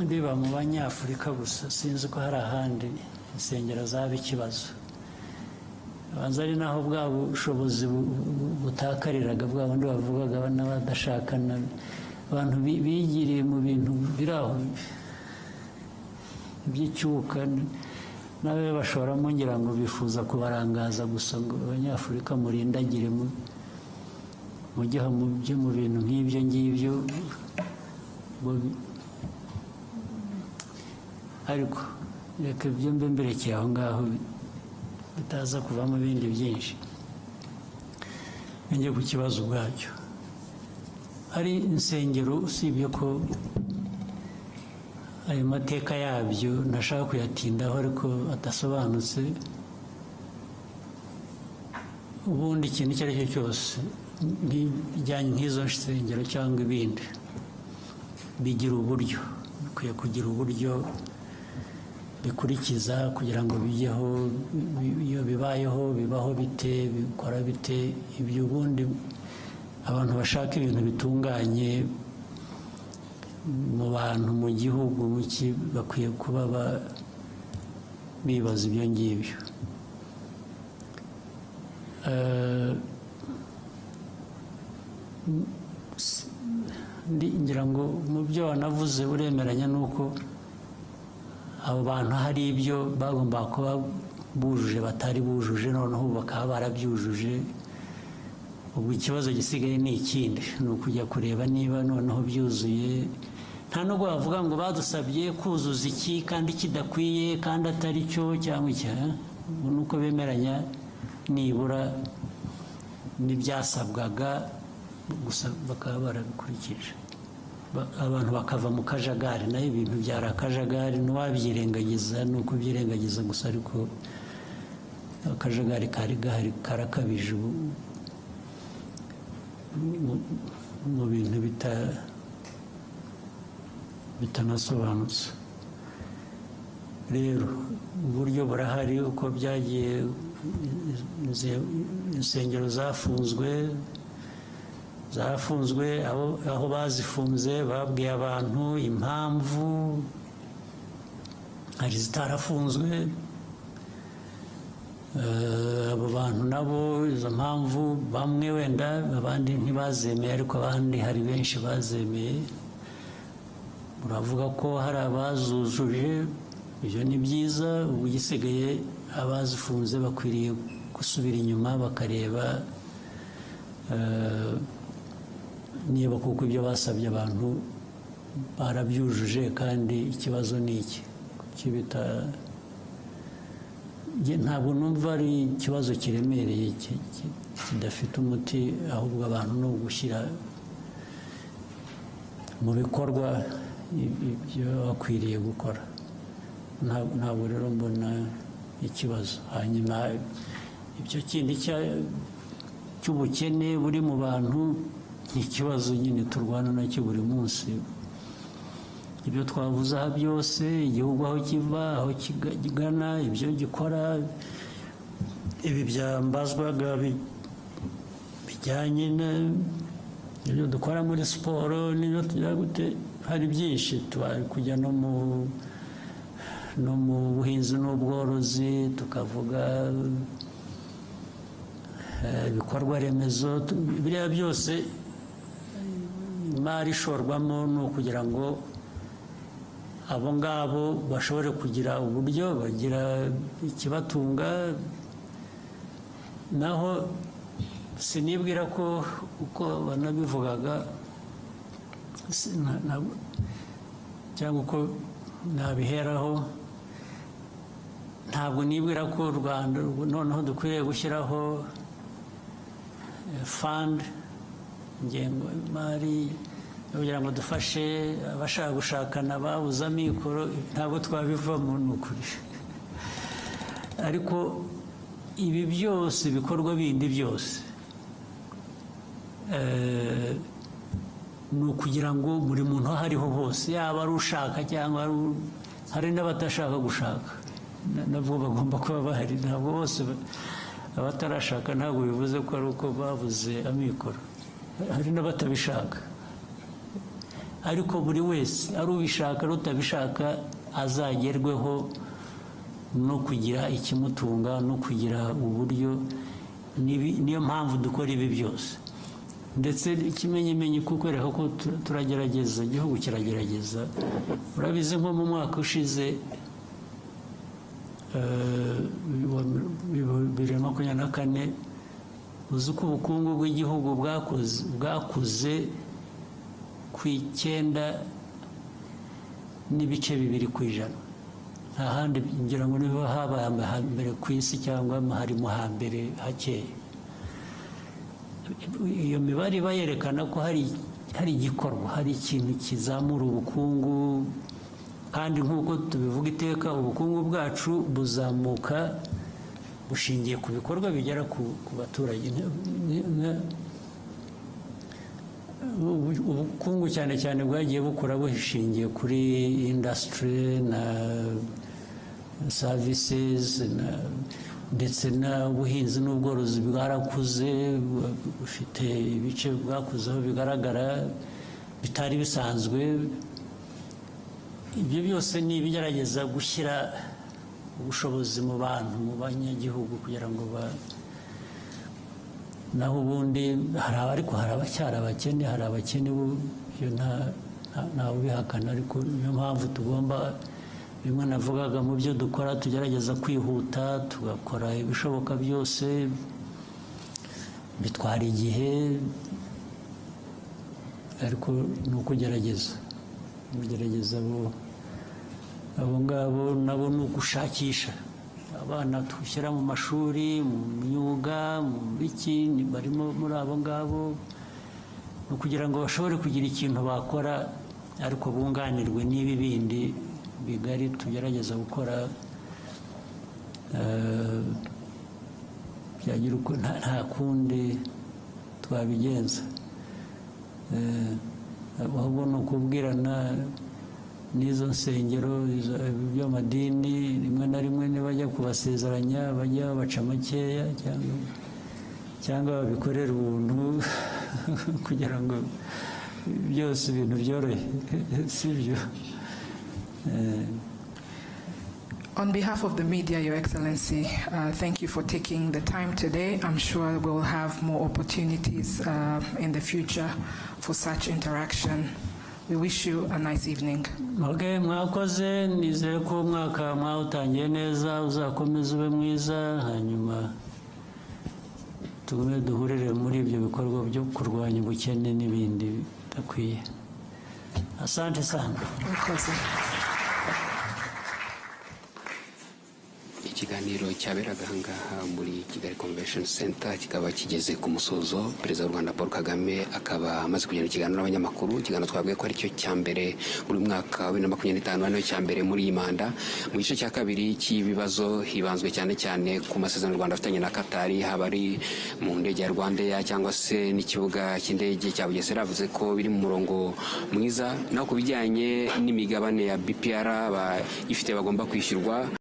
biba mu Banyafurika gusa, sinzi ko hari ahandi insengero zaba ikibazo. Ubanza ari naho bwa bushobozi butakariraga, bwa bundi bavugaga n'abadashakana, abantu bigiriye mu bintu biri aho by'icyuka, nawe bashoramo ngira ngo bifuza kubarangaza gusa ngo Abanyafurika murindagire mujye mu bintu nk'ibyo ngibyo. Ariko reka ibyo mbe mberekeye aho ngaho bitaza kuvamo ibindi byinshi. Njye ku kibazo ubwacyo, hari insengero usibye ko ayo mateka yabyo ntashaka kuyatindaho ariko adasobanutse. Ubundi ikintu icyo ari cyo cyose bijyanye nk'izo nsengero cyangwa ibindi bigira uburyo, bikwiye kugira uburyo bikurikiza kugira ngo bijyeho. Iyo bibayeho bibaho bite, bikora bite, ibyo ubundi abantu bashaka ibintu bitunganye mu bantu mu gihugu bakwiye kuba bibaza ibyo ngibyo. Ngira ngo mu byo wanavuze uremeranya nuko abo bantu hari ibyo bagomba kuba bujuje batari bujuje, noneho bakaba barabyujuje. Ubwo ikibazo gisigaye ni ikindi, ni ukujya kureba niba noneho byuzuye. Nta nubwo bavuga ngo badusabye kuzuza iki kandi kidakwiye kandi atari cyo cyangwa icya, nuko bemeranya nibura n'ibyasabwaga gusa bakaba barabikurikije, abantu bakava mu kajagari. Nayo ibintu byari akajagari, n'uwabyirengagiza ni uko byirengagiza gusa, ariko akajagari kari gahari karakabije mu bintu bitanasobanutse. Rero uburyo burahari uko byagiye, insengero zafunzwe, aho bazifunze babwiye abantu impamvu, hari zitarafunzwe. Abo bantu nabo izo mpamvu bamwe wenda abandi ntibazemeye, ariko abandi hari benshi bazemeye. Muravuga ko hari abazujuje, ibyo ni byiza. Ubu gisigaye abazifunze bakwiriye gusubira inyuma bakareba niba kuko ibyo basabye abantu barabyujuje kandi ikibazo ni iki kibita ntabwo numva ari ikibazo kiremereye kidafite umuti ahubwo abantu no gushyira mu bikorwa ibyo bakwiriye gukora ntabwo rero mbona ikibazo hanyuma ibyo kindi cy'ubukene buri mu bantu ni ikibazo nyine turwana nacyo buri munsi ibyo twavuze aha byose igihugu aho kiva aho kigana ibyo gikora ibi byambazwaga bijyanye n'ibyo dukora muri siporo n'ibyo tugira gute hari byinshi tubari kujya no mu buhinzi n'ubworozi tukavuga ibikorwa remezo biriya byose imari ishorwamo ni ukugira ngo abo ngabo bashobore kugira uburyo bagira ikibatunga naho sinibwira ko uko banabivugaga cyangwa uko nabiheraho ntabwo nibwira ko u Rwanda noneho dukwiriye gushyiraho fund ingengo y'imari kugira ngo dufashe abashaka gushakana babuze amikoro ntabwo twabivamo ni ukuri ariko ibi byose ibikorwa bindi byose ni ukugira ngo buri muntu aho ariho hose yaba ari ushaka cyangwa hari n'abatashaka gushaka nabwo bagomba kuba bahari ntabwo bose abatarashaka ntabwo bivuze ko ari uko babuze amikoro hari n'abatabishaka ariko buri wese ari ubishaka n'utabishaka azagerweho no kugira ikimutunga no kugira uburyo niyo mpamvu dukora ibi byose ndetse ikimenyimenyi kukwereka ko turagerageza igihugu kiragerageza urabizi nko mu mwaka ushize 2024 uzi ko ubukungu bw'igihugu bwakuze ku 9.2%. nta handi ngira ngo niba habaye mbere ku isi cyangwa harimo hambere hakeye. Iyo mibare iba yerekana ko hari igikorwa, hari ikintu kizamura ubukungu, kandi nk'uko tubivuga iteka ubukungu bwacu buzamuka bushingiye ku bikorwa bigera ku baturage. Ubukungu cyane cyane bwagiye bukura bushingiye kuri industry na services ndetse n'ubuhinzi n'ubworozi bwarakuze, bufite ibice bwakuzeho bigaragara bitari bisanzwe. Ibyo byose ni ibigerageza gushyira ubushobozi mu bantu, mu banyagihugu, kugira ngo naho ubundi ariko hari abacyari abakene, hari abakene ntawe ubihakana, ariko niyo mpamvu tugomba, bimwe navugaga mu byo dukora tugerageza kwihuta, tugakora ibishoboka byose, bitwara igihe, ariko ni ukugerageza abo ngabo nabo ni ugushakisha abana dushyira mu mashuri, mu myuga, mu biki, barimo muri abo ngabo, ni ukugira ngo bashobore kugira ikintu bakora, ariko bunganirwe n'ibi bindi bigari tugerageza gukora. Byagira uko nta kundi twabigenza, ahubwo ni ukubwirana n'izo nsengero by'amadini, rimwe na rimwe nibajya kubasezeranya bajya baca makeya cyangwa babikorera ubuntu kugira ngo byose ibintu byorohe, sibyo? On behalf of the media, Your Excellency, thank you for taking the time today. I'm sure we'll have more opportunities in the future for such interaction. We wish you a nice evening. Okay, mwakoze, nizere ko umwaka mwawutangiye neza, uzakomeza ube mwiza, hanyuma tugume duhurire muri ibyo bikorwa byo kurwanya ubukene n'ibindi bidakwiye. Asante sana. Ikiganiro cyaberaga ahangaha muri Kigali Convention Center kikaba kigeze ku musozo. Perezida w'u Rwanda Paul Kagame akaba amaze kugirana ikiganiro n'abanyamakuru. Ikiganiro twabwiye ko ari cyo cya mbere muri mwaka wa 2025 ari cya mbere muri iyi manda. Mu gice cya kabiri cy'ibibazo hibanzwe cyane cyane ku masezerano u Rwanda afitanye na Qatar, haba ari mu ndege ya Rwandair cyangwa se n'ikibuga cy'indege cya Bugesera, avuze ko biri mu murongo mwiza. Naho ku bijyanye n'imigabane ya BPR ifite bagomba kwishyurwa,